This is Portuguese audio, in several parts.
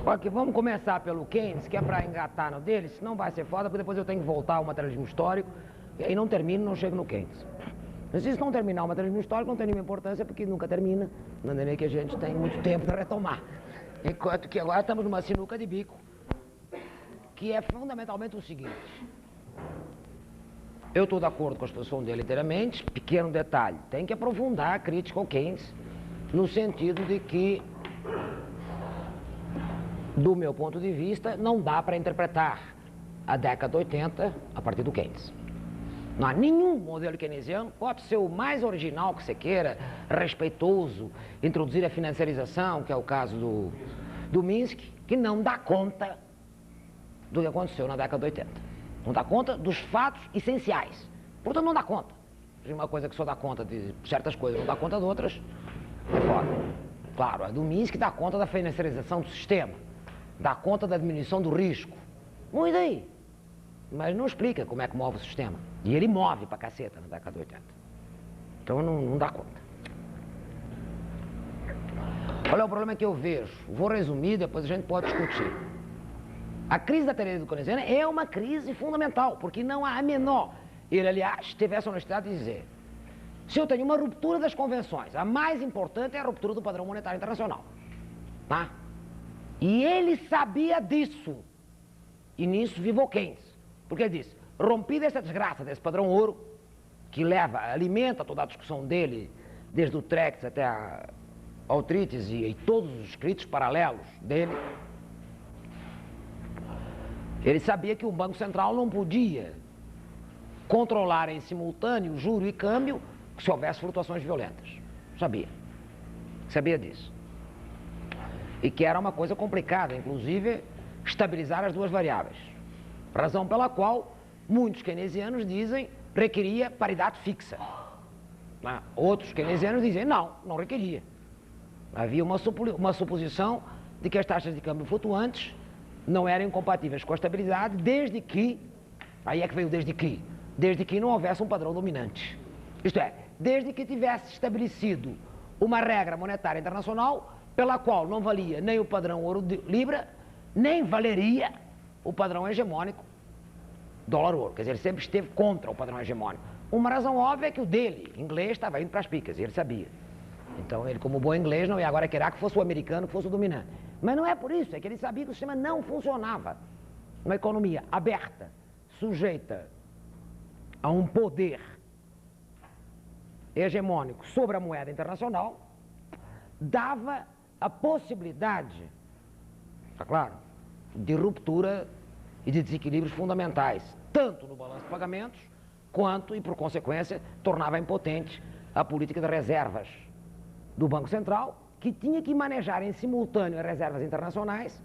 Ok, vamos começar pelo Keynes, que é para engatar no dele, senão vai ser foda, porque depois eu tenho que voltar ao materialismo histórico, e aí não termino, não chego no Keynes. Mas se não terminar o materialismo histórico, não tem nenhuma importância, porque nunca termina, de maneira que a gente tem muito tempo para retomar. Enquanto que agora estamos numa sinuca de bico, que é fundamentalmente o seguinte: eu estou de acordo com a exposição dele inteiramente, pequeno detalhe, tem que aprofundar a crítica ao Keynes, no sentido de que, do meu ponto de vista, não dá para interpretar a década de 80 a partir do Keynes. Não há nenhum modelo keynesiano, pode ser o mais original que você queira, respeitoso, introduzir a financiarização, que é o caso do Minsky, que não dá conta do que aconteceu na década de 80. Não dá conta dos fatos essenciais. Portanto, não dá conta. Se uma coisa que só dá conta de certas coisas, não dá conta de outras, é foda. Claro, a do Minsky dá conta da financiarização do sistema, dá conta da diminuição do risco. Muito aí. Mas não explica como é que move o sistema. E ele move pra caceta na década de 80. Então não dá conta. Olha o problema que eu vejo. Vou resumir, depois a gente pode discutir. A crise da teoria keynesiana é uma crise fundamental, porque não há a menor. Ele, aliás, teve essa honestidade de dizer: se eu tenho uma ruptura das convenções, a mais importante é a ruptura do padrão monetário internacional. Tá? E ele sabia disso. E nisso vivou Keynes. Porque ele disse: rompida essa desgraça desse padrão ouro, que alimenta toda a discussão dele, desde o Trex até a Autrites e todos os escritos paralelos dele, ele sabia que o Banco Central não podia controlar em simultâneo juro e câmbio se houvesse flutuações violentas. Sabia disso. E que era uma coisa complicada, inclusive, estabilizar as duas variáveis. Razão pela qual muitos keynesianos dizem requeria paridade fixa. Outros keynesianos dizem não requeria. Havia uma suposição de que as taxas de câmbio flutuantes não eram incompatíveis com a estabilidade, desde que, aí é que veio desde que não houvesse um padrão dominante. Isto é, desde que tivesse estabelecido uma regra monetária internacional pela qual não valia nem o padrão ouro-libra, nem valeria o padrão hegemônico dólar-ouro. Quer dizer, ele sempre esteve contra o padrão hegemônico. Uma razão óbvia é que o dele, inglês, estava indo para as picas, e ele sabia. Então ele, como bom inglês, não ia agora querer que fosse o americano que fosse o dominante. Mas não é por isso, é que ele sabia que o sistema não funcionava. Uma economia aberta, sujeita a um poder hegemônico sobre a moeda internacional, dava a possibilidade, está claro, de ruptura e de desequilíbrios fundamentais, tanto no balanço de pagamentos, quanto, e por consequência, tornava impotente a política de reservas do Banco Central, que tinha que manejar em simultâneo as reservas internacionais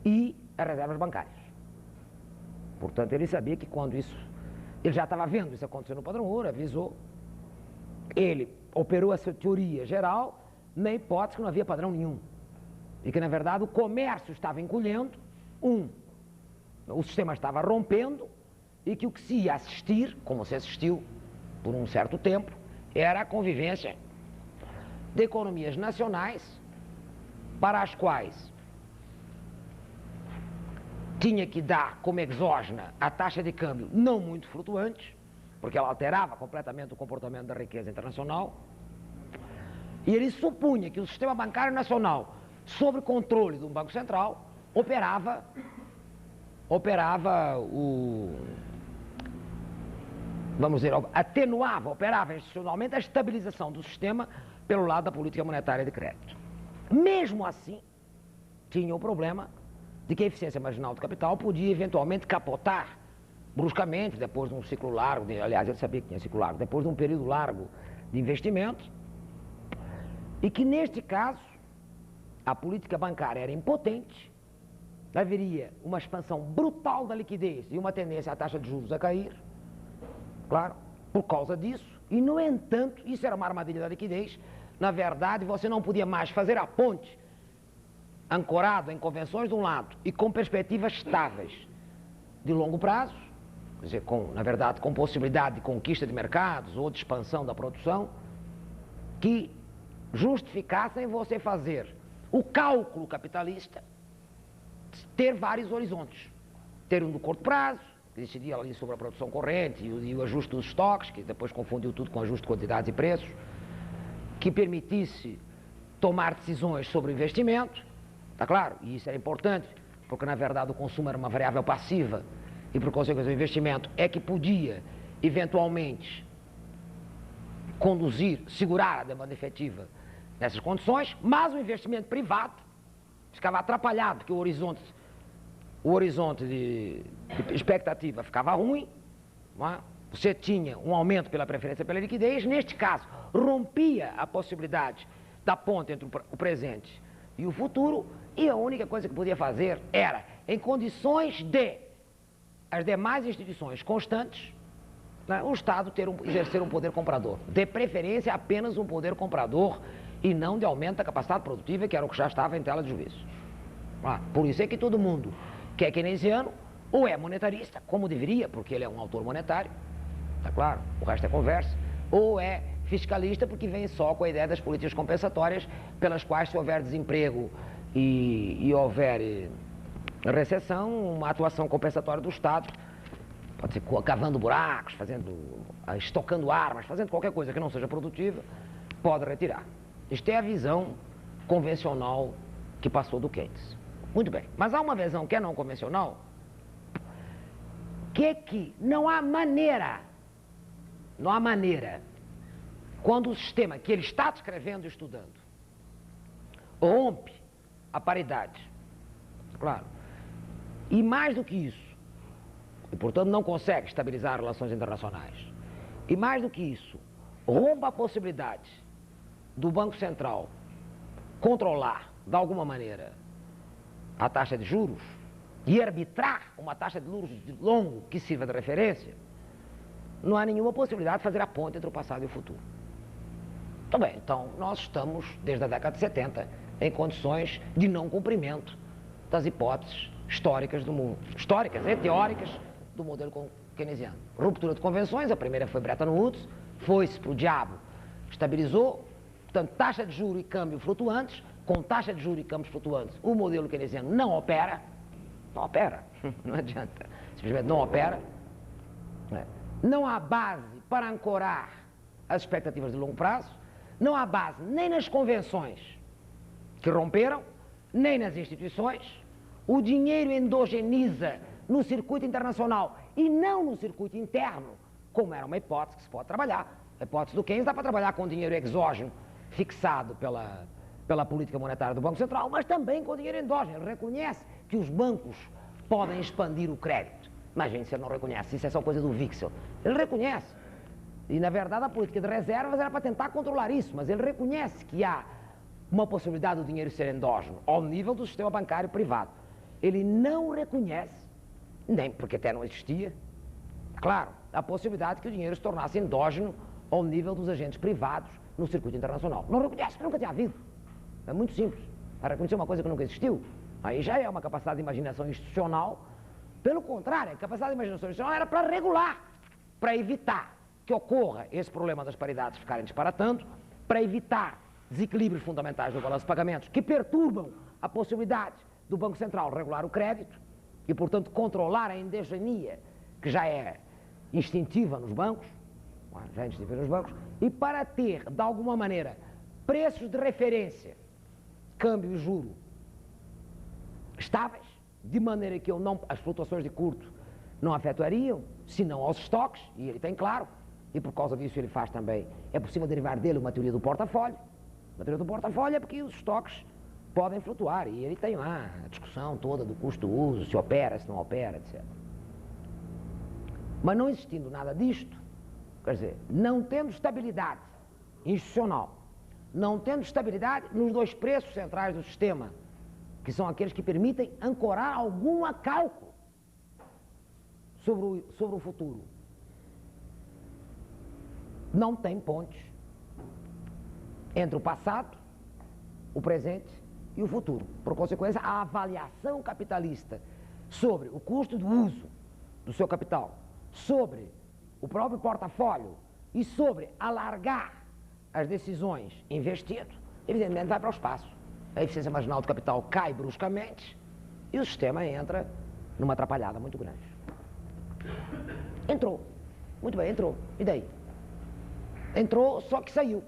e as reservas bancárias. Portanto, ele sabia que quando isso... Ele já estava vendo isso acontecer no padrão ouro, avisou. Ele operou essa teoria geral na hipótese que não havia padrão nenhum. E que, na verdade, o comércio estava encolhendo, o sistema estava rompendo, e que o que se ia assistir, como se assistiu por um certo tempo, era a convivência de economias nacionais para as quais tinha que dar como exógena a taxa de câmbio não muito flutuante, porque ela alterava completamente o comportamento da riqueza internacional, e ele supunha que o sistema bancário nacional, sob controle do Banco Central, operava atenuava, operava institucionalmente a estabilização do sistema pelo lado da política monetária de crédito. Mesmo assim, tinha o problema de que a eficiência marginal do capital podia eventualmente capotar bruscamente, depois de um ciclo largo, aliás, ele sabia que tinha ciclo largo, depois de um período largo de investimento, e que neste caso a política bancária era impotente, haveria uma expansão brutal da liquidez e uma tendência à taxa de juros a cair, claro, por causa disso, e no entanto, isso era uma armadilha da liquidez. Na verdade, você não podia mais fazer a ponte ancorado em convenções de um lado e com perspectivas estáveis de longo prazo, quer dizer, na verdade, com possibilidade de conquista de mercados ou de expansão da produção, que justificassem você fazer o cálculo capitalista ter vários horizontes. Ter um do curto prazo, que decidia ali sobre a produção corrente e o ajuste dos estoques, que depois confundiu tudo com ajuste de quantidades e preços, que permitisse tomar decisões sobre investimento, está claro? E isso era importante, porque na verdade o consumo era uma variável passiva e por consequência o investimento é que podia, eventualmente, conduzir, segurar a demanda efetiva nessas condições, mas o investimento privado ficava atrapalhado, porque o horizonte de expectativa ficava ruim, não é? Você tinha um aumento pela preferência pela liquidez, neste caso, rompia a possibilidade da ponte entre o presente e o futuro, e a única coisa que podia fazer era, em condições de as demais instituições constantes, né, o Estado exercer um poder comprador, de preferência apenas um poder comprador e não de aumento da capacidade produtiva, que era o que já estava em tela de juízo. Por isso é que todo mundo que é keynesiano ou é monetarista, como deveria, porque ele é um autor monetário, tá claro, o resto é conversa, ou é fiscalista porque vem só com a ideia das políticas compensatórias pelas quais, se houver desemprego e houver recessão, uma atuação compensatória do Estado, pode ser cavando buracos, estocando armas, fazendo qualquer coisa que não seja produtiva, pode retirar. Isto é a visão convencional que passou do Keynes. Muito bem, mas há uma visão que é não convencional, que não há maneira, quando o sistema que ele está descrevendo e estudando rompe a paridade, claro, e mais do que isso, e portanto não consegue estabilizar relações internacionais, e mais do que isso, rompa a possibilidade do Banco Central controlar, de alguma maneira, a taxa de juros e arbitrar uma taxa de juros longo que sirva de referência, não há nenhuma possibilidade de fazer a ponte entre o passado e o futuro. Muito bem, então nós estamos, desde a década de 70, em condições de não cumprimento das hipóteses históricas do mundo, históricas e teóricas do modelo keynesiano. Ruptura de convenções, a primeira foi Bretton Woods, foi-se para o diabo, estabilizou, portanto, taxa de juros e câmbio flutuantes, com taxa de juros e câmbios flutuantes, o modelo keynesiano não opera, não adianta, simplesmente não opera, não há base para ancorar as expectativas de longo prazo, não há base nem nas convenções que romperam, nem nas instituições, o dinheiro endogeniza no circuito internacional e não no circuito interno, como era uma hipótese que se pode trabalhar. A hipótese do Keynes dá para trabalhar com dinheiro exógeno fixado pela política monetária do Banco Central, mas também com dinheiro endógeno. Ele reconhece que os bancos podem expandir o crédito. Imagine se ele não reconhece, isso é só coisa do Wixel. Ele reconhece. E, na verdade, a política de reservas era para tentar controlar isso, mas ele reconhece que há uma possibilidade do dinheiro ser endógeno ao nível do sistema bancário privado. Ele não reconhece, nem porque até não existia, claro, a possibilidade que o dinheiro se tornasse endógeno ao nível dos agentes privados no circuito internacional. Não reconhece, porque nunca tinha havido. É muito simples. Para reconhecer uma coisa que nunca existiu, aí já é uma capacidade de imaginação institucional. Pelo contrário, a capacidade de imaginação institucional era para regular, para evitar que ocorra esse problema das paridades ficarem disparatando, para evitar desequilíbrios fundamentais do balanço de pagamentos que perturbam a possibilidade do Banco Central regular o crédito e, portanto, controlar a endogenia que já é instintiva nos bancos, e para ter, de alguma maneira, preços de referência, câmbio e juro estáveis, de maneira que as flutuações de curto não afetariam, senão aos estoques, e ele tem claro, e por causa disso ele faz também, é possível derivar dele uma teoria do portafólio. A teoria do portafólio é porque os estoques podem flutuar, e ele tem lá a discussão toda do custo-uso, se opera, se não opera, etc. Mas não existindo nada disto, quer dizer, não tendo estabilidade institucional, não tendo estabilidade nos dois preços centrais do sistema, que são aqueles que permitem ancorar algum cálculo sobre o futuro. Não tem pontes entre o passado, o presente e o futuro. Por consequência, a avaliação capitalista sobre o custo do uso do seu capital, sobre o próprio portafólio e sobre alargar as decisões investindo, evidentemente vai para o espaço. A eficiência marginal do capital cai bruscamente E o sistema entra numa atrapalhada muito grande. Entrou. Muito bem, entrou. E daí? Entrou, só que saiu.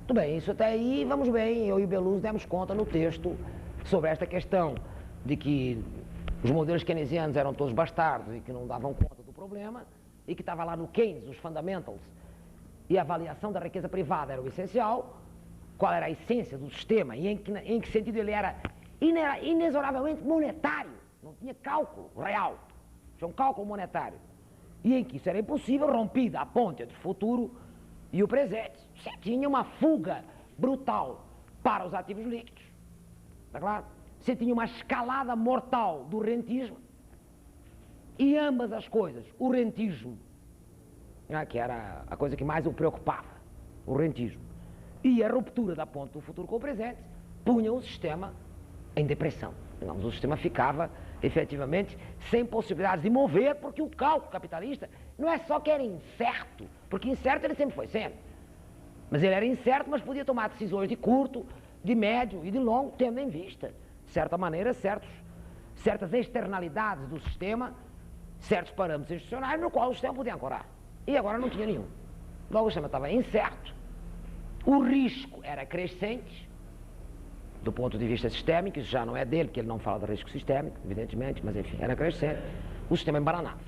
Tudo bem, isso até aí, vamos bem, eu e o Beloso demos conta no texto sobre esta questão de que os modelos keynesianos eram todos bastardos e que não davam conta do problema, e que estava lá no Keynes, os fundamentals, e a avaliação da riqueza privada era o essencial, qual era a essência do sistema e em que sentido ele era inexoravelmente monetário, não tinha cálculo real, tinha um cálculo monetário, e em que isso era impossível, rompida a ponte entre o futuro e o presente. Você tinha uma fuga brutal para os ativos líquidos, está claro? Você tinha uma escalada mortal do rentismo, e ambas as coisas, o rentismo, que era a coisa que mais o preocupava, o rentismo, e a ruptura da ponte do futuro com o presente, punham o sistema em depressão. Digamos, o sistema ficava, efetivamente, sem possibilidades de mover, porque o cálculo capitalista não é só que era incerto, porque incerto ele sempre foi sempre, mas ele era incerto, mas podia tomar decisões de curto, de médio e de longo, tendo em vista, de certa maneira, certas externalidades do sistema, certos parâmetros institucionais no qual o sistema podia ancorar. E agora não tinha nenhum. Logo o sistema estava incerto, o risco era crescente, do ponto de vista sistêmico, isso já não é dele, porque ele não fala de risco sistêmico, evidentemente, mas enfim, era crescente, o sistema embananava.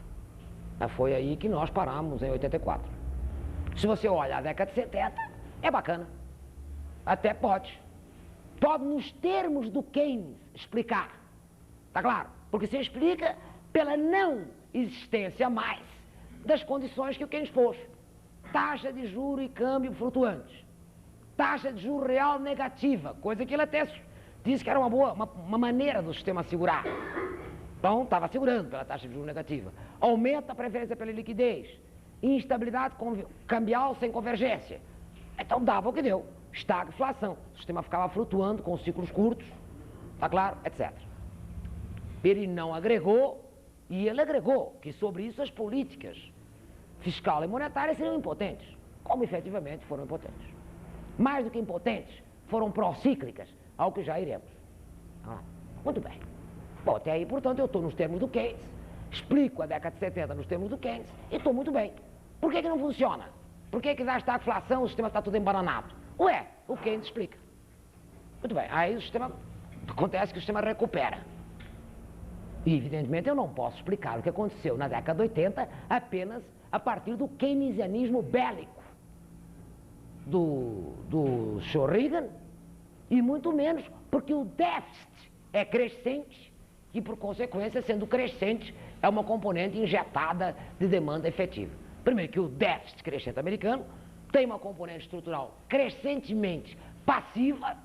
Foi aí que nós paramos em 84. Se você olha a década de 70, é bacana. Até pode. Pode, nos termos do Keynes, explicar. Está claro? Porque se explica pela não existência mais das condições que o Keynes pôs. Taxa de juro e câmbio flutuantes. Taxa de juro real negativa, coisa que ele até disse que era uma maneira do sistema segurar. Então, estava segurando pela taxa de juro negativa. Aumenta a preferência pela liquidez. Instabilidade cambial sem convergência. Então, dava o que deu. Estagflação. O sistema ficava flutuando com ciclos curtos, está claro, etc. Ele não agregou, e ele agregou que sobre isso as políticas fiscal e monetária seriam impotentes, como efetivamente foram impotentes. Mais do que impotentes, foram procíclicas, ao que já iremos. Muito bem. Bom, até aí, portanto, eu estou nos termos do Keynes, explico a década de 70 nos termos do Keynes, e estou muito bem. Por que não funciona? Por que dá estagflação, o sistema está tudo embananado? Ué, o Keynes explica. Muito bem, aí o sistema, acontece que o sistema recupera. E, evidentemente, eu não posso explicar o que aconteceu na década de 80 apenas a partir do keynesianismo bélico do Sr. Reagan, e muito menos porque o déficit é crescente e, por consequência, sendo crescente, é uma componente injetada de demanda efetiva. Primeiro, que o déficit crescente americano tem uma componente estrutural crescentemente passiva,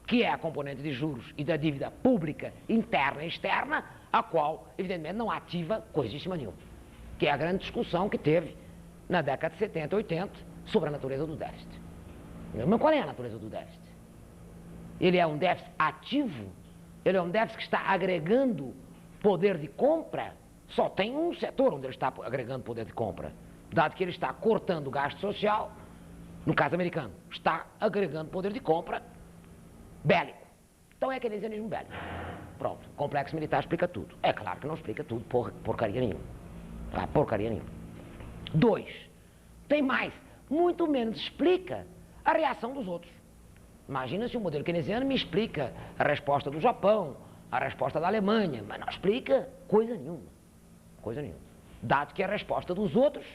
que é a componente de juros e da dívida pública interna e externa, a qual, evidentemente, não ativa coisíssima nenhuma, que é a grande discussão que teve na década de 70 e 80 sobre a natureza do déficit. Mas qual é a natureza do déficit? Ele é um déficit ativo? Ele é um déficit que está agregando poder de compra? Só tem um setor onde ele está agregando poder de compra, dado que ele está cortando o gasto social, no caso americano, está agregando poder de compra bélico. Então é keynesianismo bélico. Pronto, complexo militar explica tudo. É claro que não explica tudo, porcaria nenhuma. Porcaria nenhuma. 2. Tem mais, muito menos explica a reação dos outros. Imagina se o modelo keynesiano me explica a resposta do Japão, a resposta da Alemanha, mas não explica coisa nenhuma. Coisa nenhuma. Dado que a resposta dos outros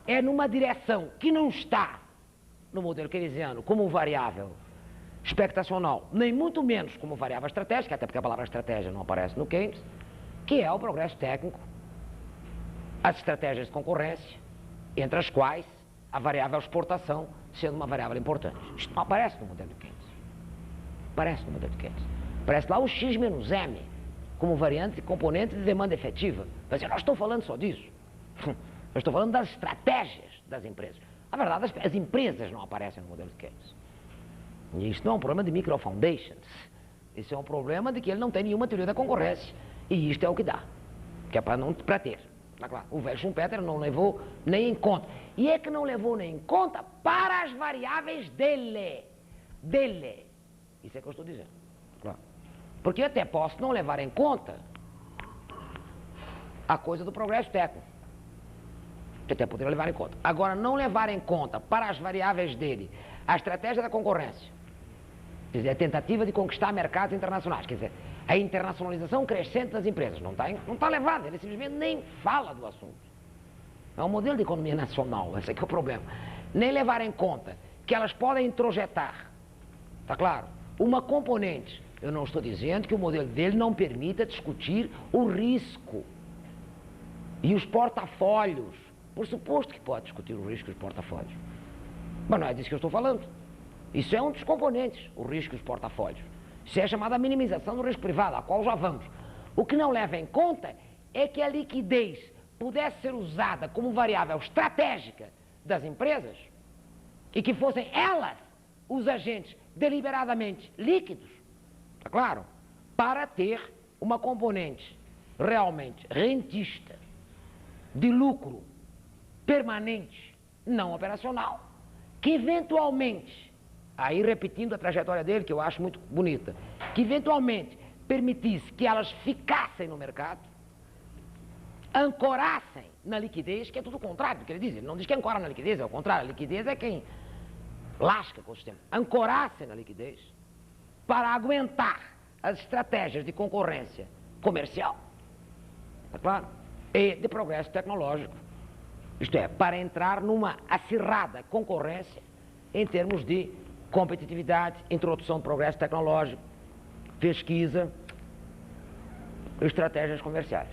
é numa direção que não está no modelo keynesiano como variável expectacional, nem muito menos como variável estratégica, até porque a palavra estratégia não aparece no Keynes, que é o progresso técnico, as estratégias de concorrência, entre as quais a variável exportação sendo uma variável importante. Isto não aparece no modelo de Keynes. Aparece no modelo de Keynes. Aparece lá o X menos M, como variante e componente de demanda efetiva. Mas eu não estou falando só disso. Eu estou falando das estratégias das empresas. Na verdade, as empresas não aparecem no modelo de Keynes. E isso não é um problema de microfoundations. Isso é um problema de que ele não tem nenhuma teoria da concorrência. E isto é o que dá. Que é para ter. Tá claro. O velho Schumpeter não levou nem em conta. E é que não levou nem em conta para as variáveis dele. Dele. Isso é que eu estou dizendo. Claro. Porque eu até posso não levar em conta a coisa do progresso técnico. Eu até poderia levar em conta. Agora, não levar em conta para as variáveis dele a estratégia da concorrência, quer dizer, a tentativa de conquistar mercados internacionais, quer dizer, a internacionalização crescente das empresas. Não está levado, ele simplesmente nem fala do assunto. É um modelo de economia nacional, esse aqui é o problema. Nem levar em conta que elas podem introjetar, está claro, uma componente. Eu não estou dizendo que o modelo dele não permita discutir o risco e os portafólios. Por suposto que pode discutir o risco e os portafólios. Mas não é disso que eu estou falando. Isso é um dos componentes, o risco e os portafólios. Isso é chamada minimização do risco privado, a qual já vamos. O que não leva em conta é que a liquidez pudesse ser usada como variável estratégica das empresas e que fossem elas os agentes deliberadamente líquidos, está claro? Para ter uma componente realmente rentista, de lucro permanente, não operacional, que eventualmente, aí repetindo a trajetória dele, que eu acho muito bonita, que eventualmente permitisse que elas ficassem no mercado, ancorassem na liquidez, que é tudo o contrário do que ele diz. Ele não diz que ancora na liquidez, é o contrário, a liquidez é quem lasca com o sistema. Ancorassem na liquidez para aguentar as estratégias de concorrência comercial, é claro, e de progresso tecnológico. Isto é, para entrar numa acirrada concorrência em termos de competitividade, introdução de progresso tecnológico, pesquisa, estratégias comerciais.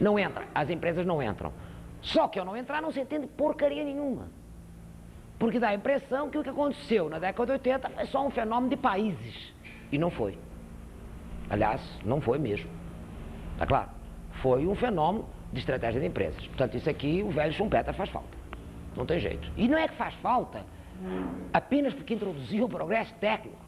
Não entra, as empresas não entram. Só que ao não entrar não se entende porcaria nenhuma. Porque dá a impressão que o que aconteceu na década de 80 foi só um fenômeno de países. E não foi. Aliás, não foi mesmo. Tá claro? Foi um fenômeno de estratégia de empresas. Portanto, isso aqui, o velho Schumpeter faz falta. Não tem jeito. E não é que faz falta apenas porque introduziu o progresso técnico.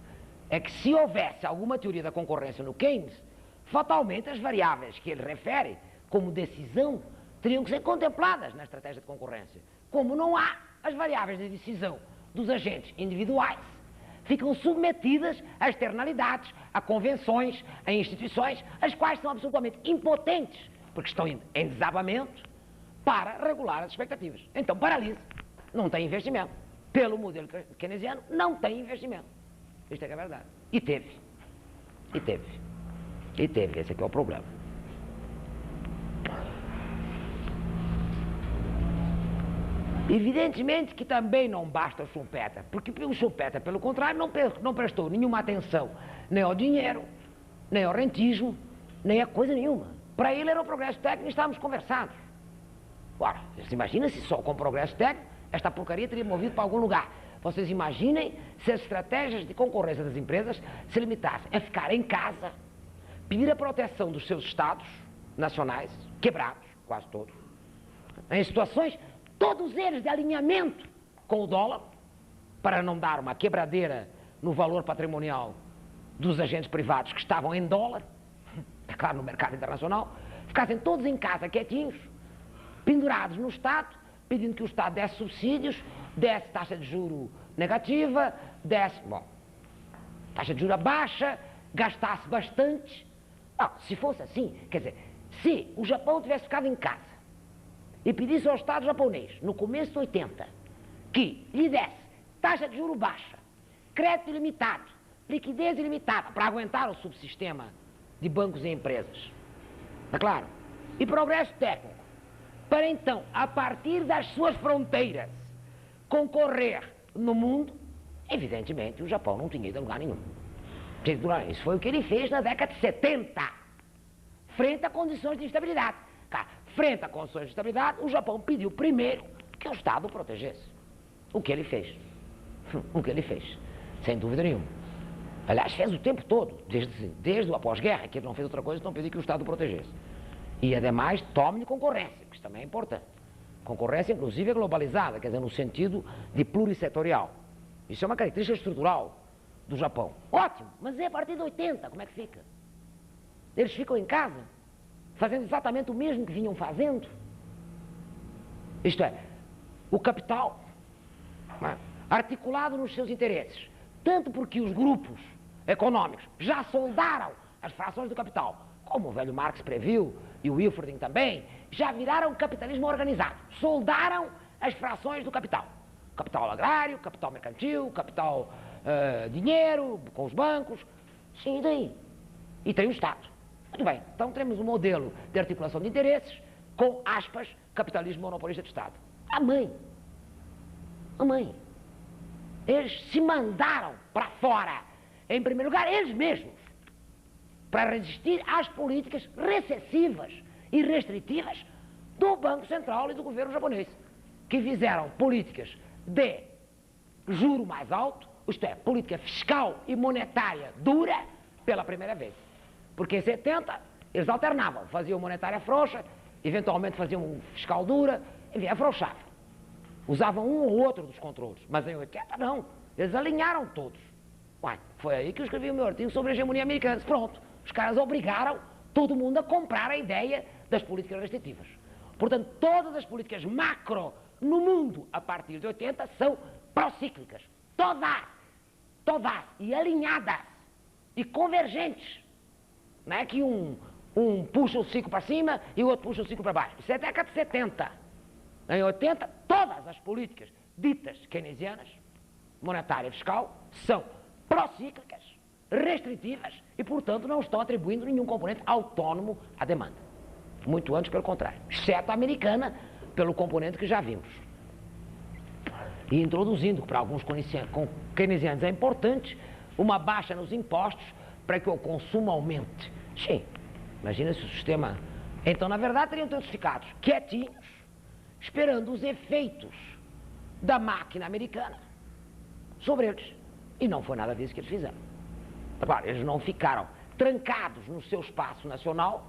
É que se houvesse alguma teoria da concorrência no Keynes, fatalmente as variáveis que ele refere como decisão teriam que ser contempladas na estratégia de concorrência. Como não há, as variáveis de decisão dos agentes individuais ficam submetidas a externalidades, a convenções, a instituições, as quais são absolutamente impotentes, porque estão em desabamento, para regular as expectativas. Então paralisa, não tem investimento. Pelo modelo keynesiano, não tem investimento. Isto é que é verdade. E teve. Esse aqui é o problema. Evidentemente que também não basta o Schumpeter, porque o Schumpeter, pelo contrário, não prestou nenhuma atenção nem ao dinheiro, nem ao rentismo, nem a coisa nenhuma. Para ele era o progresso técnico e estávamos conversados. Ora, vocês imaginem se só com o progresso técnico esta porcaria teria movido para algum lugar. Vocês imaginem se as estratégias de concorrência das empresas se limitassem a ficar em casa, pedir a proteção dos seus estados nacionais, quebrados, quase todos, em situações, todos eles de alinhamento com o dólar, para não dar uma quebradeira no valor patrimonial dos agentes privados que estavam em dólar, está claro, no mercado internacional, ficassem todos em casa quietinhos, pendurados no Estado, pedindo que o Estado desse subsídios, desse taxa de juro negativa, desse, taxa de juro baixa, gastasse bastante. Não, se fosse assim, quer dizer, se o Japão tivesse ficado em casa e pedisse ao Estado japonês, no começo de 80, que lhe desse taxa de juro baixa, crédito ilimitado, liquidez ilimitada, para aguentar o subsistema de bancos e empresas, está claro? E progresso técnico, para então, a partir das suas fronteiras, concorrer no mundo, evidentemente o Japão não tinha ido a lugar nenhum. Isso foi o que ele fez na década de 70, frente a condições de instabilidade. Frente a condições de instabilidade, o Japão pediu primeiro que o Estado o protegesse. O que ele fez? O que ele fez? Sem dúvida nenhuma. Aliás, fez o tempo todo, desde o após-guerra, que ele não fez outra coisa, não pediu que o Estado o protegesse. E, ademais, tome-lhe concorrência, que isso também é importante. Concorrência, inclusive, é globalizada, quer dizer, no sentido de plurissetorial. Isso é uma característica estrutural do Japão. Ótimo, mas é a partir de 80, como é que fica? Eles ficam em casa, fazendo exatamente o mesmo que vinham fazendo. Isto é, o capital, articulado nos seus interesses, tanto porque os grupos econômicos já soldaram as frações do capital, como o velho Marx previu, e o Wilfreding também, já viraram capitalismo organizado, soldaram as frações do capital. Capital agrário, capital mercantil, capital dinheiro, com os bancos, sim, e daí? E tem o Estado. Muito bem, então temos um modelo de articulação de interesses com, aspas, capitalismo monopolista de Estado. A mãe. Eles se mandaram para fora, em primeiro lugar, eles mesmos, para resistir às políticas recessivas e restritivas do Banco Central e do governo japonês, que fizeram políticas de juro mais alto, isto é, política fiscal e monetária dura, pela primeira vez. Porque em 70 eles alternavam, faziam monetária frouxa, eventualmente faziam fiscal dura, enfim, afrouxavam. Usavam um ou outro dos controles, mas em 80 não, eles alinharam todos. Uai, foi aí que eu escrevi o meu artigo sobre a hegemonia americana. Pronto, os caras obrigaram todo mundo a comprar a ideia das políticas restritivas. Portanto, todas as políticas macro no mundo, a partir de 80, são procíclicas. Todas, e alinhadas, e convergentes. Não é que um puxa o ciclo para cima e o outro puxa o ciclo para baixo. Isso é década de 70. Em 80, todas as políticas ditas keynesianas, monetária e fiscal, são procíclicas, restritivas e, portanto, não estão atribuindo nenhum componente autônomo à demanda. Muito antes, pelo contrário. Exceto a americana, pelo componente que já vimos. E introduzindo, para alguns keynesianos é importante, uma baixa nos impostos para que o consumo aumente. Sim, imagina se o sistema... Então, na verdade, teriam todos ficados quietinhos, esperando os efeitos da máquina americana sobre eles. E não foi nada disso que eles fizeram. Agora, eles não ficaram trancados no seu espaço nacional,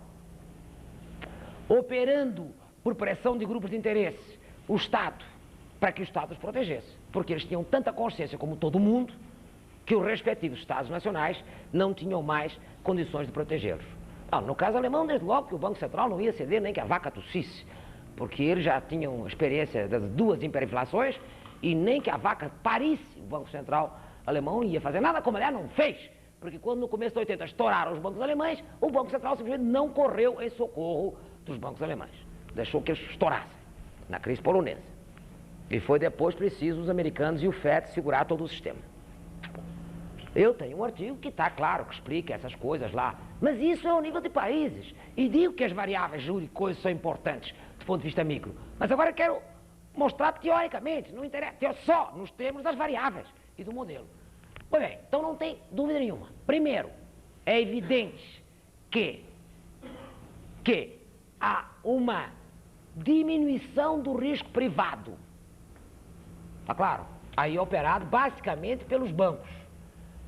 operando por pressão de grupos de interesse o Estado, para que o Estado os protegesse. Porque eles tinham tanta consciência como todo mundo, que os respectivos Estados nacionais não tinham mais condições de protegê-los. No caso alemão, desde logo que o Banco Central não ia ceder nem que a vaca tossisse, porque eles já tinham experiência das duas hiperinflações e nem que a vaca parisse, o Banco Central alemão não ia fazer nada, como aliás não fez, porque quando no começo de 80 estouraram os bancos alemães, o Banco Central simplesmente não correu em socorro dos bancos alemães, deixou que eles estourassem na crise polonesa. E foi depois preciso os americanos e o FED segurar todo o sistema. Eu tenho um artigo que está claro, que explica essas coisas lá, mas isso é ao nível de países. E digo que as variáveis juros e coisas são importantes do ponto de vista micro. Mas agora quero mostrar teoricamente, não interessa, só nos termos das variáveis e do modelo. Pois bem, então não tem dúvida nenhuma. Primeiro, é evidente que há uma diminuição do risco privado. Está claro? Aí operado basicamente pelos bancos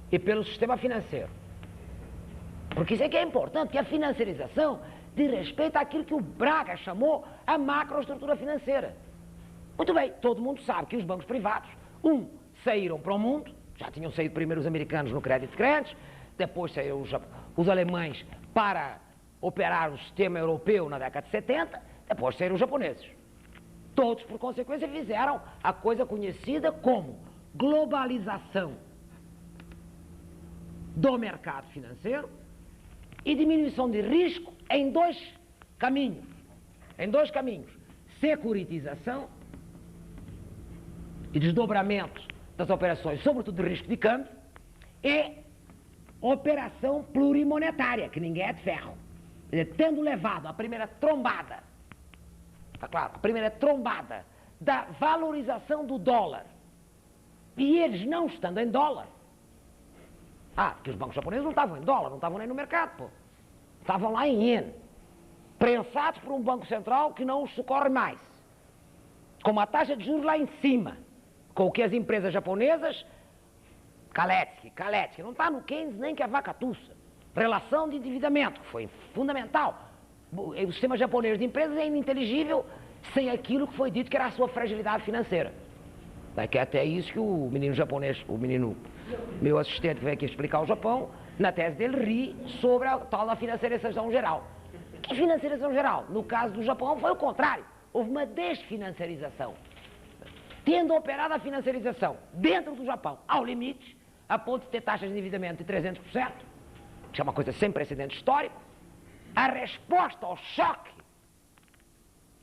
e pelo sistema financeiro. Porque isso é que é importante, que a financiarização diz respeito àquilo que o Braga chamou a macroestrutura financeira. Muito bem, todo mundo sabe que os bancos privados, saíram para o mundo, já tinham saído primeiro os americanos no crédito de créditos, depois saíram os alemães para operar o sistema europeu na década de 70, depois saíram os japoneses. Todos, por consequência, fizeram a coisa conhecida como globalização do mercado financeiro e diminuição de risco em dois caminhos. Securitização e desdobramento das operações, sobretudo de risco de câmbio, e operação plurimonetária, que ninguém é de ferro. Tendo levado a primeira trombada, está claro, a primeira trombada da valorização do dólar, e eles não estando em dólar, porque os bancos japoneses não estavam em dólar, não estavam nem no mercado, estavam lá em iene, prensados por um banco central que não os socorre mais, com uma taxa de juros lá em cima, com o que as empresas japonesas, Kaletsky, não está no Keynes nem que a vaca tussa, relação de endividamento, que foi fundamental. O sistema japonês de empresas é ininteligível sem aquilo que foi dito que era a sua fragilidade financeira. Que é até isso que o menino japonês, meu assistente que veio aqui explicar o Japão, na tese dele ri sobre a tal da financiarização geral. Que financiarização geral? No caso do Japão foi o contrário, houve uma desfinanciarização. Tendo operado a financiarização dentro do Japão ao limite, a ponto de ter taxas de endividamento de 300%, que é uma coisa sem precedente histórico. A resposta ao choque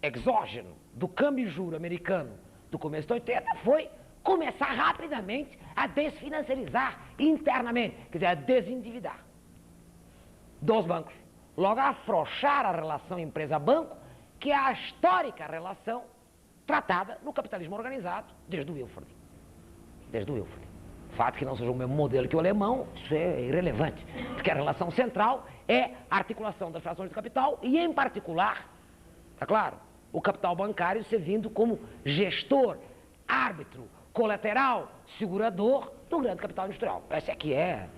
exógeno do câmbio juro americano do começo de 80 foi começar rapidamente a desfinanciarizar internamente, quer dizer, a desendividar dos bancos. Logo, a afrouxar a relação empresa-banco, que é a histórica relação tratada no capitalismo organizado desde o Wilford. Desde o Wilford. O fato que não seja o mesmo modelo que o alemão, isso é irrelevante, porque a relação central é a articulação das frações de capital e, em particular, está claro, o capital bancário servindo como gestor, árbitro, colateral, segurador do grande capital industrial. Essa aqui é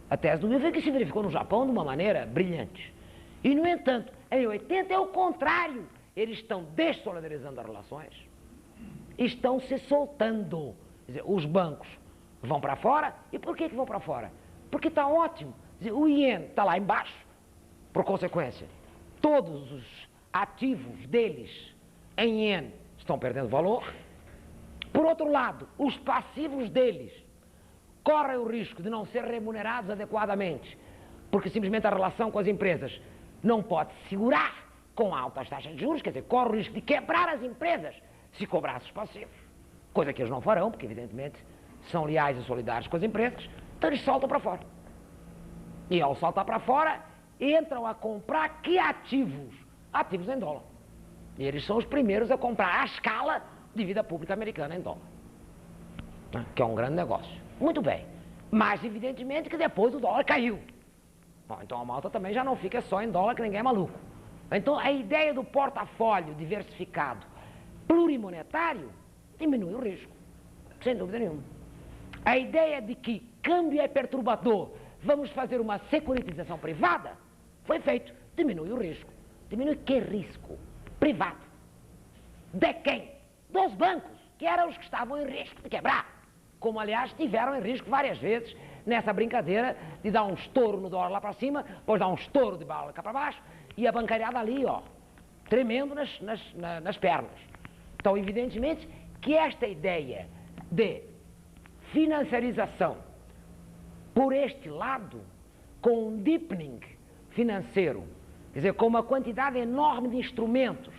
a tese do Wilford, que se verificou no Japão de uma maneira brilhante. E, no entanto, em 80 é o contrário. Eles estão dessolidarizando as relações, estão se soltando. Quer dizer, os bancos vão para fora. E por que vão para fora? Porque está ótimo. Quer dizer, o iene está lá embaixo, por consequência, todos os ativos deles em iene estão perdendo valor. Por outro lado, os passivos deles correm o risco de não ser remunerados adequadamente, porque simplesmente a relação com as empresas não pode segurar com altas taxas de juros, quer dizer, corre o risco de quebrar as empresas se cobrasse os passivos, coisa que eles não farão, porque evidentemente são leais e solidários com as empresas, então eles saltam para fora. E ao saltar para fora, entram a comprar que ativos? Ativos em dólar. E eles são os primeiros a comprar à escala dívida pública americana em dólar, que é um grande negócio. Muito bem, mas evidentemente que depois o dólar caiu. Bom, então a malta também já não fica só em dólar, que ninguém é maluco. Então a ideia do portafólio diversificado plurimonetário diminui o risco, sem dúvida nenhuma. A ideia de que câmbio é perturbador, vamos fazer uma securitização privada, foi feito, diminui o risco. Diminui que risco? Privado. De quem? Dos bancos, que eram os que estavam em risco de quebrar. Como, aliás, tiveram em risco várias vezes nessa brincadeira de dar um estouro no dólar lá para cima, depois dar um estouro de bala cá para baixo, e a bancariada ali, ó, tremendo nas pernas. Então, evidentemente, que esta ideia de financiarização por este lado, com um deepening financeiro, quer dizer, com uma quantidade enorme de instrumentos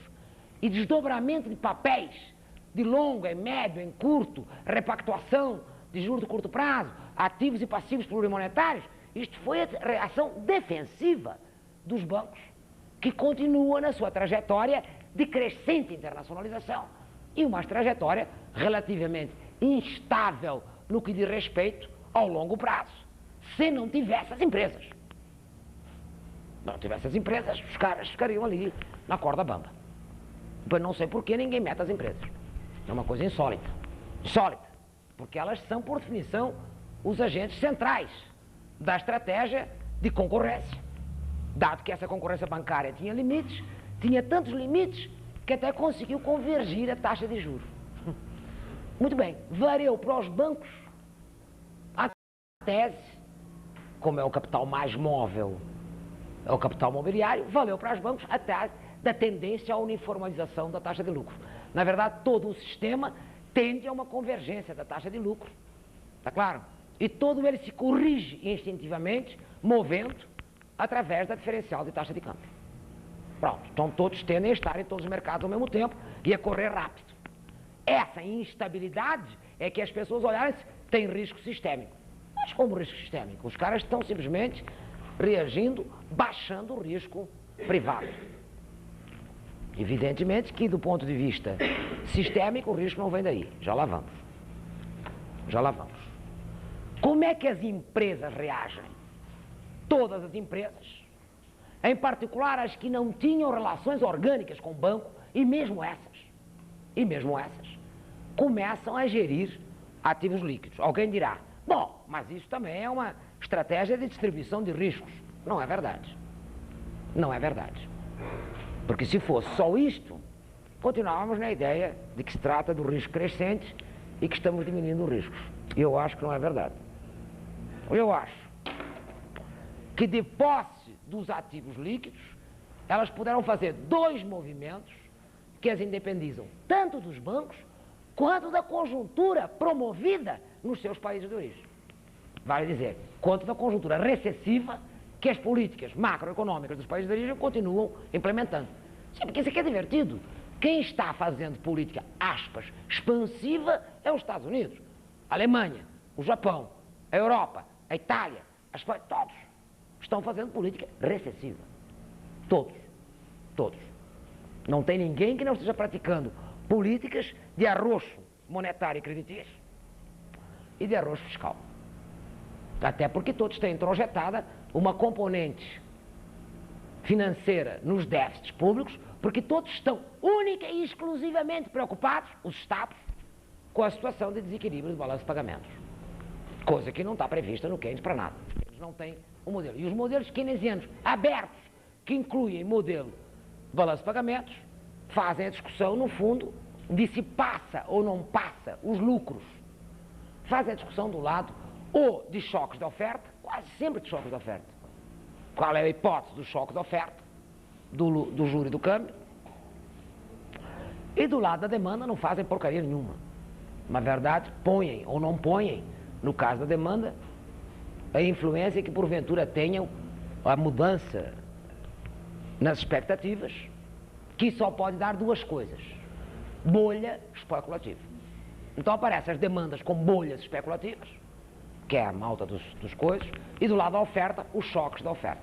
e desdobramento de papéis, de longo, em médio, em curto, repactuação de juros de curto prazo, ativos e passivos plurimonetários, isto foi a reação defensiva dos bancos, que continua na sua trajetória de crescente internacionalização e uma trajetória relativamente instável no que diz respeito ao longo prazo, se não tivesse as empresas. Não tivesse as empresas, os caras ficariam ali na corda bamba. Pois não sei por que ninguém mete as empresas. É uma coisa insólita. Insólita. Porque elas são, por definição, os agentes centrais da estratégia de concorrência. Dado que essa concorrência bancária tinha limites, tinha tantos limites que até conseguiu convergir a taxa de juros. Muito bem, valeu para os bancos a tese, como é o capital mais móvel, é o capital mobiliário, valeu para os bancos a tese da tendência à uniformização da taxa de lucro. Na verdade, todo o sistema tende a uma convergência da taxa de lucro, está claro? E todo ele se corrige instintivamente, movendo através da diferencial de taxa de câmbio. Pronto, então todos tendem a estar em todos os mercados ao mesmo tempo e a correr rápido. Essa instabilidade é que as pessoas olharem se tem risco sistêmico. Mas como risco sistêmico? Os caras estão simplesmente reagindo, baixando o risco privado. Evidentemente que do ponto de vista sistêmico o risco não vem daí. Já lá vamos. Já lá vamos. Como é que as empresas reagem? Todas as empresas, em particular as que não tinham relações orgânicas com o banco, e mesmo essas, começam a gerir ativos líquidos. Alguém dirá, bom, mas isso também é uma estratégia de distribuição de riscos. Não é verdade. Não é verdade. Porque se fosse só isto, continuávamos na ideia de que se trata do risco crescente e que estamos diminuindo os riscos. Eu acho que não é verdade. Eu acho que de posse dos ativos líquidos, elas puderam fazer dois movimentos que as independizam tanto dos bancos quanto da conjuntura promovida nos seus países de origem. vale dizer, contra a conjuntura recessiva que as políticas macroeconômicas dos países de origem continuam implementando. Sim, porque isso aqui é divertido. Quem está fazendo política, aspas, expansiva é os Estados Unidos, a Alemanha, o Japão, a Europa, a Itália, a Espanha, todos estão fazendo política recessiva. Todos. Todos. Não tem ninguém que não esteja praticando políticas de arroxo monetário e creditício e de arroxo fiscal. Até porque todos têm introjetada uma componente financeira nos déficits públicos, porque todos estão única e exclusivamente preocupados, os Estados, com a situação de desequilíbrio do balanço de pagamentos. Coisa que não está prevista no Keynes para nada. Eles não têm um modelo. E os modelos keynesianos abertos, que incluem modelo de balanço de pagamentos, fazem a discussão, no fundo, de se passa ou não passa os lucros. Fazem a discussão do lado ou de choques de oferta, quase sempre de choques de oferta. Qual é a hipótese do choque de oferta, do juro e do câmbio? E do lado da demanda não fazem porcaria nenhuma. Na verdade, põem ou não põem, no caso da demanda, a influência que porventura tenham a mudança nas expectativas, que só pode dar duas coisas: bolha especulativa. Então aparecem as demandas com bolhas especulativas, que é a malta dos coisas, e do lado da oferta, os choques da oferta.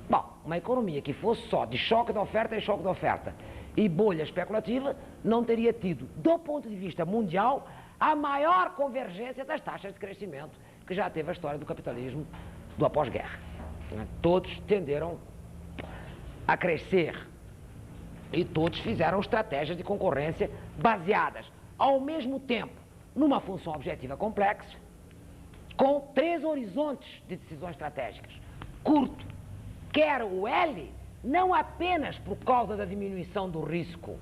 Bom, uma economia que fosse só de choque de oferta e choque de oferta e bolha especulativa, não teria tido, do ponto de vista mundial, a maior convergência das taxas de crescimento que já teve a história do capitalismo do após-guerra. Todos tenderam a crescer e todos fizeram estratégias de concorrência baseadas, ao mesmo tempo, numa função objetiva complexa, com 3 horizontes de decisões estratégicas. Curto, quero o L, não apenas por causa da diminuição do risco,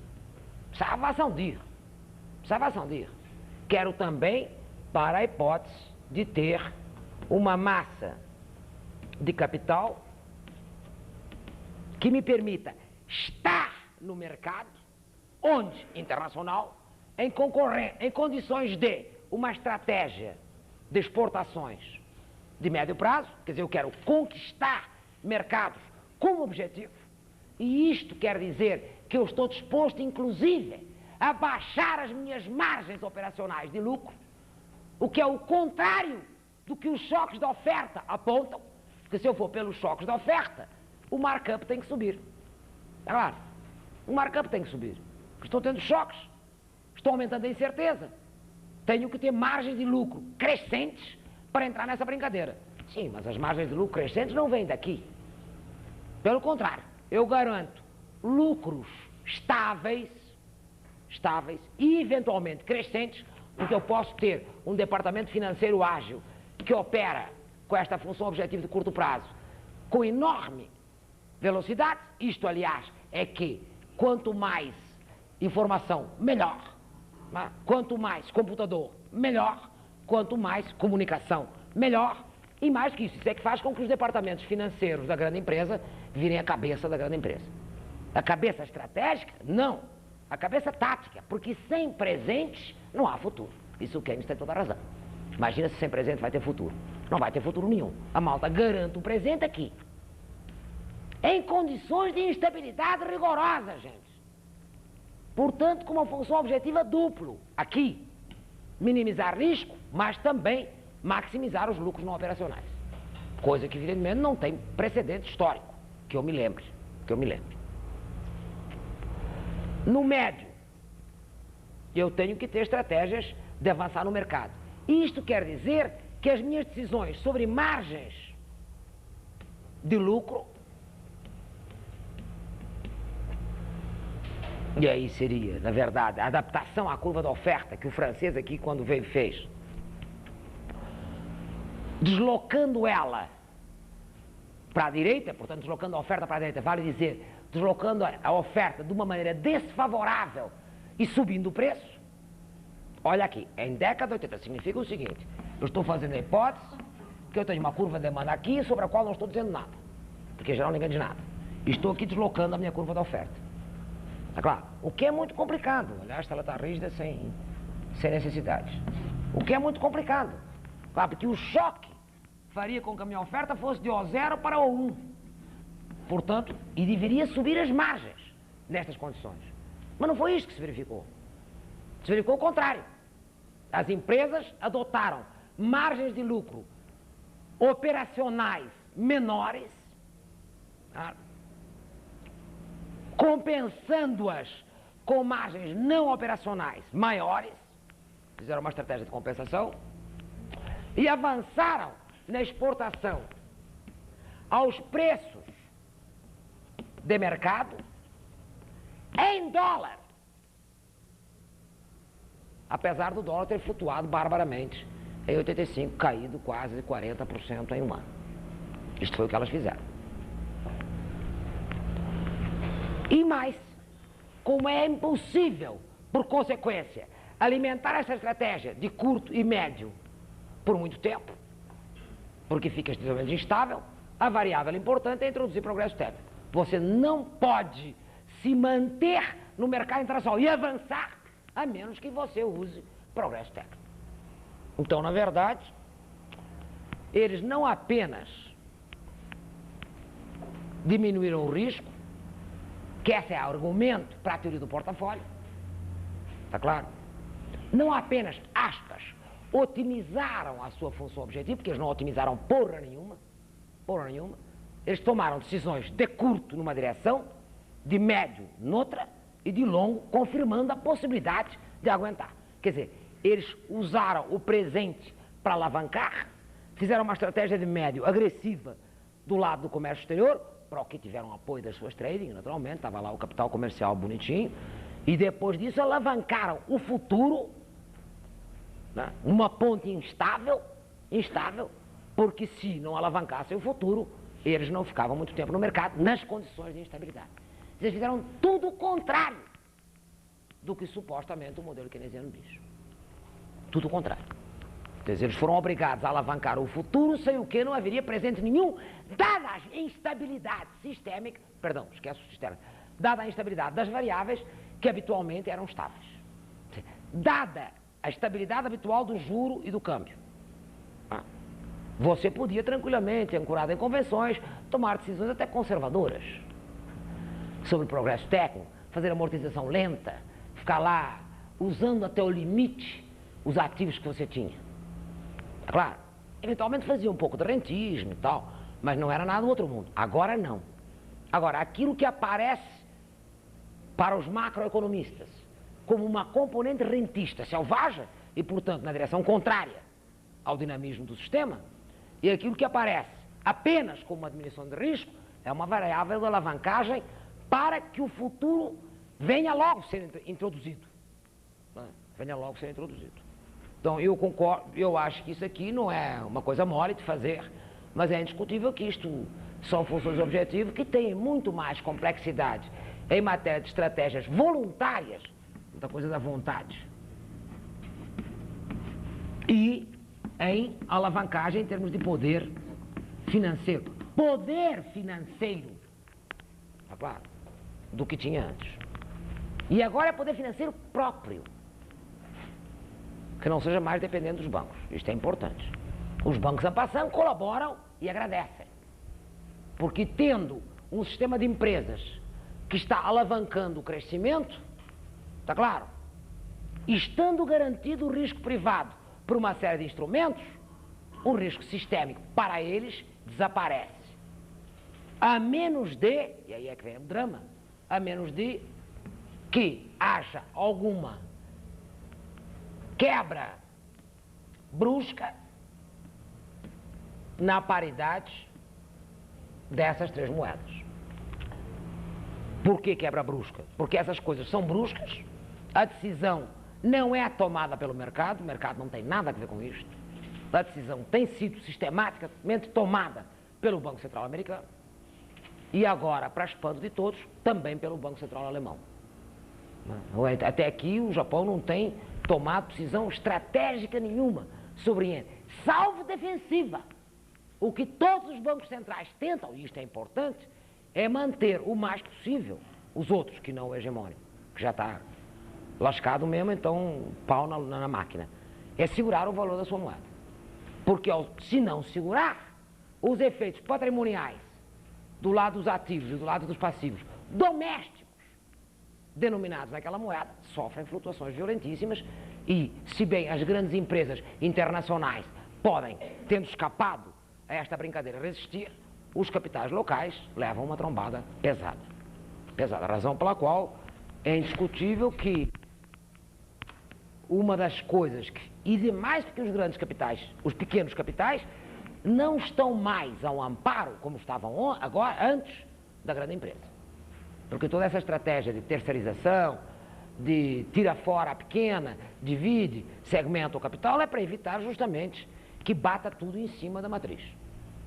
salvação de ir. Quero também para a hipótese de ter uma massa de capital que me permita estar no mercado, onde, internacional, em condições de uma estratégia de exportações de médio prazo, quer dizer, eu quero conquistar mercados como objetivo, e isto quer dizer que eu estou disposto, inclusive, a baixar as minhas margens operacionais de lucro, o que é o contrário do que os choques de oferta apontam, porque se eu for pelos choques de oferta, o markup tem que subir. É claro, o markup tem que subir. Estou tendo choques, estou aumentando a incerteza, tenho que ter margens de lucro crescentes para entrar nessa brincadeira. Sim, mas as margens de lucro crescentes não vêm daqui. Pelo contrário, eu garanto lucros estáveis e eventualmente crescentes, porque eu posso ter um departamento financeiro ágil que opera com esta função objetiva de curto prazo com enorme velocidade. Isto, aliás, é que quanto mais informação, melhor. Quanto mais computador, melhor. Quanto mais comunicação, melhor. E mais que isso é que faz com que os departamentos financeiros da grande empresa virem a cabeça da grande empresa. A cabeça estratégica? Não. A cabeça tática, porque sem presentes não há futuro. Isso o Keynes tem toda a razão. Imagina se sem presente vai ter futuro. Não vai ter futuro nenhum. A malta garante o presente aqui, em condições de instabilidade rigorosa, gente. Portanto, com uma função objetiva duplo. Aqui, minimizar risco, mas também maximizar os lucros não operacionais. Coisa que, evidentemente, não tem precedente histórico, que eu me lembre. No médio, eu tenho que ter estratégias de avançar no mercado. Isto quer dizer que as minhas decisões sobre margens de lucro, e aí seria, na verdade, a adaptação à curva da oferta que o francês aqui, quando veio, fez, deslocando ela para a direita, portanto, deslocando a oferta para a direita, vale dizer, deslocando a oferta de uma maneira desfavorável e subindo o preço. Olha aqui, em década de 80 significa o seguinte: eu estou fazendo a hipótese que eu tenho uma curva de demanda aqui sobre a qual não estou dizendo nada, porque em geral ninguém diz nada. Estou aqui deslocando a minha curva da oferta. Tá claro? O que é muito complicado. Aliás, ela está rígida sem necessidade. O que é muito complicado. Claro, porque o choque faria com que a minha oferta fosse de O0 para O1. Portanto, e deveria subir as margens nestas condições. Mas não foi isto que se verificou. Se verificou o contrário. As empresas adotaram margens de lucro operacionais menores, compensando-as com margens não operacionais maiores, fizeram uma estratégia de compensação, e avançaram na exportação aos preços de mercado em dólar, apesar do dólar ter flutuado barbaramente em 85, caído quase 40% em um ano. Isto foi o que elas fizeram. E mais, como é impossível, por consequência, alimentar essa estratégia de curto e médio por muito tempo, porque fica extremamente instável, a variável importante é introduzir progresso técnico. Você não pode se manter no mercado internacional e avançar a menos que você use progresso técnico. Então, na verdade, eles não apenas diminuíram o risco, que esse é o argumento para a teoria do portafólio, está claro? Não apenas, aspas, otimizaram a sua função objetiva, porque eles não otimizaram porra nenhuma, eles tomaram decisões de curto numa direção, de médio noutra e de longo, confirmando a possibilidade de aguentar. Quer dizer, eles usaram o presente para alavancar, fizeram uma estratégia de médio agressiva do lado do comércio exterior, para o que tiveram apoio das suas trading, naturalmente, estava lá o capital comercial bonitinho, e depois disso alavancaram o futuro, né, uma ponte instável, porque se não alavancassem o futuro, eles não ficavam muito tempo no mercado, nas condições de instabilidade. Eles fizeram tudo o contrário do que supostamente o modelo keynesiano diz. Tudo o contrário. Quer dizer, eles foram obrigados a alavancar o futuro, sem o que não haveria presente nenhum, dada a instabilidade sistêmica, perdão, esquece o sistema, dada a instabilidade das variáveis que habitualmente eram estáveis. Dada a estabilidade habitual do juro e do câmbio. Você podia tranquilamente, ancorado em convenções, tomar decisões até conservadoras sobre progresso técnico, fazer amortização lenta, ficar lá usando até o limite os ativos que você tinha. É claro, eventualmente fazia um pouco de rentismo e tal, mas não era nada do outro mundo. Agora não. Agora, aquilo que aparece para os macroeconomistas como uma componente rentista selvagem e, portanto, na direção contrária ao dinamismo do sistema, e aquilo que aparece apenas como uma diminuição de risco é uma variável de alavancagem para que o futuro venha logo ser introduzido. Venha logo ser introduzido. Então, eu concordo, eu acho que isso aqui não é uma coisa mole de fazer, mas é indiscutível que isto são funções de objetivo que têm muito mais complexidade em matéria de estratégias voluntárias, muita coisa da vontade, e em alavancagem em termos de poder financeiro. Poder financeiro, tá claro, do que tinha antes. E agora é poder financeiro próprio, que não seja mais dependente dos bancos. Isto é importante. Os bancos a passando colaboram e agradecem. Porque tendo um sistema de empresas que está alavancando o crescimento, está claro, estando garantido o risco privado por uma série de instrumentos, o risco sistêmico para eles desaparece. A menos de, e aí é que vem o drama, a menos de que haja alguma quebra brusca na paridade dessas três moedas. Por que quebra brusca? Porque essas coisas são bruscas, a decisão não é tomada pelo mercado, o mercado não tem nada a ver com isto, a decisão tem sido sistematicamente tomada pelo Banco Central americano e agora, para espanto de todos, também pelo Banco Central alemão. Até aqui o Japão não tem tomado decisão estratégica nenhuma sobre ele, salvo defensiva. O que todos os bancos centrais tentam, e isto é importante, é manter o mais possível os outros, que não o hegemônico, que já está lascado mesmo, então pau na máquina. É segurar o valor da sua moeda. Porque se não segurar, os efeitos patrimoniais do lado dos ativos e do lado dos passivos domésticos denominados naquela moeda sofrem flutuações violentíssimas e, se bem as grandes empresas internacionais podem, tendo escapado a esta brincadeira, resistir, os capitais locais levam uma trombada pesada. Pesada, razão pela qual é indiscutível que uma das coisas que, e demais porque os grandes capitais, os pequenos capitais, não estão mais ao amparo, como estavam agora, antes da grande empresa. Porque toda essa estratégia de terceirização, de tira fora a pequena, divide, segmenta o capital, é para evitar justamente que bata tudo em cima da matriz.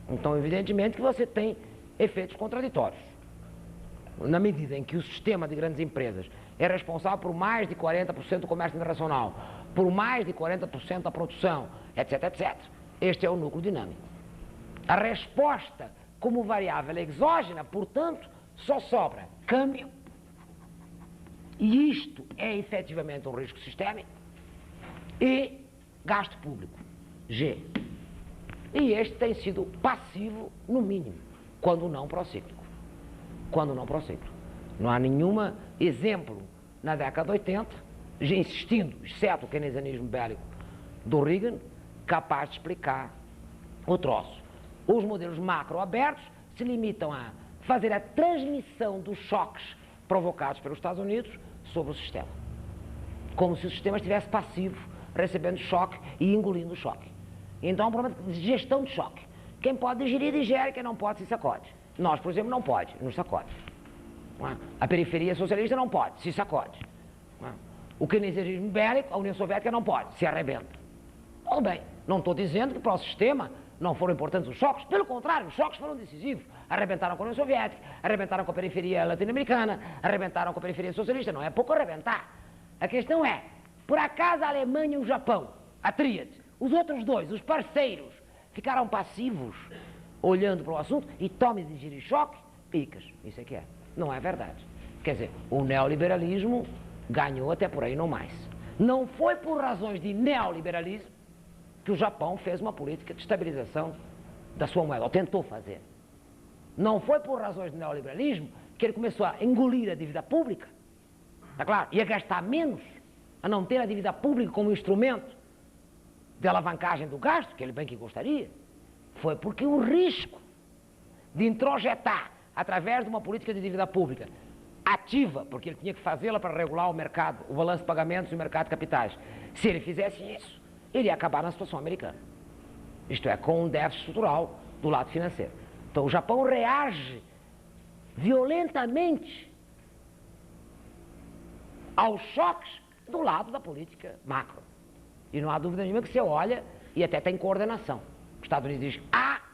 Então, evidentemente que você tem efeitos contraditórios. Na medida em que o sistema de grandes empresas é responsável por mais de 40% do comércio internacional, por mais de 40% da produção, etc, etc. Este é o núcleo dinâmico. A resposta como variável exógena, portanto, só sobra câmbio, e isto é efetivamente um risco sistémico, e gasto público, G. E este tem sido passivo, no mínimo, quando não procíclico. Quando não procíclico. Não há nenhum exemplo na década de 80, já insistindo, exceto o keynesianismo bélico do Reagan, capaz de explicar o troço. Os modelos macro abertos se limitam a fazer a transmissão dos choques provocados pelos Estados Unidos sobre o sistema. Como se o sistema estivesse passivo, recebendo choque e engolindo o choque. Então é um problema de gestão de choque. Quem pode digerir, digere, quem não pode, se sacode. Nós, por exemplo, não pode, nos sacode. A periferia socialista não pode, se sacode. O keynesianismo bélico, a União Soviética não pode, se arrebenta. Tudo bem, não estou dizendo que para o sistema não foram importantes os choques, pelo contrário, os choques foram decisivos. Arrebentaram com a União Soviética, arrebentaram com a periferia latino-americana, arrebentaram com a periferia socialista, não é pouco arrebentar. A questão é, por acaso a Alemanha e o Japão, a tríade, os outros dois, os parceiros, ficaram passivos, olhando para o assunto e tome de digerir choque? Picas, isso é que é. Não é verdade. Quer dizer, o neoliberalismo ganhou até por aí não mais. Não foi por razões de neoliberalismo que o Japão fez uma política de estabilização da sua moeda, ou tentou fazer. Não foi por razões de neoliberalismo que ele começou a engolir a dívida pública, é claro, e a gastar menos, a não ter a dívida pública como instrumento de alavancagem do gasto, que ele bem que gostaria. Foi porque o risco de introjetar, através de uma política de dívida pública ativa, porque ele tinha que fazê-la para regular o mercado, o balanço de pagamentos e o mercado de capitais, se ele fizesse isso, ele ia acabar na situação americana. Isto é, com um déficit estrutural do lado financeiro. Então o Japão reage violentamente aos choques do lado da política macro. E não há dúvida nenhuma que você olha e até tem coordenação. Os Estados Unidos diz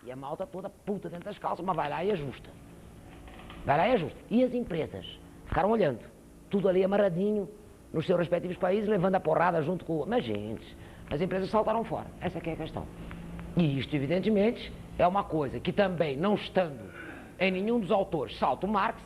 e a malta toda puta dentro das calças, mas vai lá e ajusta. Vai lá e ajusta. E as empresas ficaram olhando, tudo ali amarradinho nos seus respectivos países, levando a porrada junto com... Mas, gente, as empresas saltaram fora. Essa aqui é a questão. E isto, evidentemente, é uma coisa que também, não estando em nenhum dos autores, salta o Marx,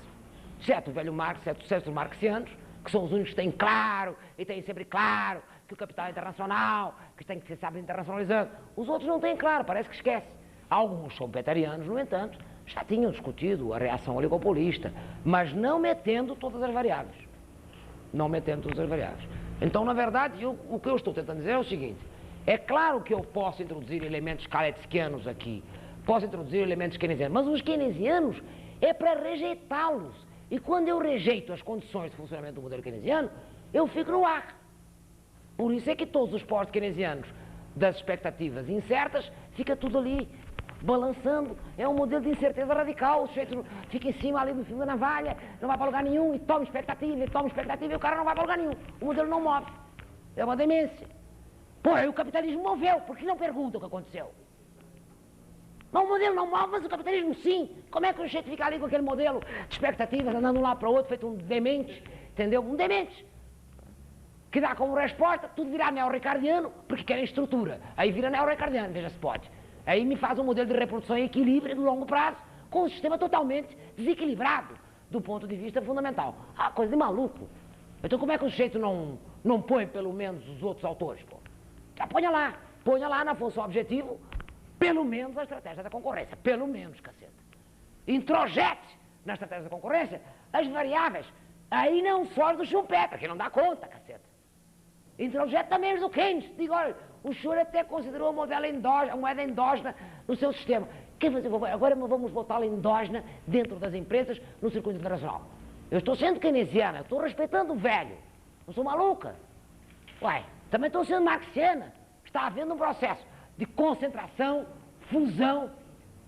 exceto o velho Marx, exceto os marxianos, que são os únicos que têm claro, e têm sempre claro, que o capital é internacional, que tem que ser sempre internacionalizando. Os outros não têm claro, parece que esquece. Alguns schumpeterianos, no entanto, já tinham discutido a reação oligopolista, mas não metendo todas as variáveis. Não metendo todas as variáveis. Então, na verdade, o que eu estou tentando dizer é o seguinte: é claro que eu posso introduzir elementos kaletskianos aqui, posso introduzir elementos keynesianos, mas os keynesianos é para rejeitá-los. E quando eu rejeito as condições de funcionamento do modelo keynesiano, eu fico no ar. Por isso é que todos os pós-keynesianos das expectativas incertas, fica tudo ali balançando. É um modelo de incerteza radical. O sujeito fica em cima ali do fio da navalha, não vai para lugar nenhum, e toma expectativa, e o cara não vai para lugar nenhum. O modelo não move. É uma demência. Pô, aí o capitalismo moveu, por que não pergunta o que aconteceu? Não, o modelo não move, mas o capitalismo sim. Como é que o sujeito fica ali com aquele modelo de expectativas, andando de um lado para o outro, feito um demente, entendeu? Um demente. Que dá como resposta, tudo virar neo-ricardiano, porque querem estrutura. Aí vira neo-ricardiano, veja se pode. Aí me faz um modelo de reprodução em equilíbrio no longo prazo, com um sistema totalmente desequilibrado do ponto de vista fundamental. Ah, coisa de maluco. Então como é que o sujeito não põe pelo menos os outros autores? Pô? Já ponha lá na função objetivo pelo menos a estratégia da concorrência, pelo menos, caceta. Introjete na estratégia da concorrência as variáveis. Aí não foge do Schumpeter, que não dá conta, caceta. Introjete também os do Keynes. Digo, olha, o senhor até considerou a moeda endógena no seu sistema. Agora vamos voltar à endógena dentro das empresas no circuito internacional. Eu estou sendo keynesiana, estou respeitando o velho. Não sou maluca. Uai, também estou sendo marxiana. Está havendo um processo de concentração, fusão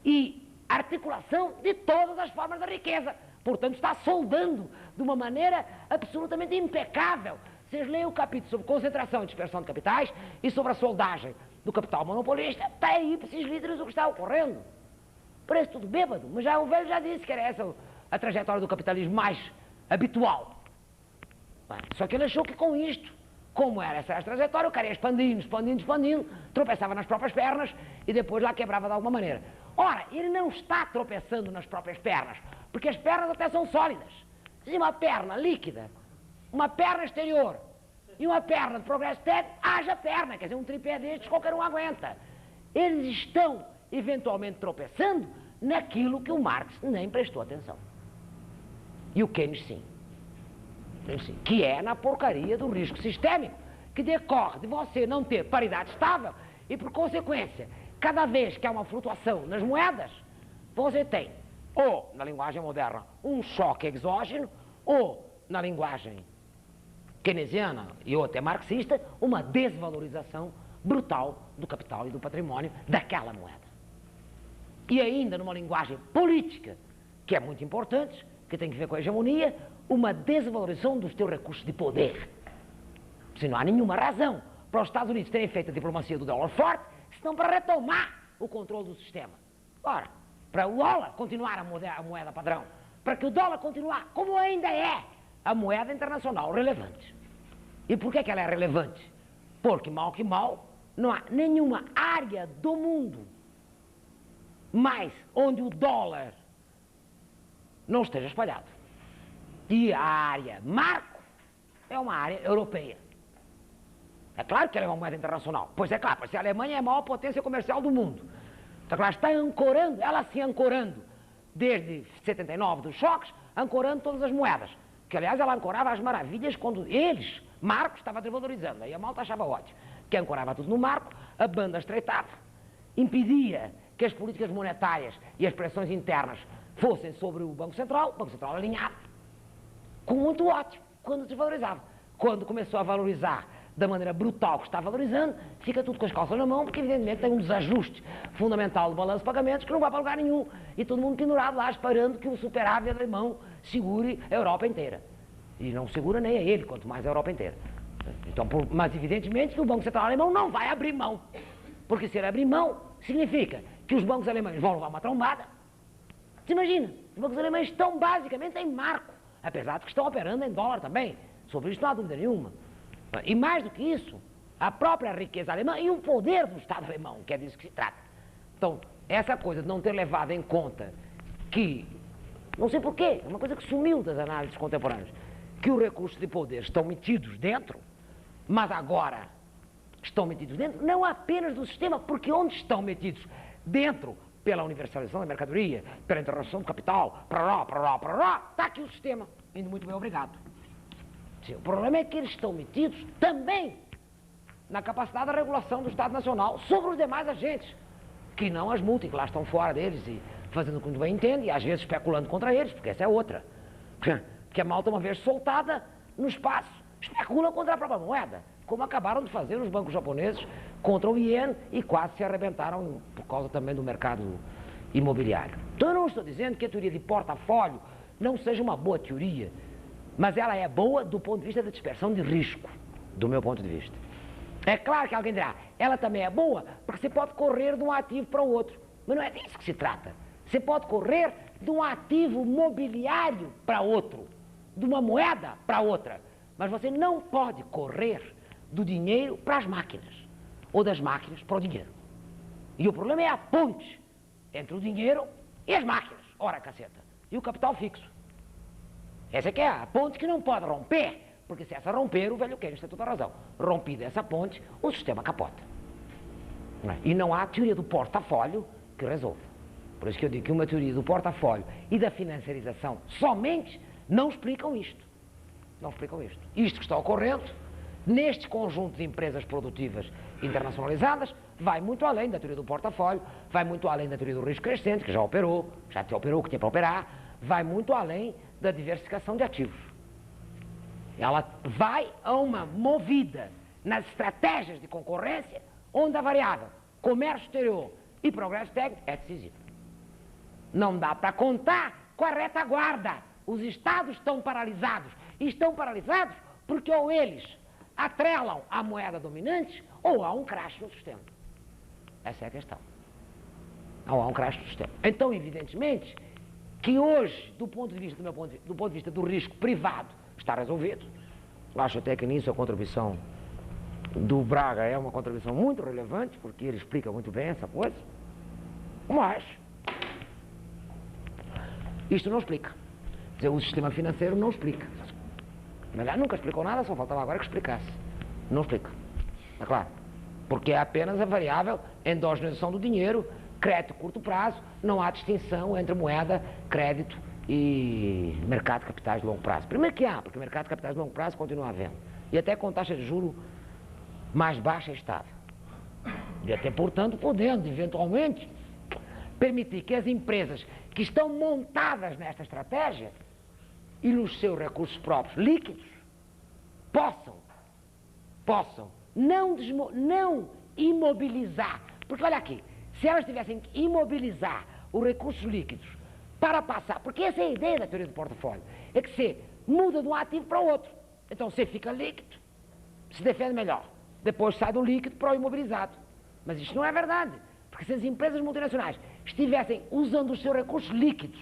e articulação de todas as formas da riqueza. Portanto, está soldando de uma maneira absolutamente impecável. Vocês leem o capítulo sobre concentração e dispersão de capitais e sobre a soldagem do capital monopolista, está aí para esses líderes o que está ocorrendo. Parece tudo bêbado, mas já o velho já disse que era essa a trajetória do capitalismo mais habitual. Só que ele achou que com isto, como era essa trajetória, o cara ia expandindo, tropeçava nas próprias pernas e depois lá quebrava de alguma maneira. Ora, ele não está tropeçando nas próprias pernas, porque as pernas até são sólidas. Se uma perna líquida, uma perna exterior e uma perna de progresso técnico, haja perna, quer dizer, um tripé destes qualquer um aguenta. Eles estão eventualmente tropeçando naquilo que o Marx nem prestou atenção. E o Keynes sim. Que é na porcaria do risco sistêmico, que decorre de você não ter paridade estável e, por consequência, cada vez que há uma flutuação nas moedas, você tem, ou, na linguagem moderna, um choque exógeno, ou, na linguagem keynesiana e ou até marxista, uma desvalorização brutal do capital e do patrimônio daquela moeda. E ainda numa linguagem política, que é muito importante, que tem que ver com a hegemonia, uma desvalorização dos teus recursos de poder. Se não há nenhuma razão para os Estados Unidos terem feito a diplomacia do dólar forte, senão para retomar o controle do sistema. Ora, para o dólar continuar a moeda padrão, para que o dólar continuar como ainda é a moeda internacional relevante. E por que ela é relevante? Porque, mal que mal, não há nenhuma área do mundo mais onde o dólar não esteja espalhado. E a área marco é uma área europeia. É claro que ela é uma moeda internacional. Pois é claro, porque a Alemanha é a maior potência comercial do mundo. Então ela está ancorando, ela se ancorando desde 79 dos choques, ancorando todas as moedas. Que aliás ela ancorava as maravilhas quando eles, Marco, estava desvalorizando. Aí a malta achava ótimo. Que ancorava tudo no marco, a banda estreitava, impedia que as políticas monetárias e as pressões internas fossem sobre o Banco Central alinhado. Com muito ótimo, quando desvalorizava. Quando começou a valorizar da maneira brutal que está valorizando, fica tudo com as calças na mão, porque evidentemente tem um desajuste fundamental do balanço de pagamentos que não vai para lugar nenhum. E todo mundo pendurado lá esperando que o superávit alemão segure a Europa inteira. E não segura nem a ele, quanto mais a Europa inteira. Então, mas evidentemente que o Banco Central alemão não vai abrir mão. Porque se ele abrir mão, significa que os bancos alemães vão levar uma trombada. Você imagina, os bancos alemães estão basicamente em marco, apesar de que estão operando em dólar também. Sobre isso não há dúvida nenhuma. E mais do que isso, a própria riqueza alemã e o poder do Estado alemão, que é disso que se trata. Então, essa coisa de não ter levado em conta que, não sei porquê, é uma coisa que sumiu das análises contemporâneas, que os recursos de poder estão metidos dentro, mas agora estão metidos dentro não apenas do sistema, porque onde estão metidos dentro, pela universalização da mercadoria, pela internacionalização do capital, para lá, está aqui o sistema, indo muito bem, obrigado. Sim, o problema é que eles estão metidos também na capacidade da regulação do Estado Nacional sobre os demais agentes, que não as multas, que lá estão fora deles e fazendo o que muito bem entende, e às vezes especulando contra eles, porque essa é outra. Porque a malta, uma vez soltada no espaço, especula contra a própria moeda, como acabaram de fazer os bancos japoneses contra o iene e quase se arrebentaram por causa também do mercado imobiliário. Então eu não estou dizendo que a teoria de portafólio não seja uma boa teoria, mas ela é boa do ponto de vista da dispersão de risco, do meu ponto de vista. É claro que alguém dirá, ela também é boa porque você pode correr de um ativo para o outro, mas não é disso que se trata. Você pode correr de um ativo mobiliário para outro, de uma moeda para outra, mas você não pode correr do dinheiro para as máquinas, ou das máquinas para o dinheiro. E o problema é a ponte entre o dinheiro e as máquinas, ora caceta, e o capital fixo. Essa é que é a ponte que não pode romper, porque se essa romper, o velho Keynes tem toda a razão. Rompida essa ponte, o sistema capota. E não há teoria do portafólio que resolva. Por isso que eu digo que uma teoria do portafólio e da financiarização somente não explicam isto. Não explicam isto. Isto que está ocorrendo, neste conjunto de empresas produtivas internacionalizadas, vai muito além da teoria do portafólio, vai muito além da teoria do risco crescente, que já operou, que tinha para operar, vai muito além da diversificação de ativos. Ela vai a uma movida nas estratégias de concorrência, onde a variável comércio exterior e progresso técnico é decisiva. Não dá para contar com a retaguarda. Os Estados estão paralisados. E estão paralisados porque ou eles atrelam a moeda dominante ou há um crash no sistema. Essa é a questão. Ou há um crash no sistema. Então, evidentemente, que hoje, do ponto de vista do risco privado, está resolvido. Acho até que nisso a contribuição do Braga é uma contribuição muito relevante, porque ele explica muito bem essa coisa. Mas isto não explica. Quer dizer, o sistema financeiro não explica. Mas nunca explicou nada, só faltava agora que explicasse. Não explica. É claro. Porque é apenas a variável endogenização do dinheiro, crédito a curto prazo, não há distinção entre moeda, crédito e mercado de capitais de longo prazo. Primeiro que há, porque o mercado de capitais de longo prazo continua havendo. E até com taxa de juros mais baixa e estável. E até, portanto, podendo, eventualmente, permitir que as empresas que estão montadas nesta estratégia e nos seus recursos próprios líquidos possam não imobilizar. Porque olha aqui, se elas tivessem que imobilizar os recursos líquidos para passar, porque essa é a ideia da teoria do portafólio, é que você muda de um ativo para o outro. Então você fica líquido, se defende melhor. Depois sai do líquido para o imobilizado. Mas isto não é verdade. Porque se as empresas multinacionais estivessem usando os seus recursos líquidos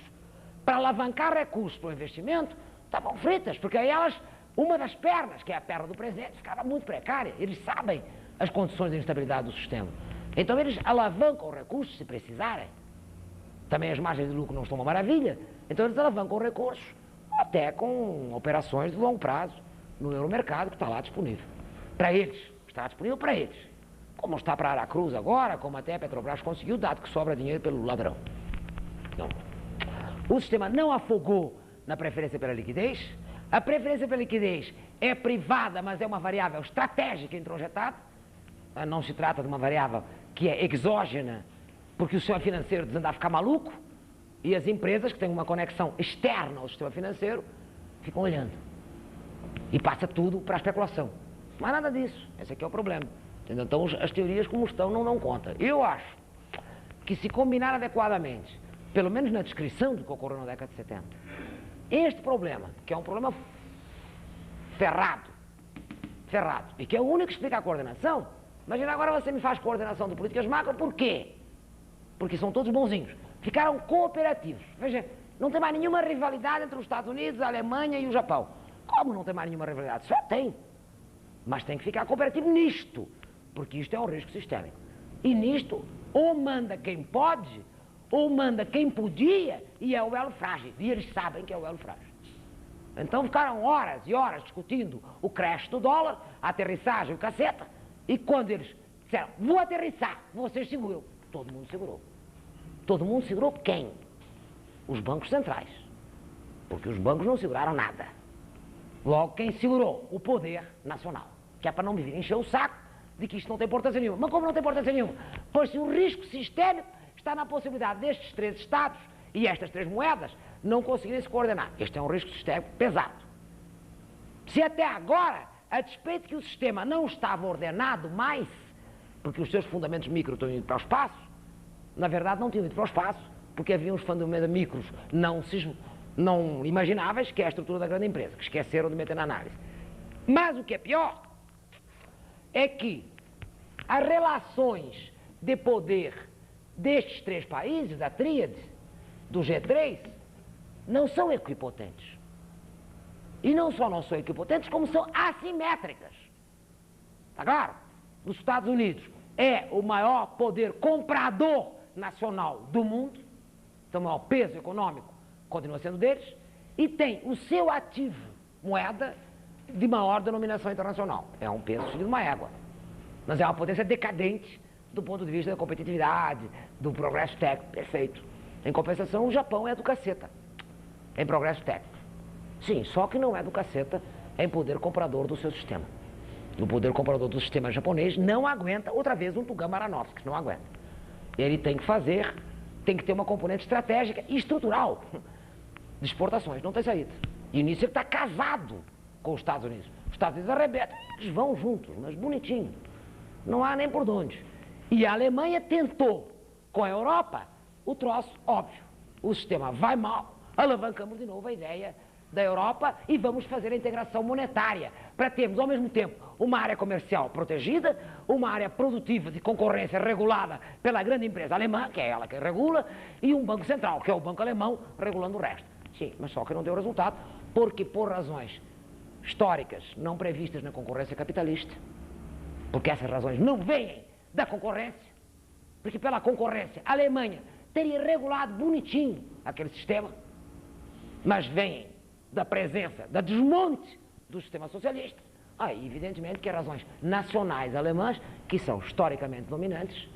para alavancar recursos para o investimento, estavam fritas, porque aí elas, uma das pernas, que é a perna do presente, ficava muito precária. Eles sabem as condições de instabilidade do sistema. Então eles alavancam recursos se precisarem. Também as margens de lucro não estão uma maravilha. Então eles alavancam recursos até com operações de longo prazo no euromercado que está lá disponível. Para eles. Está disponível para eles. Como está para a Aracruz agora, como até a Petrobras conseguiu, dado que sobra dinheiro pelo ladrão. Não. O sistema não afogou na preferência pela liquidez. A preferência pela liquidez é privada, mas é uma variável estratégica introjetada. Não se trata de uma variável que é exógena, porque o sistema financeiro desanda a ficar maluco, e as empresas que têm uma conexão externa ao sistema financeiro ficam olhando. E passa tudo para a especulação. Mas nada disso. Esse aqui é o problema. Entendeu? Então as teorias como estão não dão conta. Eu acho que se combinar adequadamente, pelo menos na descrição do que ocorreu na década de 70, este problema, que é um problema ferrado, e que é o único que explica a coordenação, imagina agora você me faz coordenação de políticas macro, por quê? Porque são todos bonzinhos. Ficaram cooperativos. Veja, não tem mais nenhuma rivalidade entre os Estados Unidos, a Alemanha e o Japão. Como não tem mais nenhuma rivalidade? Só tem. Mas tem que ficar cooperativo nisto, porque isto é um risco sistémico. E nisto, ou manda quem pode, ou manda quem podia, e é o elo frágil. E eles sabem que é o elo frágil. Então ficaram horas e horas discutindo o crash do dólar, a aterrissagem, o caceta, e quando eles disseram, vou aterrissar, você segurou. Todo mundo segurou. Todo mundo segurou quem? Os bancos centrais. Porque os bancos não seguraram nada. Logo, quem segurou? O poder nacional. Que é para não me vir encher o saco de que isto não tem importância nenhuma. Mas como não tem importância nenhuma? Pois se o risco sistémico está na possibilidade destes 3 Estados e estas 3 moedas não conseguirem se coordenar. Este é um risco sistémico pesado. Se até agora, a despeito que o sistema não estava ordenado mais, porque os seus fundamentos micro tinham ido para o espaço, na verdade não tinham ido para o espaço, porque havia uns fundamentos micros não imagináveis, que é a estrutura da grande empresa, que esqueceram de meter na análise. Mas o que é pior é que as relações de poder destes 3 países, da tríade, do G3, não são equipotentes. E não só não são equipotentes, como são assimétricas. Está claro? Os Estados Unidos é o maior poder comprador nacional do mundo, então o maior peso econômico continua sendo deles, e tem o seu ativo, moeda, de maior denominação internacional. É um peso de uma égua. Mas é uma potência decadente do ponto de vista da competitividade, do progresso técnico, perfeito. Em compensação, o Japão é do caceta, em progresso técnico. Sim, só que não é do caceta em poder comprador do seu sistema. O poder comprador do sistema japonês não aguenta, outra vez, um Tugan Maranovski, não aguenta. Ele tem que ter uma componente estratégica e estrutural de exportações, não tem saída. E nisso ele está casado com os Estados Unidos. Os Estados Unidos arrebentam, eles vão juntos, mas bonitinho. Não há nem por onde. E a Alemanha tentou, com a Europa, o troço óbvio. O sistema vai mal, alavancamos de novo a ideia da Europa e vamos fazer a integração monetária para termos, ao mesmo tempo, uma área comercial protegida, uma área produtiva de concorrência regulada pela grande empresa alemã, que é ela que regula, e um banco central, que é o banco alemão, regulando o resto. Sim, mas só que não deu resultado, porque por razões históricas não previstas na concorrência capitalista, porque essas razões não vêm da concorrência, porque pela concorrência a Alemanha teria regulado bonitinho aquele sistema, mas vêm da presença, da desmonte do sistema socialista. Aí, evidentemente, que razões nacionais alemãs, que são historicamente dominantes,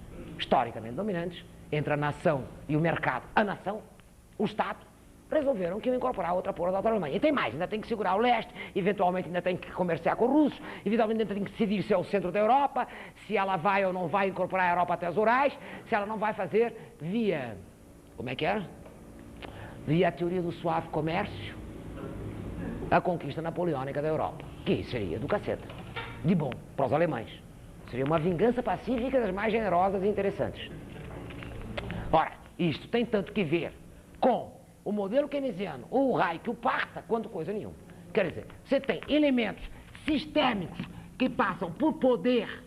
entre a nação e o mercado, a nação, o Estado, resolveram que iam incorporar outra porra da outra Alemanha. E tem mais, ainda tem que segurar o leste, eventualmente ainda tem que comerciar com os russos, eventualmente ainda tem que decidir se é o centro da Europa, se ela vai ou não vai incorporar a Europa até os Urais, se ela não vai fazer via, como é que era? Via a teoria do suave comércio, a conquista napoleônica da Europa, que seria do caceta, de bom, para os alemães. Seria uma vingança pacífica das mais generosas e interessantes. Ora, isto tem tanto que ver com o modelo keynesiano, ou o Hayek, o Partha, quanto coisa nenhuma. Quer dizer, você tem elementos sistêmicos que passam por poder,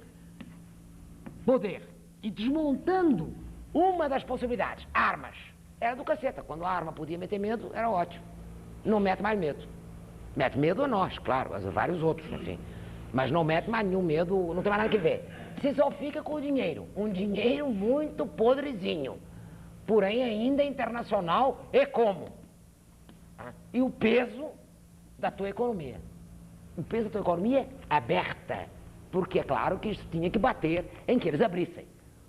e desmontando uma das possibilidades, armas. Era do caceta, quando a arma podia meter medo, era ótimo. Não mete mais medo. Mete medo a nós, claro, a vários outros, enfim. Mas não mete mais nenhum medo, não tem mais nada que ver. Você só fica com o dinheiro, um dinheiro muito podrezinho, porém ainda internacional e como? E o peso da tua economia. O peso da tua economia aberta, porque é claro que isso tinha que bater em que eles abrissem.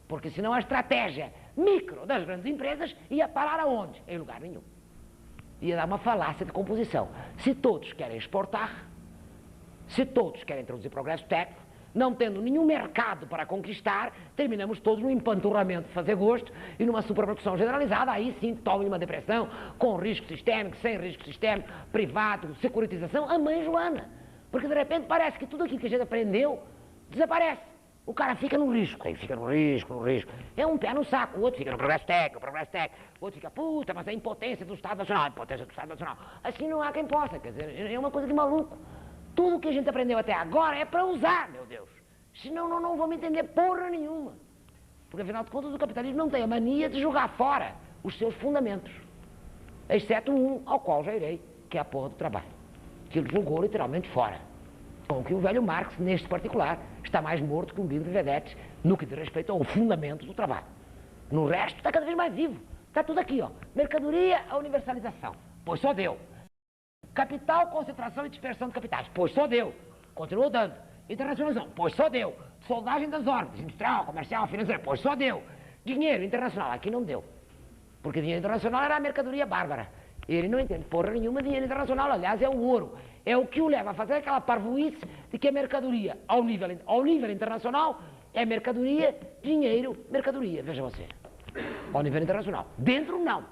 Porque senão a estratégia micro das grandes empresas ia parar aonde? Em lugar nenhum. Ia dar uma falácia de composição. Se todos querem exportar, se todos querem introduzir progresso técnico, não tendo nenhum mercado para conquistar, terminamos todos num empanturramento de fazer gosto e numa superprodução generalizada, aí sim toma uma depressão, com risco sistêmico, sem risco sistêmico, privado, securitização, a mãe Joana. Porque de repente parece que tudo aquilo que a gente aprendeu desaparece. O cara fica no risco, aí fica no risco. É um pé no saco, o outro fica no progresso técnico, o outro fica, puta, mas é impotência do Estado Nacional, Assim não há quem possa, quer dizer, é uma coisa de maluco. Tudo que a gente aprendeu até agora é para usar, meu Deus. Senão não vamos entender porra nenhuma. Porque afinal de contas o capitalismo não tem a mania de jogar fora os seus fundamentos. Exceto um ao qual já irei, que é a porra do trabalho. Que ele jogou literalmente fora. Com que o velho Marx, neste particular, está mais morto que um livro de Vedete no que diz respeito ao fundamento do trabalho. No resto, está cada vez mais vivo. Está tudo aqui, ó. Mercadoria, a universalização. Pois só deu. Capital, concentração e dispersão de capitais. Pois só deu. Continuou dando. Internacionalização. Pois só deu. Soldagem das ordens. Industrial, comercial, financeira. Pois só deu. Dinheiro internacional. Aqui não deu. Porque dinheiro internacional era a mercadoria bárbara. Ele não entende porra nenhuma de dinheiro internacional. Aliás, é o ouro. É o que o leva a fazer aquela parvoíce de que a mercadoria, ao nível internacional, é mercadoria, dinheiro, mercadoria. Veja você. Ao nível internacional. Dentro, não.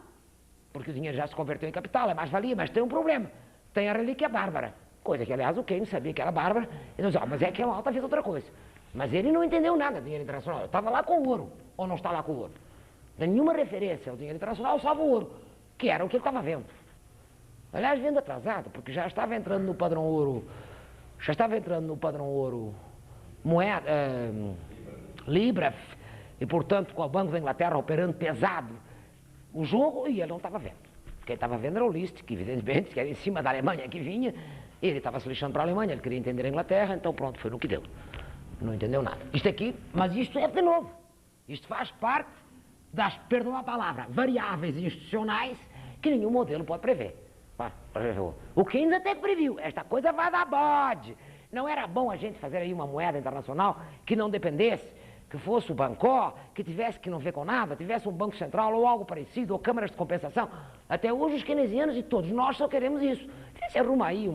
Porque o dinheiro já se converteu em capital, é mais-valia, mas tem um problema. Tem a relíquia bárbara. Coisa que, aliás, o Keynes sabia que era bárbara. E não dizia, mas é que a malta fez outra coisa. Mas ele não entendeu nada de dinheiro internacional. Eu estava lá com o ouro. Ou não está lá com o ouro? Não tem nenhuma referência ao dinheiro internacional, salvo o ouro. Que era o que ele estava vendo. Aliás, vendo atrasado, porque já estava entrando no padrão ouro, moeda, Libra, e portanto com o Banco da Inglaterra operando pesado o jogo, e ele não estava vendo. Quem estava vendo era o Liszt, que evidentemente que era em cima da Alemanha que vinha, ele estava se lixando para a Alemanha, ele queria entender a Inglaterra, então pronto, foi no que deu. Não entendeu nada. Isto aqui, mas isto é de novo, isto faz parte das, perdão a palavra, variáveis institucionais que nenhum modelo pode prever. O Keynes até previu, esta coisa vai dar bode. Não era bom a gente fazer aí uma moeda internacional que não dependesse, que fosse o Bancó, que tivesse que não ver com nada, tivesse um Banco Central ou algo parecido, ou câmaras de compensação. Até hoje os keynesianos e todos nós só queremos isso. Se arruma aí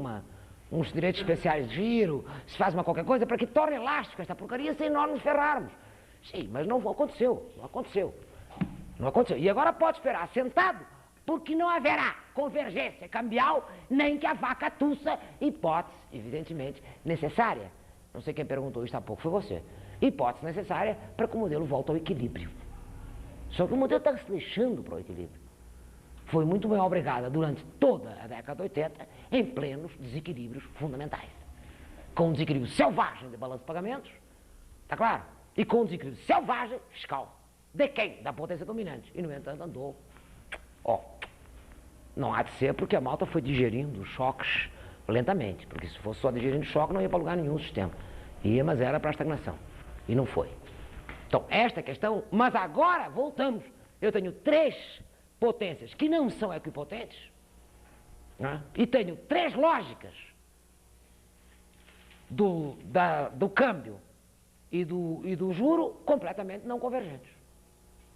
uns direitos especiais de giro, se faz uma qualquer coisa para que torne elástico esta porcaria sem nós nos ferrarmos. Sim, mas não aconteceu, não aconteceu. Não aconteceu. E agora pode esperar sentado, porque não haverá convergência cambial, nem que a vaca tussa, hipótese, evidentemente, necessária. Não sei quem perguntou isso há pouco, foi você. Hipótese necessária para que o modelo volte ao equilíbrio. Só que o modelo está se deixando para o equilíbrio. Foi muito bem obrigada durante toda a década de 80 em plenos desequilíbrios fundamentais. Com um desequilíbrio selvagem de balanço de pagamentos, está claro? E com um desequilíbrio selvagem fiscal. De quem? Da potência dominante. E, no entanto, andou. Não há de ser porque a malta foi digerindo os choques lentamente. Porque se fosse só digerindo choque, não ia para lugar nenhum o sistema. Ia, mas era para a estagnação. E não foi. Então, esta questão... Mas agora, voltamos. Eu tenho 3 potências que não são equipotentes. Né? E tenho 3 lógicas do câmbio e do juro completamente não convergentes.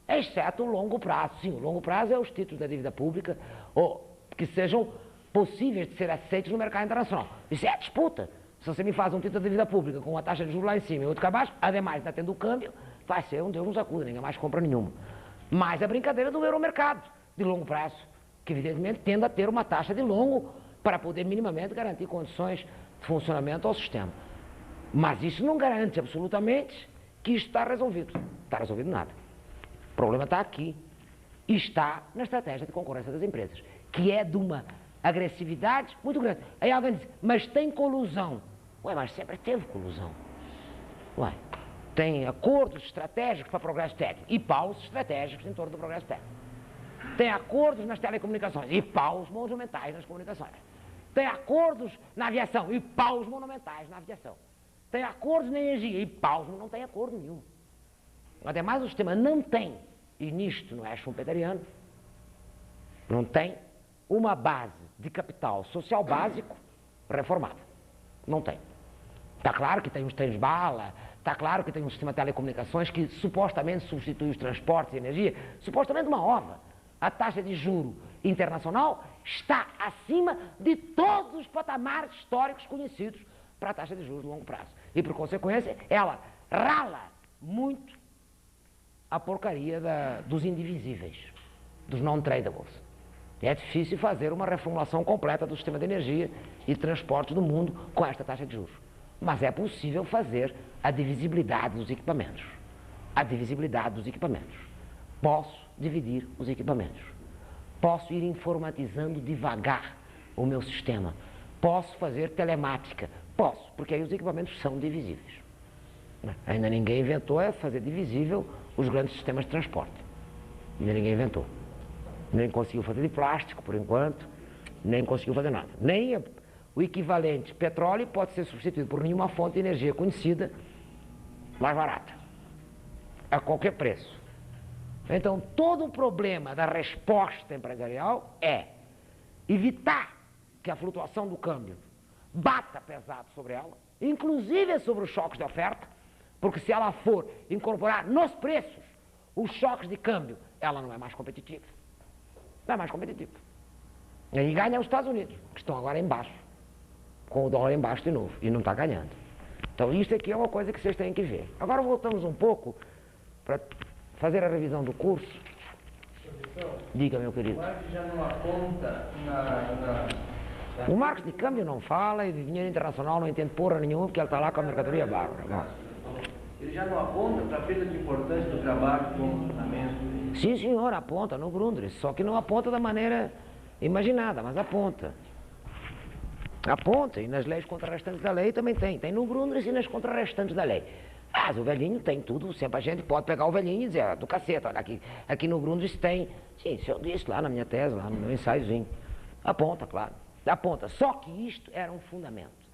Exceto o longo prazo. Sim, o longo prazo é os títulos da dívida pública ou que sejam possíveis de ser aceitos no mercado internacional. Isso é a disputa. Se você me faz um título de dívida pública com uma taxa de juros lá em cima e outro cá abaixo, ademais ainda tendo o câmbio, vai ser um Deus nos acuda, ninguém mais compra nenhuma. Mas a brincadeira do euromercado, de longo prazo, que evidentemente tende a ter uma taxa de longo para poder minimamente garantir condições de funcionamento ao sistema. Mas isso não garante absolutamente que isto está resolvido. Não está resolvido nada. O problema está aqui. E está na estratégia de concorrência das empresas, que é de uma agressividade muito grande. Aí alguém diz, mas tem colusão. Ué, mas sempre teve colusão. Ué, tem acordos estratégicos para progresso técnico e paus estratégicos em torno do progresso técnico. Tem acordos nas telecomunicações e paus monumentais nas comunicações. Tem acordos na aviação e paus monumentais na aviação. Tem acordos na energia e paus não tem acordo nenhum. Ademais, o sistema não tem, e nisto não é schumpeteriano, não tem uma base de capital social básico reformada. Não tem. Está claro que tem os trens-bala, está claro que tem um sistema de telecomunicações que supostamente substitui os transportes e energia, supostamente uma ova. A taxa de juro internacional está acima de todos os patamares históricos conhecidos para a taxa de juros de longo prazo. E, por consequência, ela rala muito a porcaria dos indivisíveis, dos non-tradables. É difícil fazer uma reformulação completa do sistema de energia e transporte do mundo com esta taxa de juros. Mas é possível fazer a divisibilidade dos equipamentos. A divisibilidade dos equipamentos. Posso dividir os equipamentos. Posso ir informatizando devagar o meu sistema. Posso fazer telemática. Posso, porque aí os equipamentos são divisíveis. Ainda ninguém inventou fazer divisível os grandes sistemas de transporte. Ainda ninguém inventou. Nem conseguiu fazer de plástico, por enquanto, nem conseguiu fazer nada. Nem o equivalente petróleo pode ser substituído por nenhuma fonte de energia conhecida mais barata, a qualquer preço. Então, todo o problema da resposta empresarial é evitar que a flutuação do câmbio bata pesado sobre ela, inclusive sobre os choques de oferta, porque se ela for incorporar nos preços os choques de câmbio, ela não é mais competitiva. Não é mais competitiva. E aí ganha os Estados Unidos, que estão agora embaixo, com o dólar embaixo de novo, e não está ganhando. Então isto aqui é uma coisa que vocês têm que ver. Agora voltamos um pouco para fazer a revisão do curso. Diga, meu querido. O Marx já não aponta O Marx de câmbio não fala e de dinheiro internacional não entende porra nenhuma, porque ele está lá com a mercadoria bárbara. Ele já não aponta para a perda de importância do trabalho como fundamento? Sim, senhor, aponta no Grundrisse, só que não aponta da maneira imaginada, mas aponta. Aponta, e nas leis contrarrestantes da lei também tem. Tem no Grundrisse e nas contrarrestantes da lei. Mas o velhinho tem tudo, sempre a gente pode pegar o velhinho e dizer, do caceta, olha, aqui no Grundrisse tem. Sim, isso eu disse lá na minha tese, lá no meu ensaiozinho. Aponta, claro. Aponta, só que isto era um fundamento.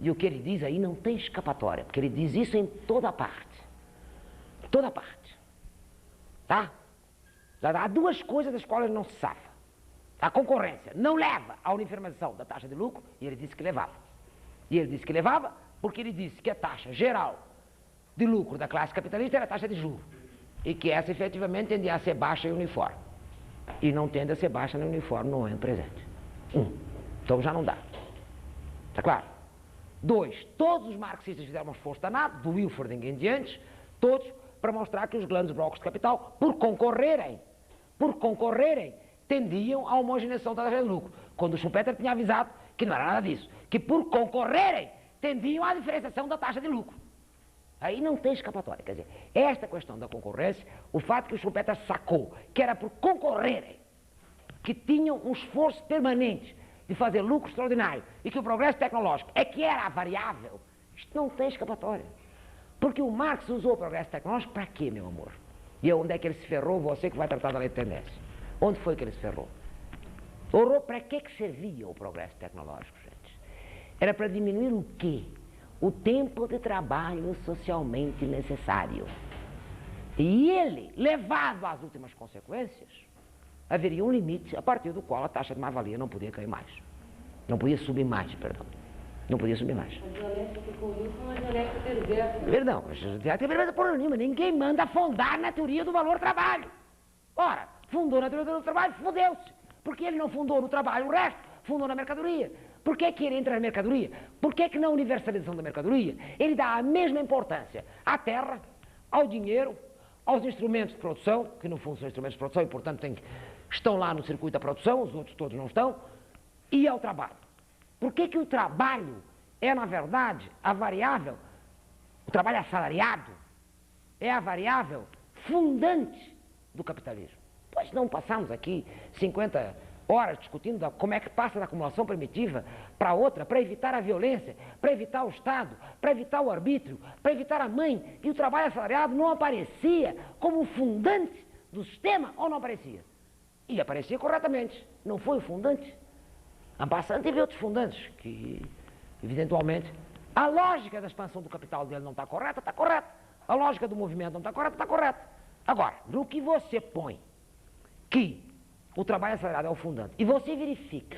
E o que ele diz aí não tem escapatória, porque ele diz isso em toda parte. Toda parte. Tá? Há duas coisas das quais ele não se safa. A concorrência não leva à uniformização da taxa de lucro, e ele disse que levava. E ele disse que levava porque ele disse que a taxa geral de lucro da classe capitalista era a taxa de juros. E que essa efetivamente tendia a ser baixa e uniforme. E não tende a ser baixa nem uniforme no ano presente. Então já não dá. Está claro? 2, todos os marxistas fizeram um esforço danado, do Wilford em diante, todos, para mostrar que os grandes blocos de capital, por concorrerem, tendiam à homogeneização da taxa de lucro. Quando o Schumpeter tinha avisado que não era nada disso, que por concorrerem, tendiam à diferenciação da taxa de lucro. Aí não tem escapatória. Quer dizer, esta questão da concorrência, o fato que o Schumpeter sacou, que era por concorrerem, que tinham um esforço permanente de fazer lucro extraordinário, e que o progresso tecnológico é que era a variável, isto não tem escapatória. Porque o Marx usou o progresso tecnológico para quê, meu amor? E onde é que ele se ferrou? Você que vai tratar da lei de tendência. Onde foi que ele se ferrou? Para que servia o progresso tecnológico, gente? Era para diminuir o quê? O tempo de trabalho socialmente necessário. E ele, levado às últimas consequências, haveria um limite a partir do qual a taxa de mais-valia não podia cair mais. Não podia subir mais, perdão. Não podia subir mais. A dialética que conduziu foi uma dialética perversa. Perdão, a dialética perversa por nenhuma. Ninguém manda fundar na teoria do valor-trabalho. Ora, fundou na teoria do valor-trabalho, fudeu-se. Porque ele não fundou no trabalho o resto, fundou na mercadoria. Por que que ele entra na mercadoria? Por que que na universalização da mercadoria ele dá a mesma importância à terra, ao dinheiro, aos instrumentos de produção, que no fundo são instrumentos de produção e portanto estão lá no circuito da produção, os outros todos não estão, e ao trabalho. Por que que o trabalho é, na verdade, a variável, o trabalho assalariado, é a variável fundante do capitalismo? Pois não passamos aqui 50 horas discutindo como é que passa da acumulação primitiva para outra, para evitar a violência, para evitar o Estado, para evitar o arbítrio, para evitar a mãe, e o trabalho assalariado não aparecia como fundante do sistema ou não aparecia? E aparecia corretamente, não foi o fundante. A passante teve outros fundantes, que, eventualmente, a lógica da expansão do capital dele não está correta, está correta. A lógica do movimento não está correta, está correta. Agora, no que você põe que o trabalho assalariado é o fundante, e você verifica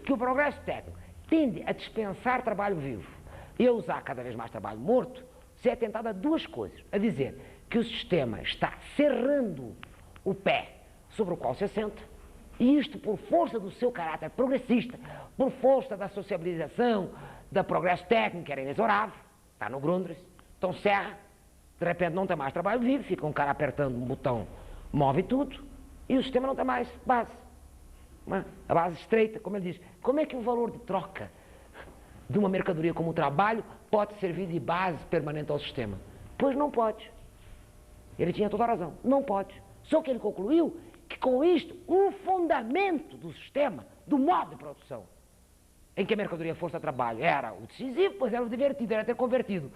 que o progresso técnico tende a dispensar trabalho vivo e a usar cada vez mais trabalho morto, você é tentado a duas coisas. A dizer que o sistema está cerrando o pé sobre o qual se assenta, e isto por força do seu caráter progressista, por força da sociabilização, do progresso técnico, que era inexorável, está no Grundrisse, então serra, de repente não tem mais trabalho vivo, fica um cara apertando um botão, move tudo, e o sistema não tem mais base. A base estreita, como ele diz. Como é que o valor de troca de uma mercadoria como o trabalho pode servir de base permanente ao sistema? Pois não pode. Ele tinha toda a razão, não pode. Só que ele concluiu que com isto, o fundamento do sistema, do modo de produção, em que a mercadoria força trabalho era o decisivo, pois era o divertido, era ter convertido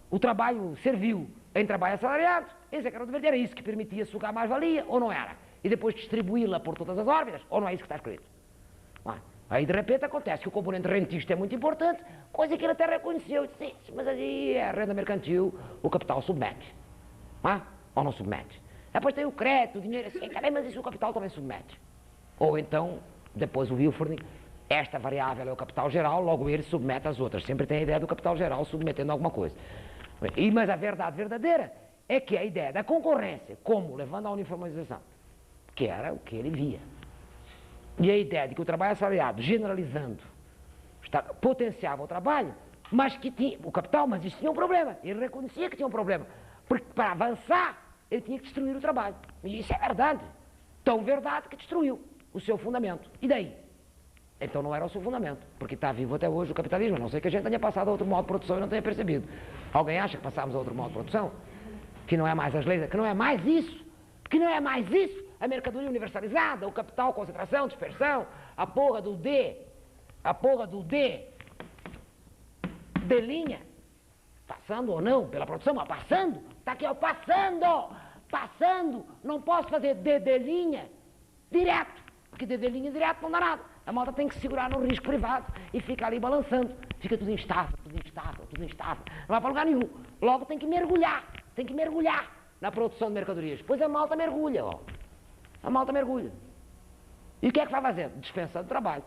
o trabalho servil em trabalho assalariado, esse é que era o divertido, era isso que permitia sugar mais-valia, ou não era? E depois distribuí-la por todas as órbitas, ou não é isso que está escrito? Aí de repente acontece que o componente rentista é muito importante, coisa que ele até reconheceu, disse, sim, mas aí é a renda mercantil, o capital submete, ou não submete? Depois tem o crédito, o dinheiro, assim, mas isso o capital também submete. Ou então, depois o Wilford, esta variável é o capital geral, logo ele submete as outras. Sempre tem a ideia do capital geral submetendo alguma coisa. Mas a verdade verdadeira é que a ideia da concorrência, como levando à uniformização, que era o que ele via, e a ideia de que o trabalho assalariado, generalizando, potenciava o trabalho, mas que tinha o capital, mas isso tinha um problema. Ele reconhecia que tinha um problema, porque para avançar, ele tinha que destruir o trabalho. E isso é verdade. Tão verdade que destruiu o seu fundamento. E daí? Então não era o seu fundamento, porque está vivo até hoje o capitalismo, a não ser que a gente tenha passado a outro modo de produção e não tenha percebido. Alguém acha que passamos a outro modo de produção? Que não é mais as leis, que não é mais isso? Que não é mais isso? A mercadoria universalizada, o capital, concentração, dispersão, a porra do D, de linha, passando ou não pela produção, mas passando, está aqui, ó, passando, não posso fazer de linha direto, porque de linha direto não dá nada. A malta tem que segurar no risco privado e fica ali balançando, fica tudo instável, não vai para lugar nenhum. Logo tem que mergulhar na produção de mercadorias. Pois a malta mergulha, ó. A malta mergulha. E o que é que vai fazer? Dispensando trabalho,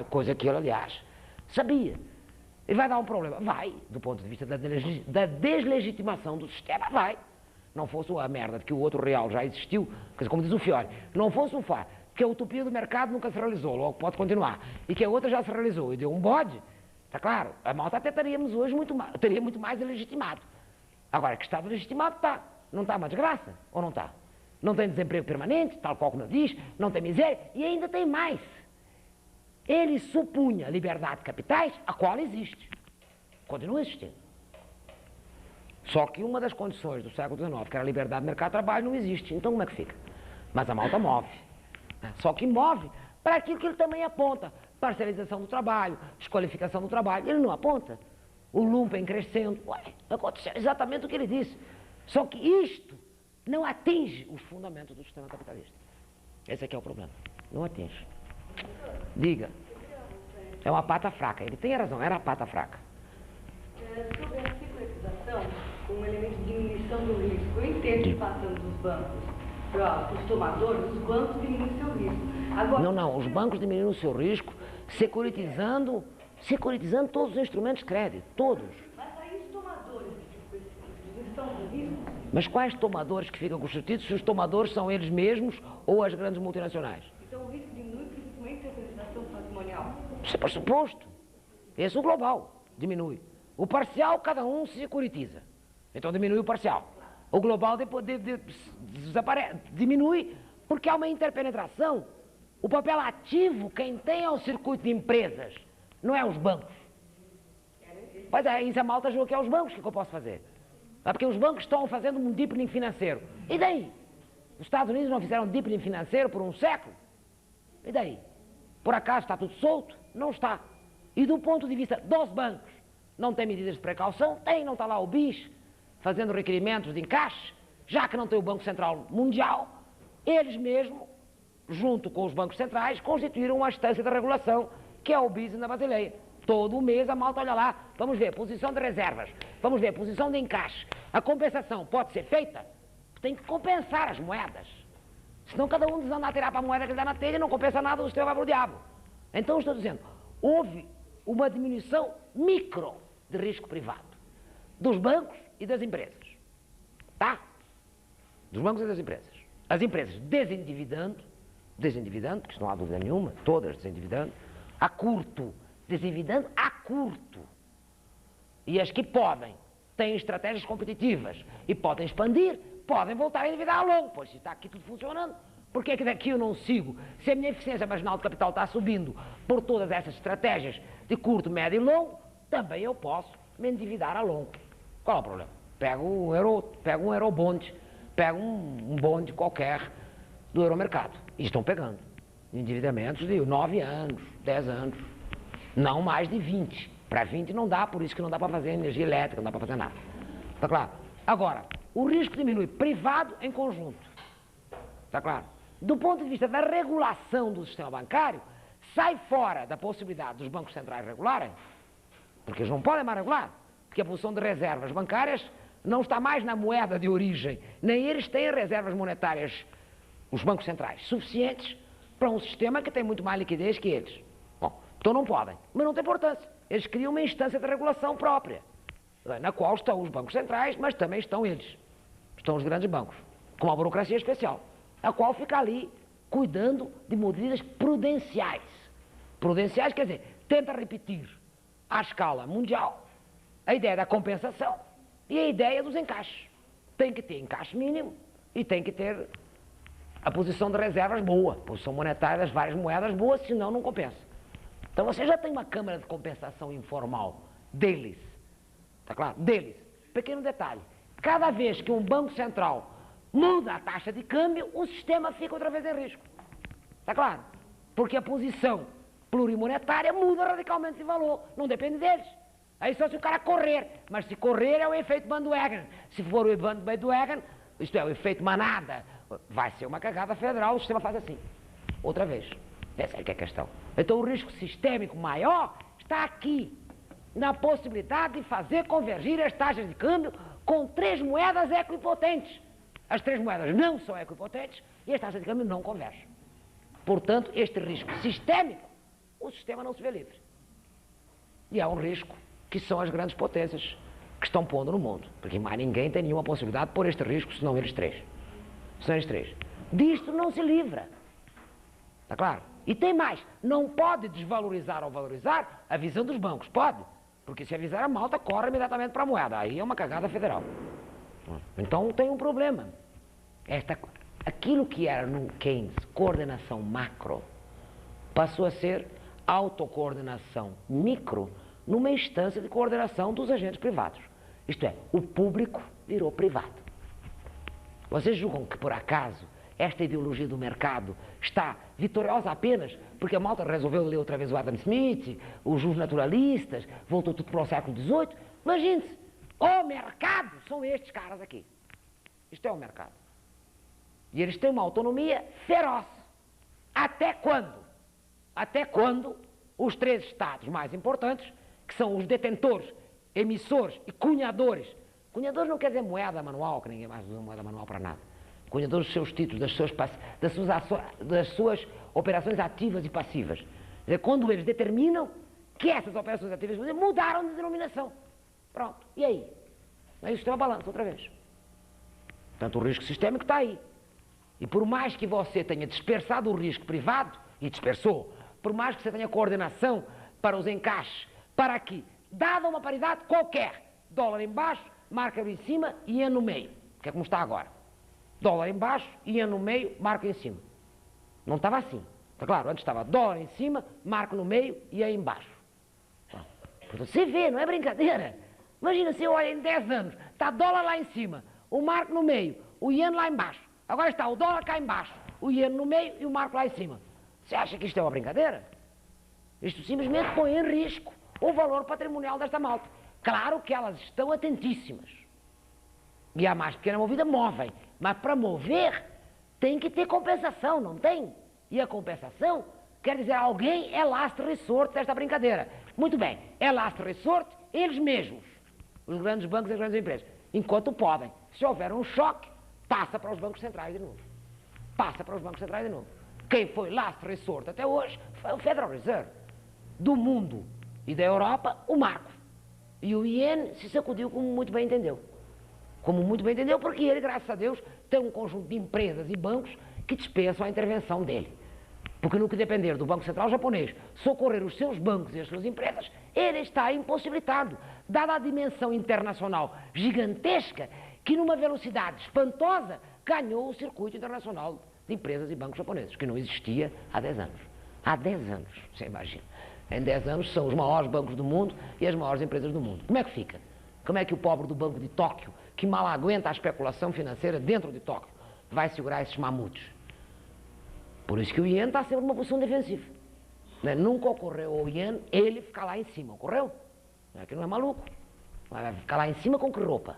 coisa que ele, aliás, sabia. E vai dar um problema. Vai, do ponto de vista da deslegitimação do sistema, vai. Não fosse a merda de que o outro real já existiu, quer dizer, como diz o Fiore, não fosse o fato que a utopia do mercado nunca se realizou, logo pode continuar, e que a outra já se realizou e deu um bode, está claro, a malta até teríamos hoje teria muito mais legitimado. Agora, que estado legitimado está. Não está uma desgraça, ou não está? Não tem desemprego permanente, tal qual como eu disse, não tem miséria, e ainda tem mais. Ele supunha liberdade de capitais, a qual existe. Continua existindo. Só que uma das condições do século XIX, que era a liberdade de mercado de trabalho, não existe. Então como é que fica? Mas a malta move. Só que move para aquilo que ele também aponta. Parcialização do trabalho, desqualificação do trabalho. Ele não aponta. O lumpen crescendo. Ué, aconteceu exatamente o que ele disse. Só que isto não atinge os fundamentos do sistema capitalista. Esse aqui é o problema. Não atinge. Diga. É uma pata fraca. Ele tem razão, era a pata fraca. Sobre a securitização, como um elemento de diminuição do risco, eu entendo que passando dos bancos para os tomadores, os bancos diminuem seu risco. Agora, Não, os bancos diminuem o seu risco securitizando todos os instrumentos de crédito, todos. Mas aí os tomadores que estão com risco? Mas quais tomadores que ficam com os títulos, se os tomadores são eles mesmos ou as grandes multinacionais? Então o risco diminui principalmente a securitização patrimonial. Isso é pressuposto. Esse é o global, diminui. O parcial, cada um se securitiza. Então diminui o parcial. O global desaparece, diminui porque há uma interpenetração. O papel ativo, quem tem é o circuito de empresas, não é os bancos. Pois é, isso a malta julga que é os bancos, o que eu posso fazer? É porque os bancos estão fazendo um deepening financeiro. E daí? Os Estados Unidos não fizeram deepening financeiro por um século? E daí? Por acaso está tudo solto? Não está. E do ponto de vista dos bancos, não tem medidas de precaução? Tem, não está lá o BIS fazendo requerimentos de encaixe, já que não tem o Banco Central Mundial, eles mesmos, junto com os bancos centrais, constituíram uma instância de regulação, que é o BIS na Basileia. Todo mês a malta olha lá, vamos ver, posição de reservas, vamos ver, posição de encaixe. A compensação pode ser feita? Tem que compensar as moedas. Senão cada um desanda a tirar para a moeda que lhe dá na telha e não compensa nada, o sistema vai para o diabo. Então estou dizendo, houve uma diminuição micro de risco privado dos bancos e das empresas. Tá? Dos bancos e das empresas. As empresas desendividando, que isso não há dúvida nenhuma, todas desendividando, a curto, desendividando a curto. E as que podem, têm estratégias competitivas e podem expandir, podem voltar a endividar a longo, pois se está aqui tudo funcionando. Por que é que daqui eu não sigo? Se a minha eficiência marginal de capital está subindo por todas essas estratégias de curto, médio e longo, também eu posso me endividar a longo. Qual é o problema? Pego um eurobond, pego um bonde qualquer do euromercado. E estão pegando endividamentos de 9 anos, 10 anos, não mais de 20. Para 20 não dá, por isso que não dá para fazer energia elétrica, não dá para fazer nada. Está claro? Agora, o risco diminui privado em conjunto. Está claro? Do ponto de vista da regulação do sistema bancário, sai fora da possibilidade dos bancos centrais regularem, porque eles não podem mais regular, porque a posição de reservas bancárias não está mais na moeda de origem, nem eles têm reservas monetárias, os bancos centrais, suficientes para um sistema que tem muito mais liquidez que eles. Bom, então não podem, mas não tem importância. Eles criam uma instância de regulação própria, na qual estão os bancos centrais, mas também estão eles, estão os grandes bancos, com uma burocracia especial, a qual fica ali cuidando de medidas prudenciais. Prudenciais quer dizer, tenta repetir à escala mundial a ideia da compensação e a ideia dos encaixes. Tem que ter encaixe mínimo e tem que ter a posição de reservas boa, a posição monetária das várias moedas boa, senão não compensa. Então você já tem uma câmara de compensação informal deles, tá claro? Deles. Pequeno detalhe, cada vez que um banco central muda a taxa de câmbio, o sistema fica outra vez em risco. Tá claro? Porque a posição plurimonetária muda radicalmente de valor, não depende deles. Aí só se o cara correr, mas se correr é o efeito bandwagon. Se for o efeito bandwagon, isto é, o efeito manada, vai ser uma cagada federal, o sistema faz assim. Outra vez. Essa é que é a questão. Então o risco sistêmico maior está aqui, na possibilidade de fazer convergir as taxas de câmbio com 3 moedas equipotentes. As 3 moedas não são equipotentes e as taxas de câmbio não convergem. Portanto, este risco sistêmico, o sistema não se vê livre. E é um risco que são as grandes potências que estão pondo no mundo. Porque mais ninguém tem nenhuma possibilidade de pôr este risco, senão eles três. Senão eles três. Disto não se livra. Está claro? E tem mais, não pode desvalorizar ou valorizar a visão dos bancos. Pode. Porque se avisar a malta, corre imediatamente para a moeda. Aí é uma cagada federal. Então tem um problema. Aquilo que era no Keynes coordenação macro, passou a ser autocoordenação micro numa instância de coordenação dos agentes privados. Isto é, o público virou privado. Vocês julgam que, por acaso, esta ideologia do mercado está vitoriosa apenas porque a malta resolveu ler outra vez o Adam Smith, os naturalistas, voltou tudo para o século XVIII? Imagine-se, o mercado são estes caras aqui. Isto é o mercado. E eles têm uma autonomia feroz. Até quando? Até quando os três estados mais importantes, que são os detentores, emissores e cunhadores. Cunhadores não quer dizer moeda manual, que ninguém mais usa moeda manual para nada. Cunhadores dos seus títulos, das suas operações ativas e passivas. Quer dizer, quando eles determinam que essas operações ativas mudaram de denominação. Pronto. E aí? Aí isso tem uma balança outra vez. Portanto, o risco sistémico está aí. E por mais que você tenha dispersado o risco privado, e dispersou, por mais que você tenha coordenação para os encaixes, para que, dada uma paridade qualquer, dólar em baixo, marca em cima e iene no meio, que é como está agora. Dólar em baixo, iene no meio, marca em cima. Não estava assim. Está claro, antes estava dólar em cima, marca no meio e aí embaixo. Você vê, não é brincadeira. Imagina se eu olho em 10 anos, está dólar lá em cima, o marco no meio, o iene lá embaixo. Agora está o dólar cá embaixo, o iene no meio e o marco lá em cima. Você acha que isto é uma brincadeira? Isto simplesmente põe em risco o valor patrimonial desta malta. Claro que elas estão atentíssimas. E a mais pequena movida movem. Mas para mover tem que ter compensação, não tem? E a compensação quer dizer alguém é last resort desta brincadeira. Muito bem, é last resort eles mesmos. Os grandes bancos e as grandes empresas. Enquanto podem. Se houver um choque, passa para os bancos centrais de novo. Passa para os bancos centrais de novo. Quem foi last resort até hoje foi o Federal Reserve. Do mundo e da Europa, o marco. E o iene se sacudiu como muito bem entendeu. Como muito bem entendeu, porque ele, graças a Deus, tem um conjunto de empresas e bancos que dispensam a intervenção dele. Porque no que depender do Banco Central japonês socorrer os seus bancos e as suas empresas, ele está impossibilitado, dada a dimensão internacional gigantesca, que numa velocidade espantosa ganhou o circuito internacional de empresas e bancos japoneses, que não existia há 10 anos. Há 10 anos, você imagina. Em 10 anos são os maiores bancos do mundo e as maiores empresas do mundo. Como é que fica? Como é que o pobre do Banco de Tóquio, que mal aguenta a especulação financeira dentro de Tóquio, vai segurar esses mamutes? Por isso que o iene está sempre numa posição defensiva. Né? Nunca ocorreu ao iene ele ficar lá em cima. Ocorreu? É que não é maluco. Vai ficar lá em cima com que roupa?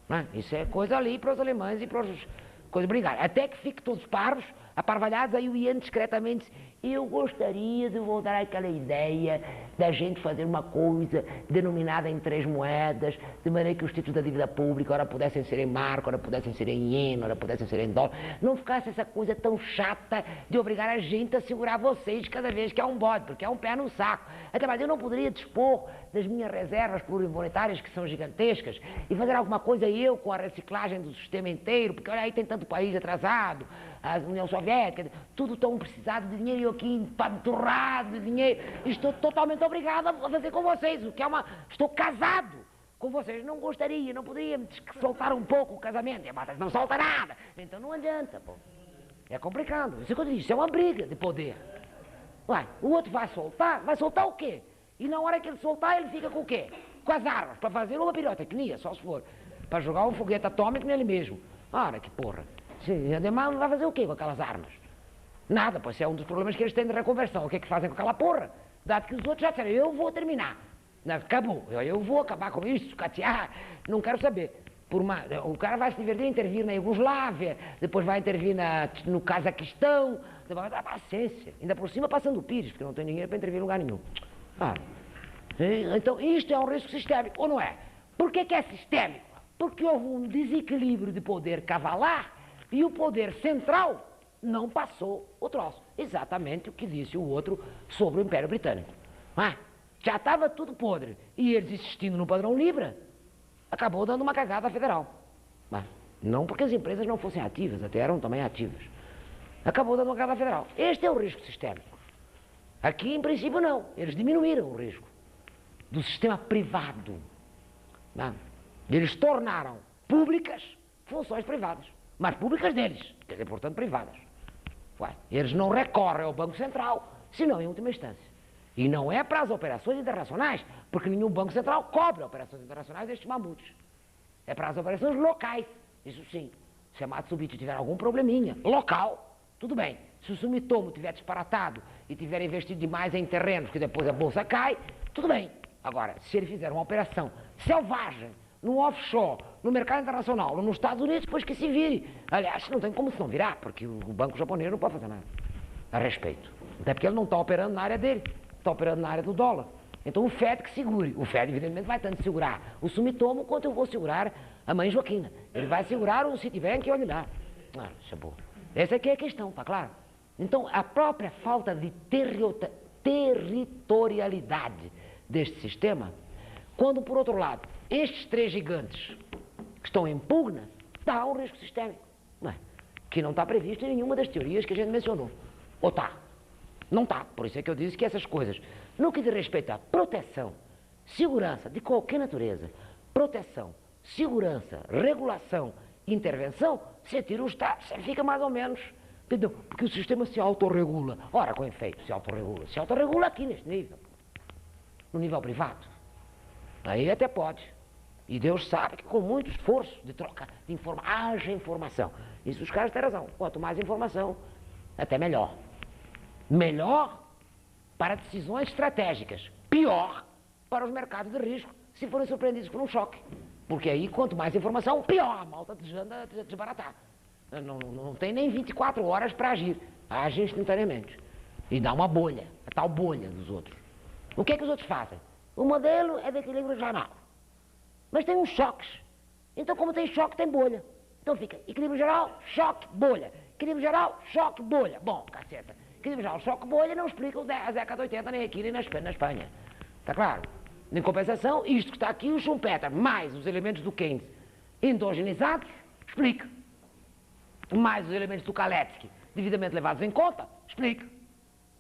Né? Isso é coisa ali para os alemães e para os coisas brigarem. Até que fiquem todos parvos, aparvalhados, aí o iene discretamente diz: eu gostaria de voltar àquela ideia da gente fazer uma coisa denominada em 3 moedas, de maneira que os títulos da dívida pública ora pudessem ser em marco, ora pudessem ser em iene, ora pudessem ser em dólar. Não ficasse essa coisa tão chata de obrigar a gente a segurar vocês cada vez que há um bode, porque é um pé no saco. Até mais, eu não poderia dispor das minhas reservas plurimonetárias, que são gigantescas, e fazer alguma coisa eu com a reciclagem do sistema inteiro, porque olha aí, tem tanto país atrasado, a União Soviética, tudo tão precisado de dinheiro e eu aqui empanturrado de dinheiro. Estou totalmente obrigado a fazer com vocês, o que é uma... Estou casado com vocês, não gostaria, não poderia soltar um pouco o casamento. Mas não solta nada, então não adianta, pô. É complicado, isso é o que eu disse, isso é uma briga de poder. Uai, o outro vai soltar o quê? E na hora que ele soltar, ele fica com o quê? Com as armas, para fazer uma pirotecnia, só se for. Para jogar um foguete atômico nele mesmo. Ora, que porra. Ademais, vai fazer o quê com aquelas armas? Nada, pois é um dos problemas que eles têm de reconversão. O que é que fazem com aquela porra? Dado que os outros já disseram, eu vou terminar. Acabou, eu vou acabar com isso, catear, não quero saber. O cara vai se divertir, intervir na Iugoslávia, depois vai intervir no Cazaquistão, vai dar paciência. Ainda por cima passando o Pires, porque não tem dinheiro para intervir em lugar nenhum. Então, isto é um risco sistémico, ou não é? Por que é sistémico? Porque houve um desequilíbrio de poder cavalar e o poder central não passou o troço. Exatamente o que disse o outro sobre o Império Britânico. já estava tudo podre, e eles insistindo no padrão Libra, acabou dando uma cagada federal. Mas não porque as empresas não fossem ativas, até eram também ativas. Acabou dando uma cagada federal. Este é o risco sistémico. Aqui, em princípio, não. Eles diminuíram o risco do sistema privado. Não. Eles tornaram públicas funções privadas, mas públicas deles, quer dizer, portanto, privadas. Ué, eles não recorrem ao Banco Central, senão em última instância. E não é para as operações internacionais, porque nenhum Banco Central cobre operações internacionais destes mamutes. É para as operações locais, isso sim. Se a Matsubitsu tiver algum probleminha local, tudo bem. Se o Sumitomo tiver disparatado e tiver investido demais em terrenos, que depois a bolsa cai, tudo bem. Agora, se ele fizer uma operação selvagem, no offshore, no mercado internacional, ou nos Estados Unidos, depois que se vire. Aliás, não tem como se não virar, porque o banco japonês não pode fazer nada a respeito. Até porque ele não está operando na área dele, está operando na área do dólar. Então o FED que segure. O FED, evidentemente, vai tanto segurar o Sumitomo quanto eu vou segurar a mãe Joaquina. ele vai segurar o Citibank e olha lá. Ah, isso é boa. Essa aqui é a questão, tá claro? Então, a própria falta de territorialidade deste sistema, quando, por outro lado, estes três gigantes que estão em pugna, dá um risco sistémico, não é? Que não está previsto em nenhuma das teorias que a gente mencionou. Ou está? Não está. Por isso é que eu disse que essas coisas, no que diz respeito à proteção, segurança de qualquer natureza, proteção, segurança, regulação, intervenção, você tira o Estado, você fica mais ou menos, entendeu? Porque o sistema se autorregula. Ora, com efeito, se autorregula. Se autorregula aqui neste nível, no nível privado. Aí até pode. E Deus sabe que com muito esforço de troca de informação, haja informação. Isso os caras têm razão. Quanto mais informação, até melhor. Melhor para decisões estratégicas. Pior para os mercados de risco, se forem surpreendidos por um choque. Porque aí, quanto mais informação, pior. A malta anda a desbaratar. Não tem nem 24 horas para agir. Age instantaneamente. E dá uma bolha, a tal bolha dos outros. O que é que os outros fazem? O modelo é de equilíbrio regional. Mas tem uns choques. Então, como tem choque, tem bolha. Então fica equilíbrio geral, choque, bolha. Equilíbrio geral, choque, bolha. Bom, caceta. Equilíbrio geral, choque, bolha não explica a década de 80 nem aqui nem na Espanha. Está claro? Em compensação, isto que está aqui, o Schumpeter, mais os elementos do Keynes endogenizados, explica. Mais os elementos do Kautsky, devidamente levados em conta, explica.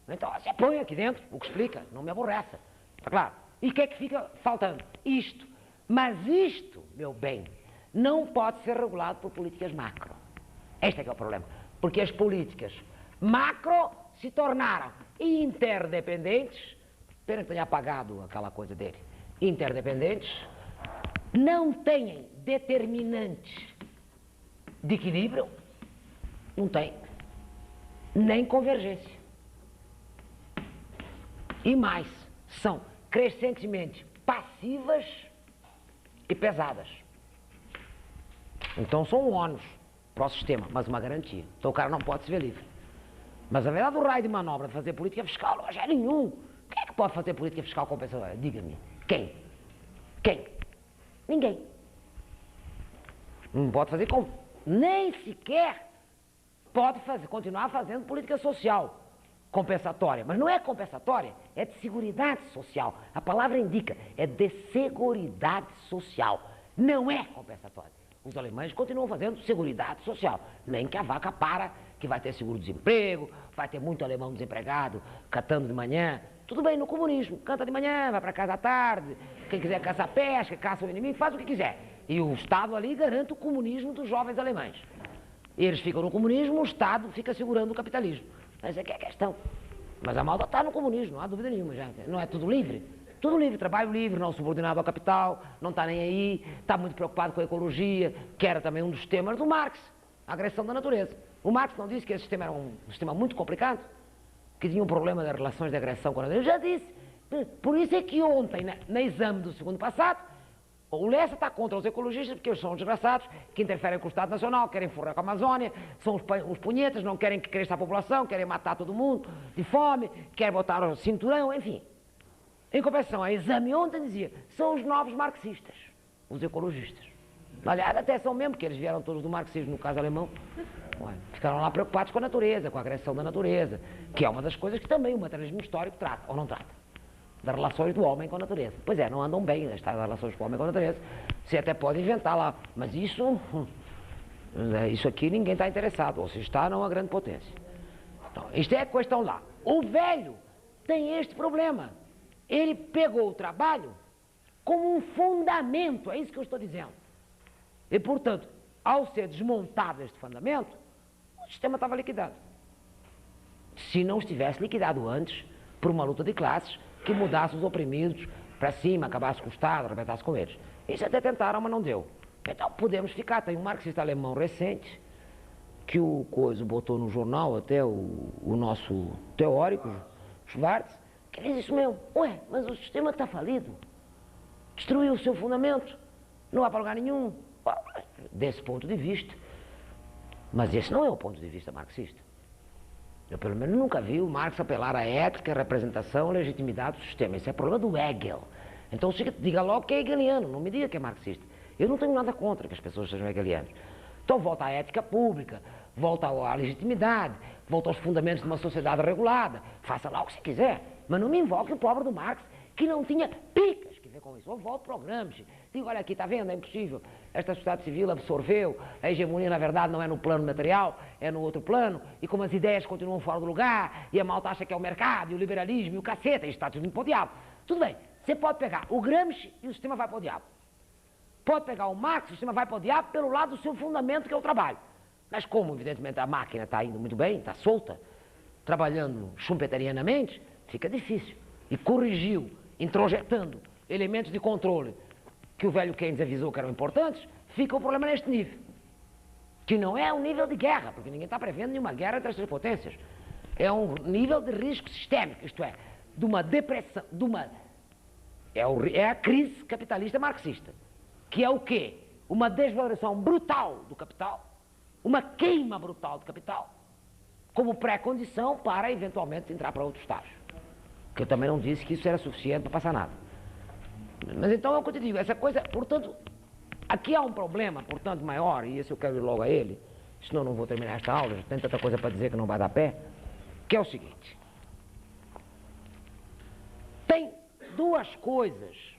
Então, você põe aqui dentro o que explica, não me aborreça. Está claro? E o que é que fica faltando? Isto. Mas isto, meu bem, não pode ser regulado por políticas macro. Este é que é o problema. Porque as políticas macro se tornaram interdependentes. Espero que tenha apagado aquela coisa dele. Interdependentes. Não têm determinantes de equilíbrio. Não tem. Nem convergência. E mais, são crescentemente passivas e pesadas. Então são um ônus para o sistema, mas uma garantia. Então o cara não pode se ver livre. Mas a verdade do raio de manobra de fazer política fiscal hoje é nenhum. Quem é que pode fazer política fiscal compensatória? Diga-me. Quem? Quem? Ninguém. Não pode fazer como? Nem sequer pode continuar fazendo política social compensatória. Mas não é compensatória, é de seguridade social. A palavra indica, é de seguridade social. Não é compensatória. Os alemães continuam fazendo seguridade social. Nem que a vaca para, que vai ter seguro-desemprego, vai ter muito alemão desempregado, catando de manhã. Tudo bem, no comunismo, canta de manhã, vai para casa à tarde, quem quiser caçar pesca, caça o inimigo, faz o que quiser. E o Estado ali garante o comunismo dos jovens alemães. Eles ficam no comunismo, o Estado fica segurando o capitalismo. Essa aqui é a questão. Mas a malta está no comunismo, não há dúvida nenhuma já. Não é tudo livre? Tudo livre, trabalho livre, não subordinado ao capital, não está nem aí, está muito preocupado com a ecologia, que era também um dos temas do Marx, a agressão da natureza. O Marx não disse que esse sistema era um sistema muito complicado? Que tinha um problema das relações de agressão com a natureza? Eu já disse. Por isso é que ontem, no exame do segundo passado, o Lessa está contra os ecologistas, porque eles são os desgraçados, que interferem com o Estado Nacional, querem forrar com a Amazônia, são os punhetas, não querem que cresça a população, querem matar todo mundo de fome, querem botar o cinturão, enfim. Em compensação, a exame ontem dizia, são os novos marxistas, os ecologistas. Aliás, até são mesmo, porque eles vieram todos do marxismo, no caso alemão, ficaram lá preocupados com a natureza, com a agressão da natureza, que é uma das coisas que também o materialismo histórico trata, ou não trata. das relações do homem com a natureza. Pois é, não andam bem as tais relações com o homem com a natureza. Você até pode inventar lá, mas isso aqui ninguém está interessado, ou se está, não é uma grande potência. Então, isto é a questão lá. O velho tem este problema. Ele pegou o trabalho como um fundamento, é isso que eu estou dizendo. E, portanto, ao ser desmontado este fundamento, o sistema estava liquidado. Se não estivesse liquidado antes, por uma luta de classes que mudasse os oprimidos para cima, acabasse com o Estado, arrebentasse com eles. Isso até tentaram, mas não deu. Então podemos ficar. Tem um marxista alemão recente, que o Coiso botou no jornal, até o nosso teórico, Schwartz, que diz isso mesmo. Ué, mas o sistema está falido. Destruiu o seu fundamento. Não vai para lugar nenhum. Desse ponto de vista. Mas esse não é o ponto de vista marxista. Eu, pelo menos, nunca vi o Marx apelar à ética, representação, legitimidade do sistema. Esse é problema do Hegel. Então, diga logo que é hegeliano, não me diga que é marxista. Eu não tenho nada contra que as pessoas sejam hegelianas. Então, volta à ética pública, volta à legitimidade, volta aos fundamentos de uma sociedade regulada. Faça lá o que você quiser, mas não me invoque o pobre do Marx, que não tinha picas que ver com isso. Eu volto para o Gramsci. Digo, olha aqui, está vendo? É impossível. Esta sociedade civil absorveu, a hegemonia, na verdade, não é no plano material, é no outro plano, e como as ideias continuam fora do lugar, e a malta acha que é o mercado, e o liberalismo, e o caceta, e está tudo indo para o diabo. Tudo bem, você pode pegar o Gramsci e o sistema vai para o diabo. Pode pegar o Marx e o sistema vai para o diabo pelo lado do seu fundamento, que é o trabalho. Mas como, evidentemente, a máquina está indo muito bem, está solta, trabalhando schumpeterianamente, fica difícil. E corrigiu, introjetando elementos de controle que o velho Keynes avisou que eram importantes, fica o problema neste nível. Que não é um nível de guerra, porque ninguém está prevendo nenhuma guerra entre as três potências. É um nível de risco sistémico, isto é, de uma depressão, é a crise capitalista marxista. Que é o quê? Uma desvalorização brutal do capital, uma queima brutal do capital, como pré-condição para, eventualmente, entrar para outro estágio. Que eu também não disse que isso era suficiente para passar nada. Mas então é o que eu te digo, essa coisa, portanto, aqui há um problema, portanto, maior, e esse eu quero ir logo a ele, senão não vou terminar esta aula, já tem tanta coisa para dizer que não vai dar pé, que é o seguinte. Tem duas coisas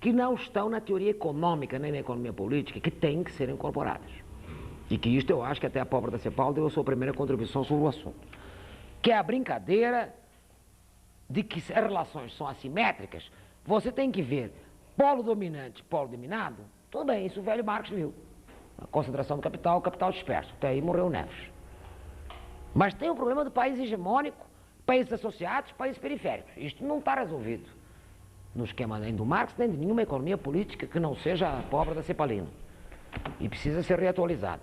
que não estão na teoria econômica, nem na economia política, que têm que ser incorporadas. E que isto eu acho que até a pobre da Cepal deu a sua primeira contribuição sobre o assunto. Que é a brincadeira de que as relações são assimétricas, você tem que ver polo dominante, polo dominado, tudo bem, isso o velho Marx viu. A concentração do capital, o capital disperso. Até aí morreu Neves. Mas tem o problema do país hegemônico, países associados, países periféricos. Isto não está resolvido no esquema nem do Marx, nem de nenhuma economia política que não seja a pobre da Cepalina. E precisa ser reatualizada.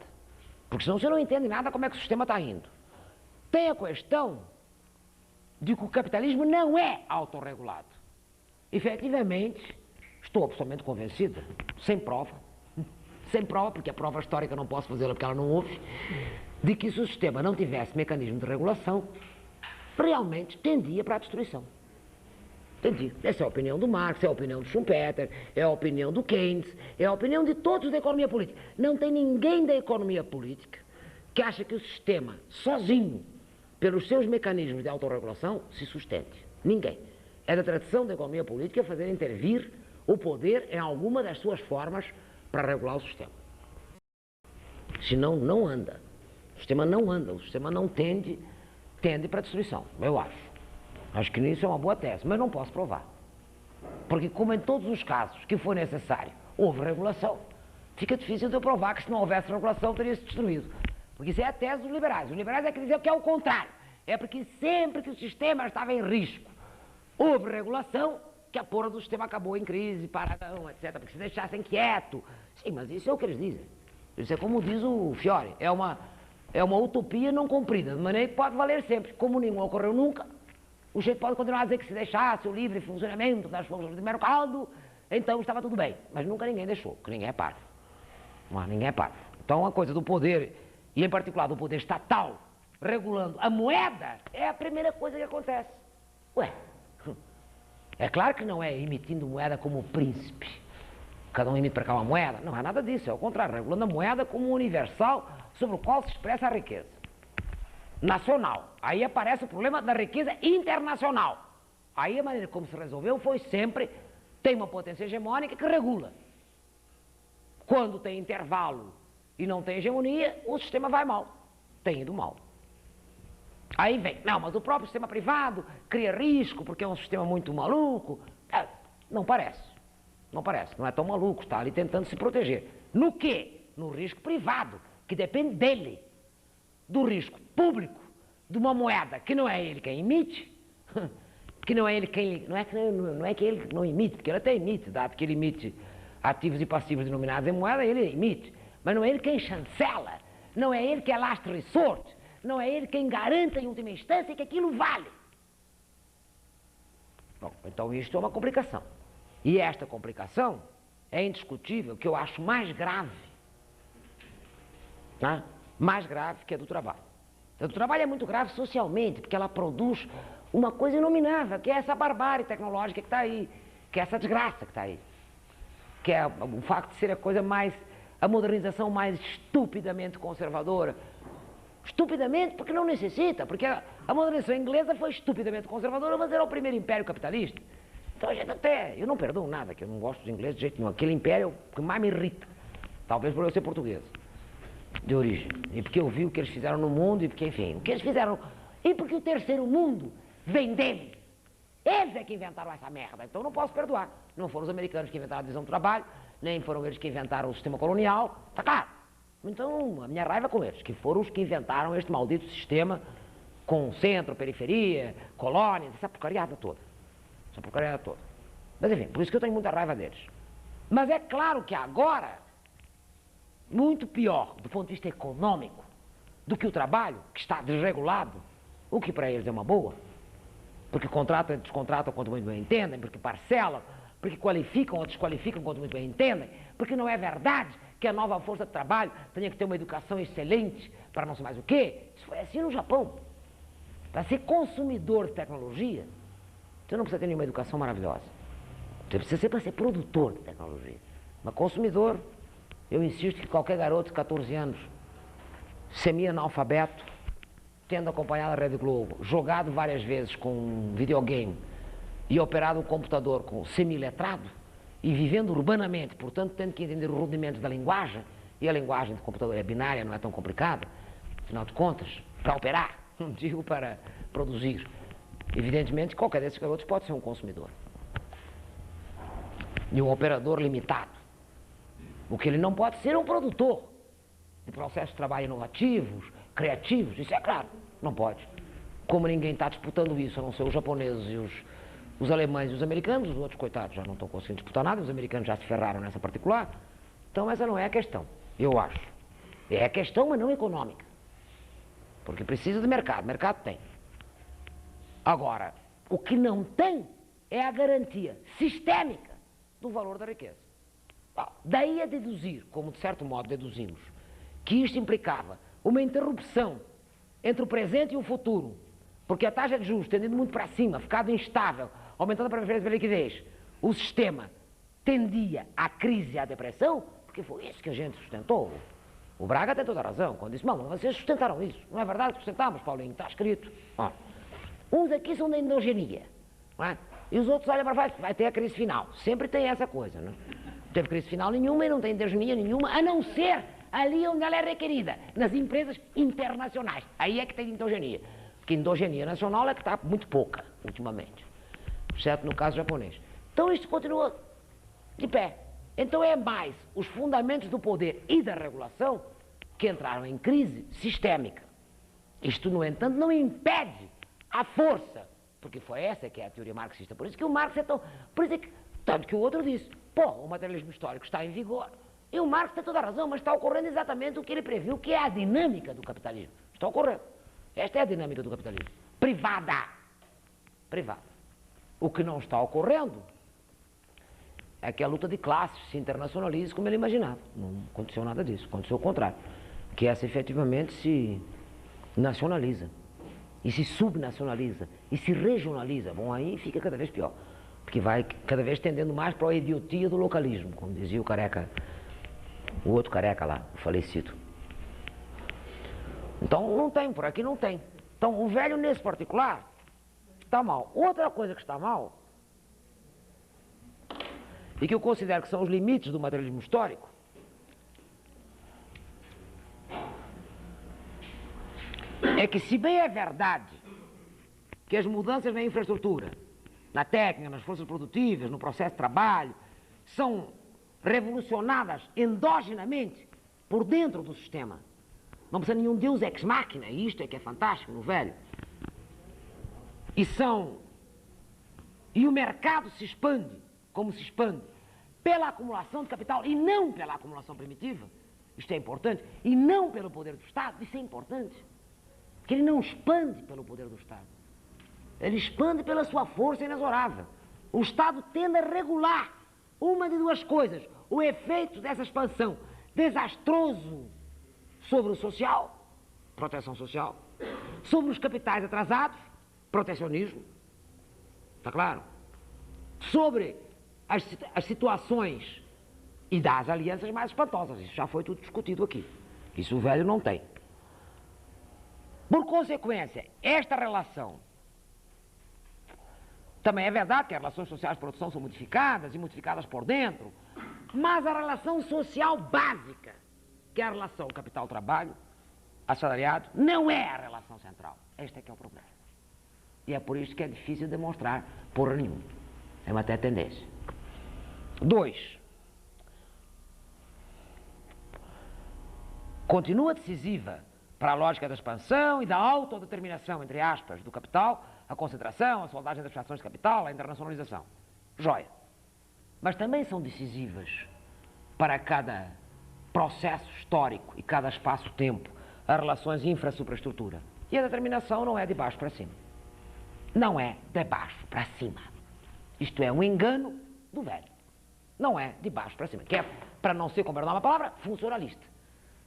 Porque senão você não entende nada como é que o sistema está indo. Tem a questão de que o capitalismo não é autorregulado. Efetivamente, estou absolutamente convencida, sem prova, porque a prova histórica não posso fazê-la porque ela não houve, de que se o sistema não tivesse mecanismo de regulação, realmente tendia para a destruição. Tendia. Essa é a opinião do Marx, é a opinião do Schumpeter, é a opinião do Keynes, é a opinião de todos da economia política. Não tem ninguém da economia política que acha que o sistema, sozinho, pelos seus mecanismos de autorregulação, se sustente. Ninguém. É da tradição da economia política fazer intervir o poder em alguma das suas formas para regular o sistema. Senão, não anda. O sistema não anda, o sistema não tende para a destruição, eu acho. Acho que nisso é uma boa tese, mas não posso provar. Porque como em todos os casos que for necessário, houve regulação, fica difícil de eu provar que se não houvesse regulação teria-se destruído. Porque isso é a tese dos liberais. Os liberais é que dizem que é o contrário. É porque sempre que o sistema estava em risco, houve regulação, que a porra do sistema acabou em crise, paradão, etc. Porque se deixassem quieto. Sim, mas isso é o que eles dizem. Isso é como diz o Fiore. É uma utopia não cumprida, de maneira que pode valer sempre. Como nenhum ocorreu nunca, o jeito pode continuar a dizer que se deixasse o livre funcionamento das forças de mercado, então estava tudo bem. Mas nunca ninguém deixou, porque ninguém é parvo. Ninguém é parvo. Então a coisa do poder, e em particular do poder estatal, regulando a moeda, é a primeira coisa que acontece. Ué, é claro que não é emitindo moeda como o príncipe. Cada um emite para cá uma moeda. Não é nada disso, é o contrário, regulando a moeda como um universal sobre o qual se expressa a riqueza nacional. Aí aparece o problema da riqueza internacional. Aí a maneira como se resolveu foi sempre, tem uma potência hegemônica que regula. Quando tem intervalo e não tem hegemonia, o sistema vai mal. Tem ido mal. Aí vem, não, mas o próprio sistema privado cria risco porque é um sistema muito maluco. Não parece. Não parece. Não é tão maluco. Está ali tentando se proteger. No quê? No risco privado, que depende dele. Do risco público, de uma moeda que não é ele quem emite, que não é ele quem... Não é que ele não emite, porque ele até emite, dado que ele emite ativos e passivos denominados em moeda, ele emite. Mas não é ele quem chancela, não é ele que é last resort, não é ele quem garante em última instância que aquilo vale. Bom, então isto é uma complicação. E esta complicação é indiscutível, que eu acho mais grave, né? Mais grave que a do trabalho. A do trabalho é muito grave socialmente, porque ela produz uma coisa inominável, que é essa barbárie tecnológica que está aí, que é essa desgraça que está aí, que é o facto de ser a modernização mais estupidamente conservadora. Estupidamente porque não necessita, porque a modernização inglesa foi estupidamente conservadora, mas era o primeiro império capitalista. Então a gente eu não perdoo nada, que eu não gosto dos ingleses de jeito nenhum. Aquele império é o que mais me irrita, talvez por eu ser português, de origem. E porque eu vi o que eles fizeram no mundo, e porque, enfim, o que eles fizeram... E porque o terceiro mundo vem deles. Eles é que inventaram essa merda, então não posso perdoar. Não foram os americanos que inventaram a divisão do trabalho, nem foram eles que inventaram o sistema colonial, tá claro. Então, a minha raiva é com eles, que foram os que inventaram este maldito sistema com centro, periferia, colônias, essa porcariada toda. Essa porcariada toda. Mas enfim, por isso que eu tenho muita raiva deles. Mas é claro que agora, muito pior do ponto de vista econômico do que o trabalho, que está desregulado, o que para eles é uma boa, porque contratam e descontratam quanto muito bem entendem, porque parcelam, porque qualificam ou desqualificam quanto muito bem entendem, porque não é verdade que a nova força de trabalho tenha que ter uma educação excelente para não sei mais o quê. Isso foi assim no Japão. Para ser consumidor de tecnologia, você não precisa ter nenhuma educação maravilhosa. Você precisa ser para ser produtor de tecnologia. Mas consumidor, eu insisto que qualquer garoto de 14 anos, semi-analfabeto, tendo acompanhado a Rede Globo, jogado várias vezes com um videogame e operado um computador com semi-letrado e vivendo urbanamente, portanto tendo que entender os rudimentos da linguagem, e a linguagem do computador é binária, não é tão complicada, afinal de contas, para operar, não digo para produzir. Evidentemente, qualquer desses garotos pode ser um consumidor e um operador limitado. O que ele não pode ser é um produtor de processos de trabalho inovativos, criativos, isso é claro, não pode. Como ninguém está disputando isso, a não ser os japoneses e os alemães e os americanos, os outros, coitados, já não estão conseguindo disputar nada, os americanos já se ferraram nessa particular. Então essa não é a questão, eu acho. É a questão, mas não econômica. Porque precisa de mercado, mercado tem. Agora, o que não tem é a garantia sistémica do valor da riqueza. Daí a deduzir, como de certo modo deduzimos, que isto implicava uma interrupção entre o presente e o futuro, porque a taxa de juros, tendo ido muito para cima, ficado instável, aumentando a preferência pela liquidez, o sistema tendia à crise e à depressão, porque foi isso que a gente sustentou. O Braga tem toda a razão, quando disse, mas vocês sustentaram isso. Não é verdade que sustentamos, Paulinho, está escrito. Uns aqui são da endogenia, não é? E os outros olham para baixo, vai ter a crise final. Sempre tem essa coisa, não é? Não teve crise final nenhuma e não tem endogenia nenhuma, a não ser ali onde ela é requerida, nas empresas internacionais. Aí é que tem endogenia. Porque endogenia nacional é que está muito pouca, ultimamente. Exceto no caso japonês. Então isto continua de pé. Então é mais os fundamentos do poder e da regulação que entraram em crise sistémica. Isto, no entanto, não impede a força, porque foi essa que é a teoria marxista. Por isso que o Marx é tão... Por isso que, tanto que o outro disse, o materialismo histórico está em vigor. E o Marx tem toda a razão, mas está ocorrendo exatamente o que ele previu, que é a dinâmica do capitalismo. Está ocorrendo. Esta é a dinâmica do capitalismo. Privada. Privada. O que não está ocorrendo é que a luta de classes se internacionalize como ele imaginava. Não aconteceu nada disso, aconteceu o contrário. Que essa efetivamente se nacionaliza, e se subnacionaliza, e se regionaliza. Bom, aí fica cada vez pior, porque vai cada vez tendendo mais para a idiotia do localismo, como dizia o careca, o outro careca lá, o falecido. Então não tem, por aqui não tem. Então o velho nesse particular está mal. Outra coisa que está mal, e que eu considero que são os limites do materialismo histórico, é que, se bem é verdade que as mudanças na infraestrutura, na técnica, nas forças produtivas, no processo de trabalho, são revolucionadas endogenamente por dentro do sistema, não precisa nenhum deus ex machina, e isto é que é fantástico no velho, e o mercado se expande, como se expande, pela acumulação de capital e não pela acumulação primitiva, isto é importante, e não pelo poder do Estado, isso é importante, porque ele não expande pelo poder do Estado, ele expande pela sua força inexorável. O Estado tende a regular uma de duas coisas: o efeito dessa expansão desastroso sobre o social, proteção social, sobre os capitais atrasados, protecionismo, está claro? Sobre as situações e das alianças mais espantosas, isso já foi tudo discutido aqui, isso o velho não tem. Por consequência, esta relação, também é verdade que as relações sociais de produção são modificadas e modificadas por dentro, mas a relação social básica, que é a relação capital-trabalho, assalariado, não é a relação central. Este é que é o problema. E é por isso que é difícil demonstrar porra nenhuma. É uma até tendência. 2. Continua decisiva para a lógica da expansão e da autodeterminação, entre aspas, do capital, a concentração, a soldagem das frações de capital, a internacionalização. Joia. Mas também são decisivas para cada processo histórico e cada espaço-tempo, as relações infra-supraestrutura. E a determinação não é de baixo para cima. Não é de baixo para cima. Isto é um engano do velho. Não é de baixo para cima. Que é, para não ser, como era uma palavra, funcionalista.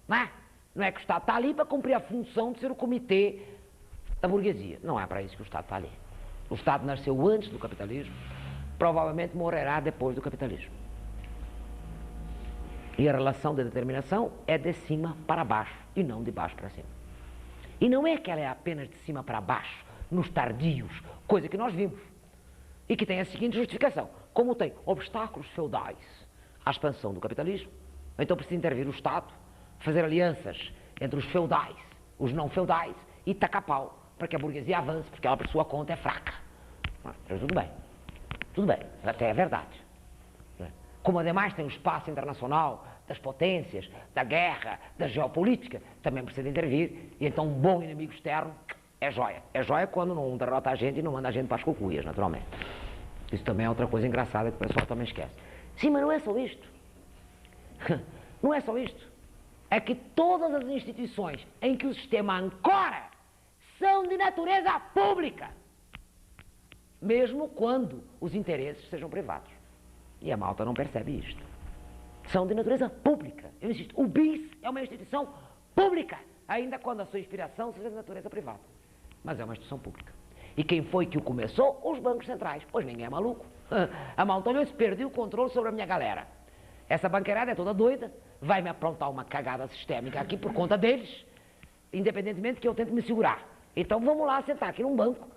Não é? Não é que o Estado está ali para cumprir a função de ser o comitê da burguesia. Não é para isso que o Estado está ali. O Estado nasceu antes do capitalismo, provavelmente morrerá depois do capitalismo. E a relação de determinação é de cima para baixo e não de baixo para cima. E não é que ela é apenas de cima para baixo, nos tardios, coisa que nós vimos. E que tem a seguinte justificação: como tem obstáculos feudais à expansão do capitalismo, então precisa intervir o Estado, fazer alianças entre os feudais, os não feudais, e tacar pau para que a burguesia avance, porque ela por sua conta é fraca. Mas tudo bem, até é verdade. Como ademais tem o espaço internacional das potências, da guerra, da geopolítica, também precisa intervir, e então um bom inimigo externo é joia. É joia quando não derrota a gente e não manda a gente para as cucuias, naturalmente. Isso também é outra coisa engraçada que o pessoal também esquece. Sim, mas não é só isto. Não é só isto. É que todas as instituições em que o sistema ancora são de natureza pública, mesmo quando os interesses sejam privados. E a malta não percebe isto. São de natureza pública. Eu insisto, o BIS é uma instituição pública, ainda quando a sua inspiração seja de natureza privada. Mas é uma instituição pública. E quem foi que o começou? Os bancos centrais. Pois ninguém é maluco. A malta olhou e disse: perdi o controle sobre a minha galera. Essa banqueirada é toda doida, vai me aprontar uma cagada sistémica aqui por conta deles, independentemente que eu tente me segurar. Então vamos lá sentar aqui num banco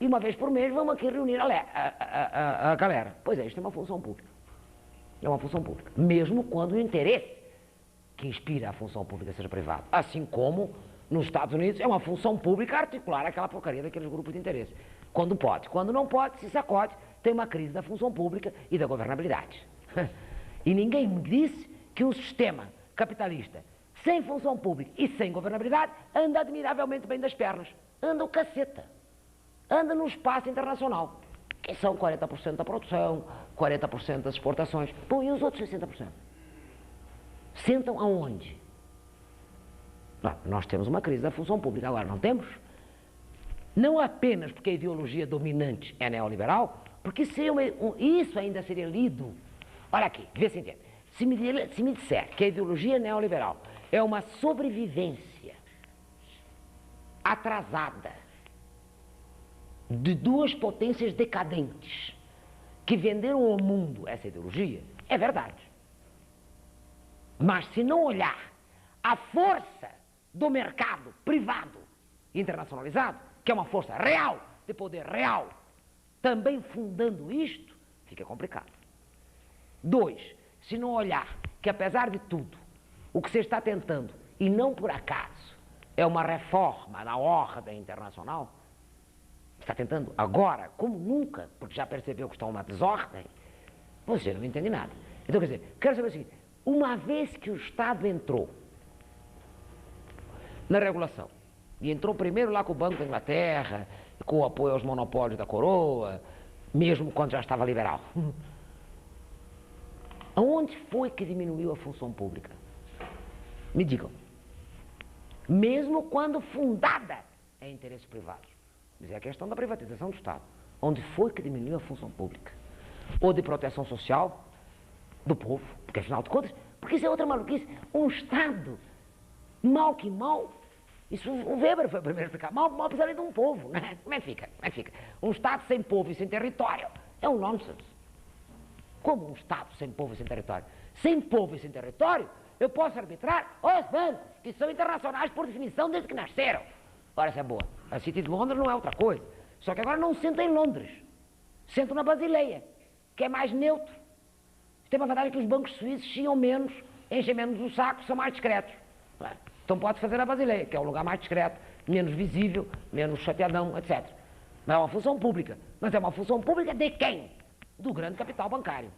e uma vez por mês vamos aqui reunir a galera. Pois é, isto é uma função pública. É uma função pública. Mesmo quando o interesse que inspira a função pública seja privado. Assim como nos Estados Unidos é uma função pública articular aquela porcaria daqueles grupos de interesse. Quando pode. Quando não pode, se sacode, tem uma crise da função pública e da governabilidade. E ninguém me disse que um sistema capitalista sem função pública e sem governabilidade anda admiravelmente bem das pernas. Anda o caceta. Anda no espaço internacional, que são 40% da produção, 40% das exportações. Bom, e os outros 60%? Sentam aonde? Nós temos uma crise da função pública, agora não temos? Não apenas porque a ideologia dominante é neoliberal, porque isso ainda seria lido. Olha aqui, vê se entende. Se me disser que a ideologia neoliberal é uma sobrevivência atrasada de duas potências decadentes que venderam ao mundo essa ideologia, é verdade. Mas se não olhar a força do mercado privado internacionalizado, que é uma força real de poder real, também fundando isto, fica complicado. 2, se não olhar que, apesar de tudo, o que se está tentando, e não por acaso, é uma reforma na ordem internacional, está tentando agora, como nunca, porque já percebeu que está uma desordem, você não entende nada. Então, quer dizer, quero saber o seguinte, uma vez que o Estado entrou na regulação, e entrou primeiro lá com o Banco da Inglaterra, com o apoio aos monopólios da coroa, mesmo quando já estava liberal. Aonde foi que diminuiu a função pública? Me digam. Mesmo quando fundada em interesses privados. Mas é a questão da privatização do Estado. Onde foi que diminuiu a função pública? Ou de proteção social do povo, porque afinal de contas, porque isso é outra maluquice. Um Estado, mal que mal, isso o Weber foi o primeiro a explicar, mal precisa de um povo, né? Como é que fica? Como é que fica? Um Estado sem povo e sem território é um nonsense. Como um Estado sem povo e sem território? Sem povo e sem território, eu posso arbitrar os bancos, que são internacionais por definição desde que nasceram. Ora, essa é boa. A City de Londres não é outra coisa. Só que agora não senta em Londres. Senta na Basileia, que é mais neutro. Tem uma vantagem que os bancos suíços chiam menos, enchem menos o saco, são mais discretos. Então pode fazer a Basileia, que é o lugar mais discreto, menos visível, menos chateadão, etc. Mas é uma função pública. Mas é uma função pública de quem? Do grande capital bancário.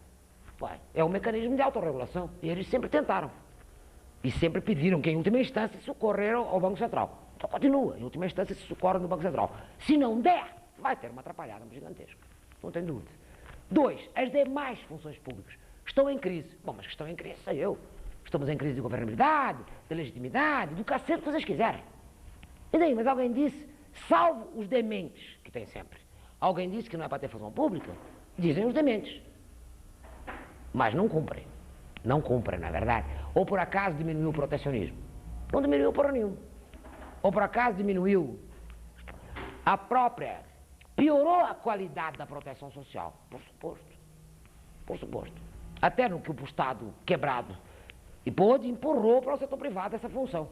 É um mecanismo de autorregulação. E eles sempre tentaram. E sempre pediram que, em última instância, socorreram ao Banco Central. Então continua, em última instância, se socorre no Banco Central. Se não der, vai ter uma atrapalhada gigantesca. Não tem dúvida. 2, as demais funções públicas estão em crise. Bom, mas que estão em crise, sei eu. Estamos em crise de governabilidade, de legitimidade, do cacete que vocês quiserem. E daí, mas alguém disse, salvo os dementes, que tem sempre. Alguém disse que não é para ter função pública? Dizem os dementes. Mas não cumprem. Não cumprem, na verdade. Ou por acaso diminuiu o protecionismo? Não diminuiu porra nenhuma. Ou por acaso diminuiu a própria, piorou a qualidade da proteção social? Por suposto. Por suposto. Até no que o Estado quebrado e pôde, empurrou para o setor privado essa função.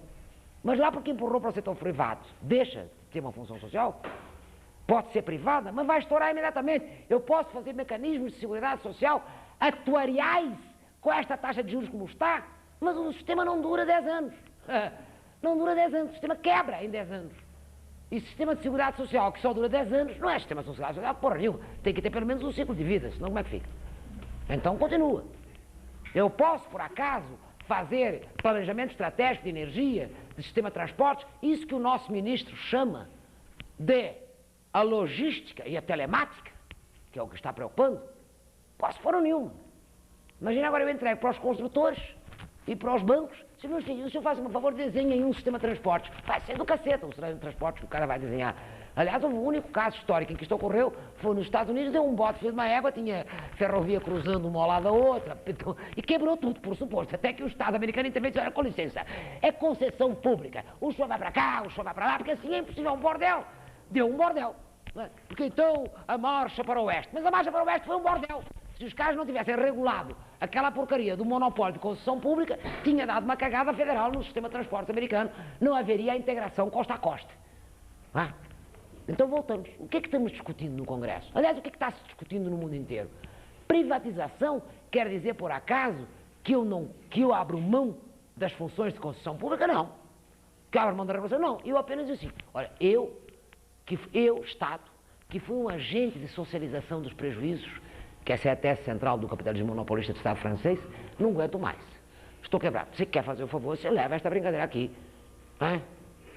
Mas lá porque empurrou para o setor privado, deixa de ter uma função social? Pode ser privada, mas vai estourar imediatamente. Eu posso fazer mecanismos de seguridade social atuariais com esta taxa de juros como está, mas o sistema não dura 10 anos. Não dura 10 anos, o sistema quebra em 10 anos. E sistema de seguridade social que só dura 10 anos, não é sistema de seguridade social, porra nenhuma. Tem que ter pelo menos um ciclo de vida, senão como é que fica? Então continua. Eu posso, por acaso, fazer planejamento estratégico de energia, de sistema de transportes, isso que o nosso ministro chama de a logística e a telemática, que é o que está preocupando, posso pôr nenhuma. Imagina agora eu entrego para os construtores e para os bancos, se meus filhos, o senhor faz um favor, desenhem um sistema de transportes. Vai ser do caceta o sistema de transportes que o cara vai desenhar. Aliás, o único caso histórico em que isto ocorreu foi nos Estados Unidos, deu um bote, fez uma égua, tinha ferrovia cruzando uma ao lado da outra, e quebrou tudo, por suposto. Até que o Estado americano interveio e disse, olha, com licença, é concessão pública. O senhor vai para cá, o senhor vai para lá, porque assim é impossível um bordel. Deu um bordel. Porque então a marcha para o oeste. Mas a marcha para o oeste foi um bordel. Se os caras não tivessem regulado aquela porcaria do monopólio de concessão pública, tinha dado uma cagada federal no sistema de transportes americano. Não haveria a integração costa a costa. Então voltamos. O que é que estamos discutindo no Congresso? Aliás, o que é que está se discutindo no mundo inteiro? Privatização quer dizer, por acaso, que eu abro mão das funções de concessão pública? Não. Que eu abro mão da regulação? Não. Eu apenas digo assim, olha, eu, Estado, que fui um agente de socialização dos prejuízos, que essa é a tese central do capitalismo monopolista do Estado francês, não aguento mais. Estou quebrado. Você quer fazer o favor, você leva esta brincadeira aqui.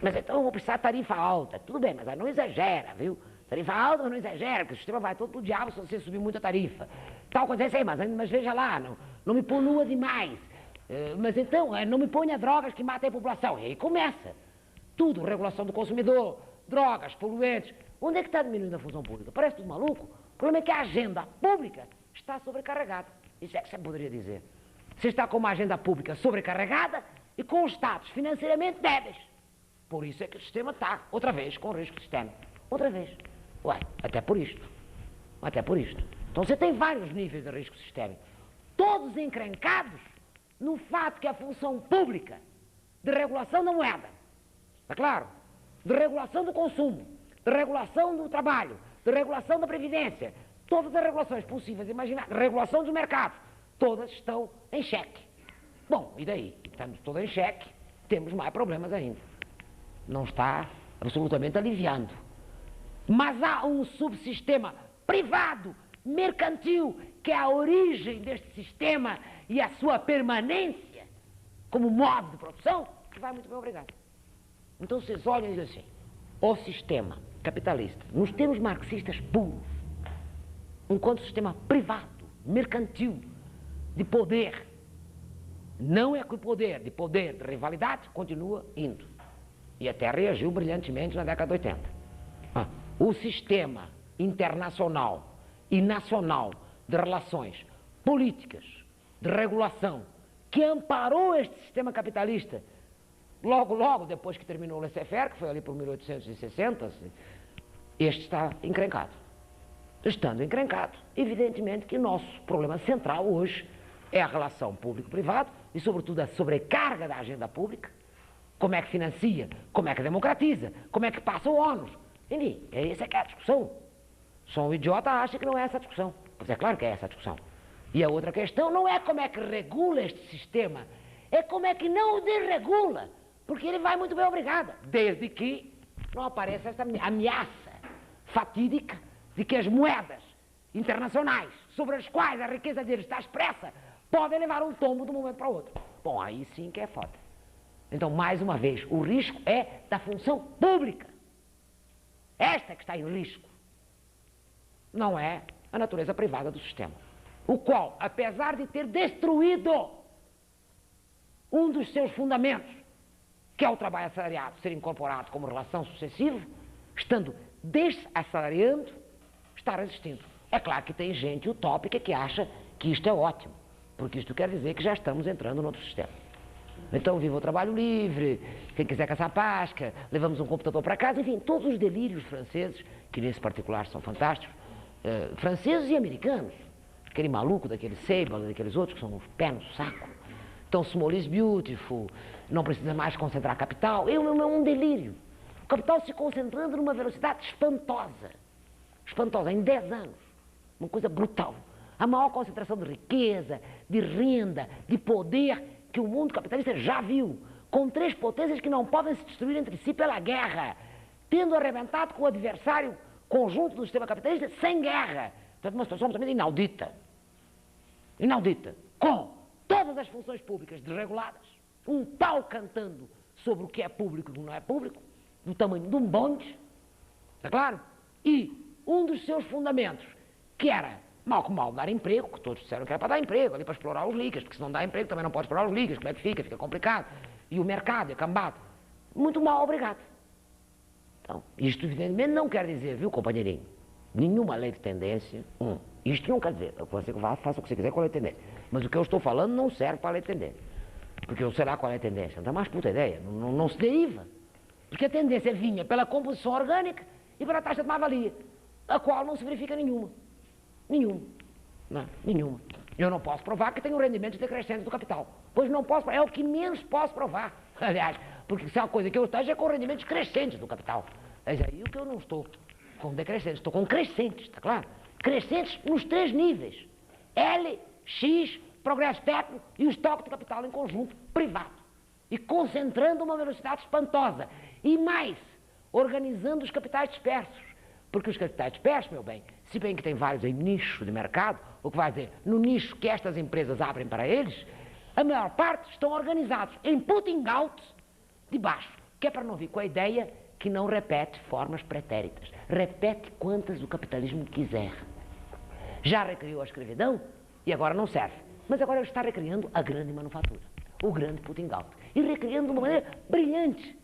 Mas então eu vou precisar de tarifa alta. Tudo bem, mas não exagera, viu? Tarifa alta, mas não exagera, porque o sistema vai todo pro diabo se você subir muito a tarifa. Tal coisa, sei, mas veja lá, não me ponua demais. Mas então, não me ponha drogas que matem a população. E aí começa. Tudo, regulação do consumidor, drogas, poluentes. Onde é que está diminuindo a função pública? Parece tudo maluco. O problema é que a agenda pública está sobrecarregada. Isso é que você poderia dizer. Você está com uma agenda pública sobrecarregada e com os Estados financeiramente débeis. Por isso é que o sistema está, outra vez, com risco sistémico. Outra vez. Até por isto. Até por isto. Então você tem vários níveis de risco sistémico. Todos encrencados no fato que a função pública de regulação da moeda, está claro? De regulação do consumo, de regulação do trabalho, de regulação da previdência, todas as regulações possíveis, imagináveis, regulação dos mercados, todas estão em xeque. Bom, e daí? Estamos todas em xeque, temos mais problemas ainda. Não está absolutamente aliviando. Mas há um subsistema privado, mercantil, que é a origem deste sistema e a sua permanência como modo de produção, que vai muito bem, obrigado. Então vocês olham e dizem assim, o sistema capitalista, nos termos marxistas puros, enquanto sistema privado, mercantil, de poder, não é que o poder, de rivalidade, continua indo. E até reagiu brilhantemente na década de 80. O sistema internacional e nacional de relações políticas, de regulação, que amparou este sistema capitalista, logo depois que terminou o laissez-faire, que foi ali por 1860, este está encrencado. Estando encrencado, evidentemente que o nosso problema central hoje é a relação público-privado e, sobretudo, a sobrecarga da agenda pública. Como é que financia, como é que democratiza, como é que passa o ônus. Enfim, essa que é a discussão. Só um idiota acha que não é essa a discussão. Pois é claro que é essa a discussão. E a outra questão não é como é que regula este sistema, é como é que não o desregula, porque ele vai muito bem obrigado, desde que não apareça essa ameaça fatídica de que as moedas internacionais, sobre as quais a riqueza deles está expressa, podem levar um tombo de um momento para o outro. Bom, aí sim que é foda. Então, mais uma vez, o risco é da função pública. Esta que está em risco. Não é a natureza privada do sistema. O qual, apesar de ter destruído um dos seus fundamentos, que é o trabalho assalariado ser incorporado como relação sucessiva, estando desassalariando, está resistindo. É claro que tem gente utópica que acha que isto é ótimo, porque isto quer dizer que já estamos entrando no outro sistema. Então, viva o trabalho livre, quem quiser caçar pasca, levamos um computador para casa, enfim, todos os delírios franceses, que nesse particular são fantásticos, franceses e americanos, aquele maluco daquele Sable, daqueles outros que são uns pés no saco. Então, small is beautiful, não precisa mais concentrar capital, é um delírio. O capital se concentrando numa velocidade espantosa, em 10 anos, uma coisa brutal. A maior concentração de riqueza, de renda, de poder que o mundo capitalista já viu, com 3 potências que não podem se destruir entre si pela guerra, tendo arrebentado com o adversário conjunto do sistema capitalista sem guerra. Portanto, uma situação absolutamente inaudita. Inaudita. Com todas as funções públicas desreguladas, um pau cantando sobre o que é público e o que não é público, do tamanho de um bonde, está claro? E um dos seus fundamentos, que era mal com mal dar emprego, que todos disseram que era para dar emprego, ali para explorar os ligas, porque se não dá emprego também não pode explorar os ligas, como é que fica? Fica complicado. E o mercado é cambado. Muito mal, obrigado. Então, isto evidentemente não quer dizer, viu, companheirinho, nenhuma lei de tendência, isto não quer dizer, você faça o que você quiser com a lei de tendência, mas o que eu estou falando não serve para a lei de tendência, porque eu sei lá qual é a tendência, não dá mais puta ideia, não se deriva, porque a tendência vinha pela composição orgânica e pela taxa de mais-valia, a qual não se verifica nenhuma. Nenhuma. Eu não posso provar que tenho rendimentos decrescentes do capital. Pois não posso, é o que menos posso provar. Aliás, porque se é uma coisa que eu esteja é com rendimentos crescentes do capital. Mas aí o que eu não estou com decrescentes, estou com crescentes, está claro? Crescentes nos 3 níveis. L, X, progresso técnico e o estoque de capital em conjunto, privado. E concentrando uma velocidade espantosa. E mais, organizando os capitais dispersos. Porque os capitais dispersos, meu bem, se bem que tem vários em nicho de mercado, o que vai dizer, no nicho que estas empresas abrem para eles, a maior parte estão organizados em putting out de baixo, que é para não vir com a ideia que não repete formas pretéritas, repete quantas o capitalismo quiser. Já recriou a escravidão e agora não serve, mas agora ele está recriando a grande manufatura, o grande putting out, e recriando de uma maneira brilhante,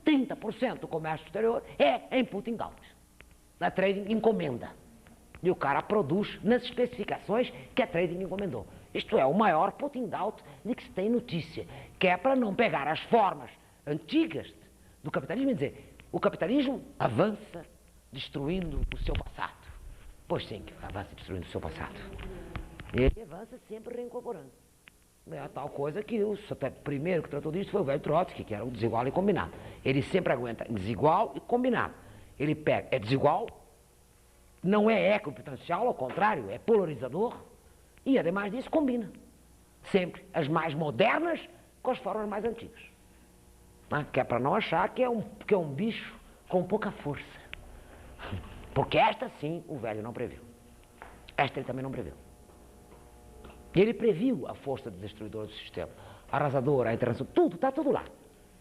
30% do comércio exterior é em putting out, na trading encomenda. E o cara produz nas especificações que a trading encomendou. Isto é o maior putting out de que se tem notícia, que é para não pegar as formas antigas do capitalismo e dizer, o capitalismo avança destruindo o seu passado. Pois sim, que avança destruindo o seu passado. Ele avança sempre reincorporando. É a tal coisa que o primeiro que tratou disso foi o velho Trotsky, que era o desigual e combinado. Ele sempre aguenta desigual e combinado. Ele pega, é desigual, não é equipotêncial, ao contrário, é polarizador, e ademais disso combina sempre as mais modernas com as formas mais antigas. Que é para não achar que é um bicho com pouca força. Porque esta sim o velho não previu. Esta ele também não previu. Ele previu a força destruidora do sistema, arrasadora, a internacional, tudo, está tudo lá.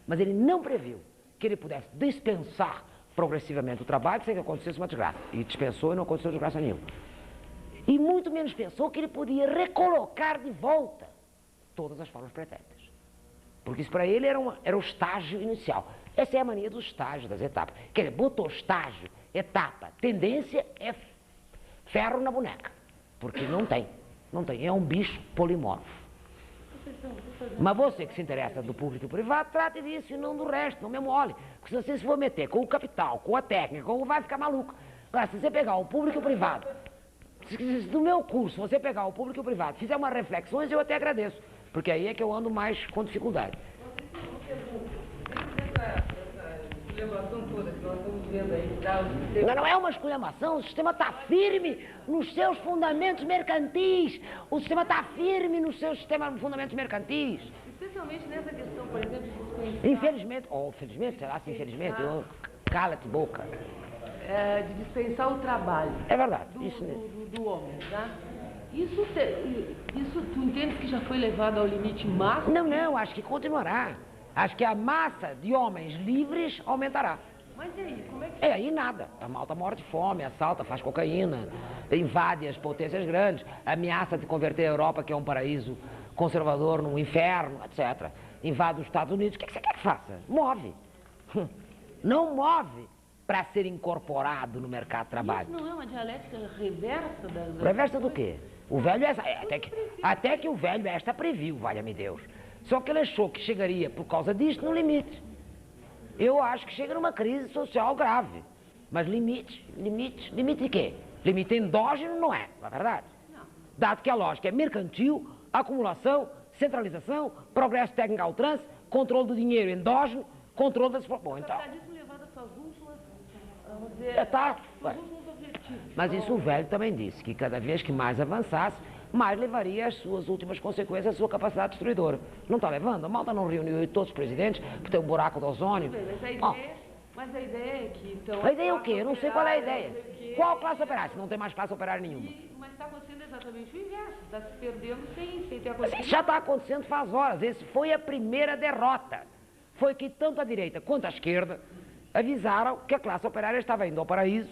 Mas ele não previu que ele pudesse dispensar progressivamente o trabalho sem que acontecesse uma desgraça. E dispensou e não aconteceu desgraça nenhuma. E muito menos pensou que ele podia recolocar de volta todas as formas pretéritas. Porque isso para ele era o estágio inicial. Essa é a mania dos estágios, das etapas. Quer dizer, botou estágio, etapa, tendência é ferro na boneca. Porque não tem. Não tem. É um bicho polimorfo. Mas você que se interessa do público e privado, trate disso e não do resto, não me mole. Porque se você se for meter com o capital, com a técnica, vai ficar maluco. Agora, se você pegar o público e o privado, no meu curso, você pegar o público e o privado, fizer umas reflexões, eu até agradeço. Porque aí é que eu ando mais com dificuldade. Toda que nós estamos vendo aí, Não é uma esculhambação, o sistema está firme nos seus fundamentos mercantis. O sistema está firme nos seus fundamentos mercantis. especialmente nessa questão, por exemplo, de dispensar, Infelizmente, ou felizmente, sei lá se infelizmente, cala-te boca. de dispensar o trabalho É verdade, isso mesmo. do homem, tá? Isso tu entende que já foi levado ao limite máximo? Não, acho que continuará. Acho que a massa de homens livres aumentará. Mas e aí, como é que... Aí nada. A malta morre de fome, assalta, faz cocaína, invade as potências grandes, ameaça de converter a Europa, que é um paraíso conservador, num inferno, etc. Invade os Estados Unidos. O que você quer que faça? Move. Não move para ser incorporado no mercado de trabalho. Isso não é uma dialética reversa das... Reversa do quê? O velho, até que o velho esta previu, valha-me Deus. Só que ele achou que chegaria, por causa disso, no limite. Eu acho que chega numa crise social grave. Mas limite de quê? Limite endógeno não é verdade? Não. Dado que a lógica é mercantil, acumulação, centralização, progresso técnico ao trânsito, controle do dinheiro endógeno, controle das... Bom, então... Isso levado às suas últimas, vamos dizer, Ué. últimos objetivos. Mas isso o velho também disse, que cada vez que mais avançasse, mais levaria as suas últimas consequências, a sua capacidade destruidora. Não está levando? A malta não reuniu todos os presidentes, porque tem um buraco do ozônio. Mas a ideia é que... Então, A ideia é o quê? Eu não sei qual é a ideia. Qual classe operária? Se não tem mais classe operária nenhuma. Mas está acontecendo exatamente o inverso. Está se perdendo sem ter Mas acontecido. isso já está acontecendo faz horas. Esse foi a primeira derrota. Foi que tanto a direita quanto a esquerda avisaram que a classe operária estava indo ao paraíso,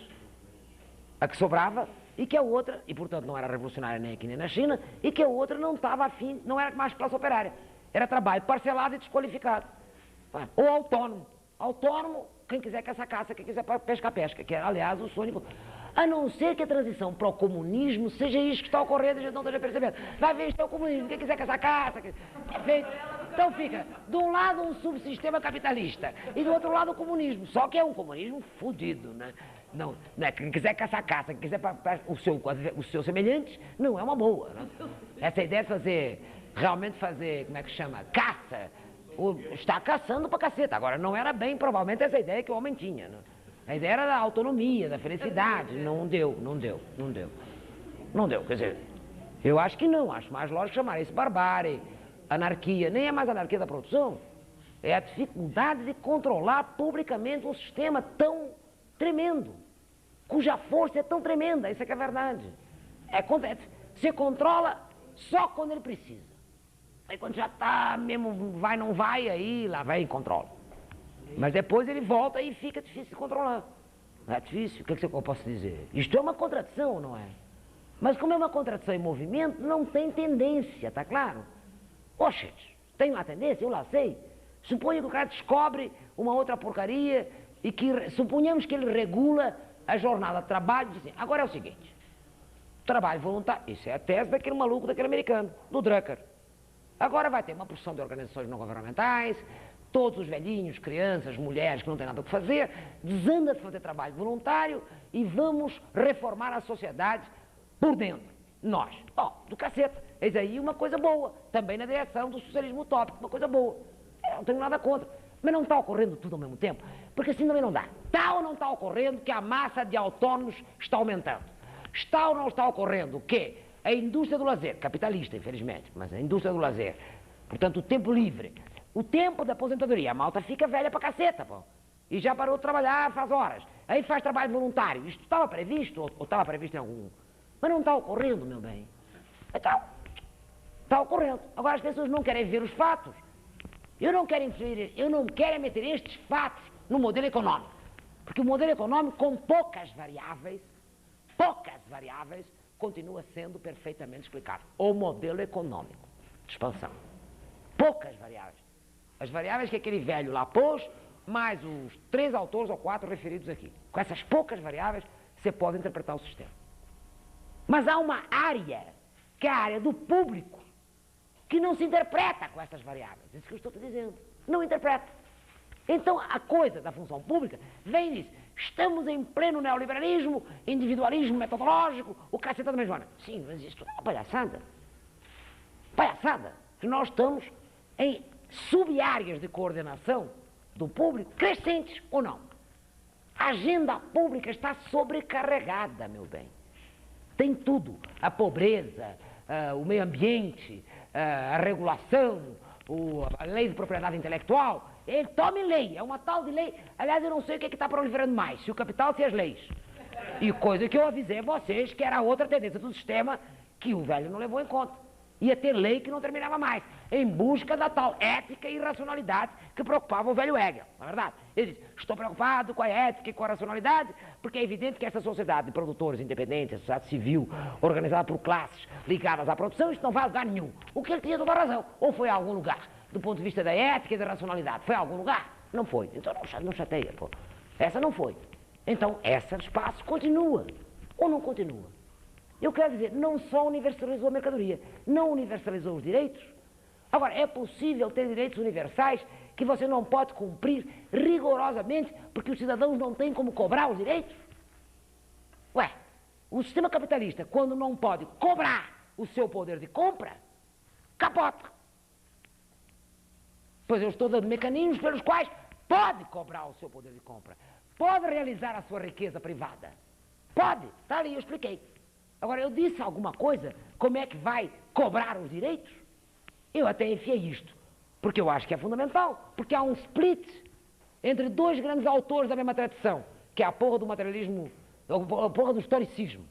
a que sobrava, e que a outra, e portanto não era revolucionária nem aqui nem na China, e que a outra não estava afim, não era mais classe operária. Era trabalho parcelado e desqualificado. Ou autônomo. Autônomo, quem quiser caça, caça, quem quiser pesca, pesca, que é, aliás, o sonho... A não ser que a transição para o comunismo seja isso que está ocorrendo e a gente não esteja percebendo. Vai ver, isso é o comunismo, quem quiser caça, caça... Perfeito. Então fica, de um lado um subsistema capitalista e do outro lado o comunismo. Só que é um comunismo fudido, né? Não é quem quiser caça, caça, quem quiser os seus semelhantes, não é uma boa. Né? Essa ideia de realmente fazer, como é que chama? Caça. Está caçando pra caceta. Agora, não era bem, provavelmente, essa ideia que o homem tinha. Né? A ideia era da autonomia, da felicidade. Não deu. Quer dizer, eu acho que não. Acho mais lógico chamar isso barbárie, anarquia. Nem é mais anarquia da produção. É a dificuldade de controlar publicamente um sistema tão tremendo, cuja força é tão tremenda. Isso é que é verdade. Você controla só quando ele precisa. Aí quando já está mesmo, vai, não vai, aí lá vai e controla. Mas depois ele volta e fica difícil de controlar. Não é difícil? O que eu posso dizer? Isto é uma contradição, não é? Mas como é uma contradição em movimento, não tem tendência, tá claro? Oxe, tem uma tendência? Eu lá sei. Suponha que o cara descobre uma outra porcaria e que, suponhamos que ele regula a jornada de trabalho e diz assim, agora é o seguinte, trabalho voluntário, isso é a tese daquele maluco, daquele americano, do Drucker. Agora vai ter uma porção de organizações não governamentais, todos os velhinhos, crianças, mulheres que não têm nada o que fazer, desanda-se fazer trabalho voluntário e vamos reformar a sociedade por dentro. Nós. Do caceta. Eis aí uma coisa boa, também na direção do socialismo utópico, uma coisa boa. Eu não tenho nada contra. Mas não está ocorrendo tudo ao mesmo tempo? Porque assim também não dá. Está ou não está ocorrendo que a massa de autónomos está aumentando? Está ou não está ocorrendo que a indústria do lazer, capitalista, infelizmente, mas a indústria do lazer, portanto, o tempo livre, o tempo da aposentadoria, a malta fica velha pra caceta, pô. E já parou de trabalhar faz horas. Aí faz trabalho voluntário. Isto estava previsto, ou estava previsto em algum? Mas não está ocorrendo, meu bem. Então, está ocorrendo. Agora as pessoas não querem ver os fatos. Eu não quero meter estes fatos no modelo econômico. Porque o modelo econômico, com poucas variáveis, continua sendo perfeitamente explicado. O modelo econômico de expansão. Poucas variáveis. As variáveis que aquele velho lá pôs, mais os 3 autores ou 4 referidos aqui. Com essas poucas variáveis, você pode interpretar o sistema. Mas há uma área, que é a área do público, que não se interpreta com essas variáveis. Isso que eu estou te dizendo. Não interpreta. Então, a coisa da função pública vem e diz, estamos em pleno neoliberalismo, individualismo metodológico, o caceta da mesma. Sim, mas isto é uma palhaçada. Palhaçada. Que nós estamos em sub-áreas de coordenação do público crescentes ou não. A agenda pública está sobrecarregada, meu bem. Tem tudo. A pobreza, o meio ambiente, a regulação, a lei de propriedade intelectual. Ele tome lei, é uma tal de lei. Aliás, eu não sei o que está proliferando mais, se o capital ou se as leis. E coisa que eu avisei a vocês que era outra tendência do sistema que o velho não levou em conta. Ia ter lei que não terminava mais, em busca da tal ética e racionalidade que preocupava o velho Hegel, não é verdade? Ele diz, estou preocupado com a ética e com a racionalidade, porque é evidente que essa sociedade de produtores independentes, a sociedade civil, organizada por classes ligadas à produção, isto não vai a lugar nenhum. O que ele tinha toda a razão, ou foi a algum lugar, do ponto de vista da ética e da racionalidade, foi a algum lugar? Não foi, então não chateia, pô. Essa não foi. Então, esse espaço continua, ou não continua? Eu quero dizer, não só universalizou a mercadoria, não universalizou os direitos. Agora, é possível ter direitos universais que você não pode cumprir rigorosamente porque os cidadãos não têm como cobrar os direitos? Ué, o sistema capitalista, quando não pode cobrar o seu poder de compra, capota. Pois eu estou dando mecanismos pelos quais pode cobrar o seu poder de compra, pode realizar a sua riqueza privada. Pode, está ali, eu expliquei. Agora, eu disse alguma coisa, como é que vai cobrar os direitos? Eu até enfiei isto, porque eu acho que é fundamental, porque há um split entre 2 grandes autores da mesma tradição, que é a porra do materialismo, a porra do historicismo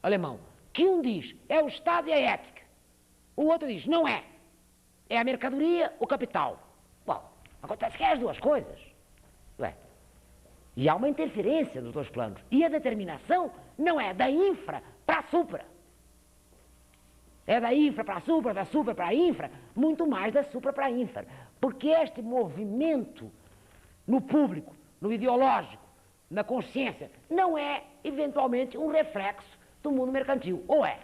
alemão, que um diz, é o Estado e a ética, o outro diz, não é, é a mercadoria, o capital. Bom, acontece que é as 2 coisas, ué. E há uma interferência nos 2 planos, e a determinação não é da infra para a supra. É da infra para a supra, da supra para a infra, muito mais da supra para a infra. Porque este movimento no público, no ideológico, na consciência, não é, eventualmente, um reflexo do mundo mercantil. Ou é?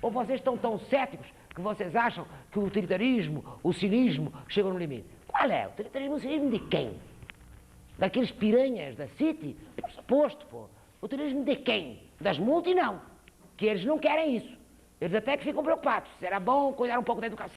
Ou vocês estão tão céticos que vocês acham que o utilitarismo, o cinismo, chegam no limite? Qual é? O utilitarismo e o cinismo de quem? Daqueles piranhas da City? Por suposto, pô. O utilitarismo de quem? Das multi, não. Que eles não querem isso. Eles até que ficam preocupados. Será bom cuidar um pouco da educação.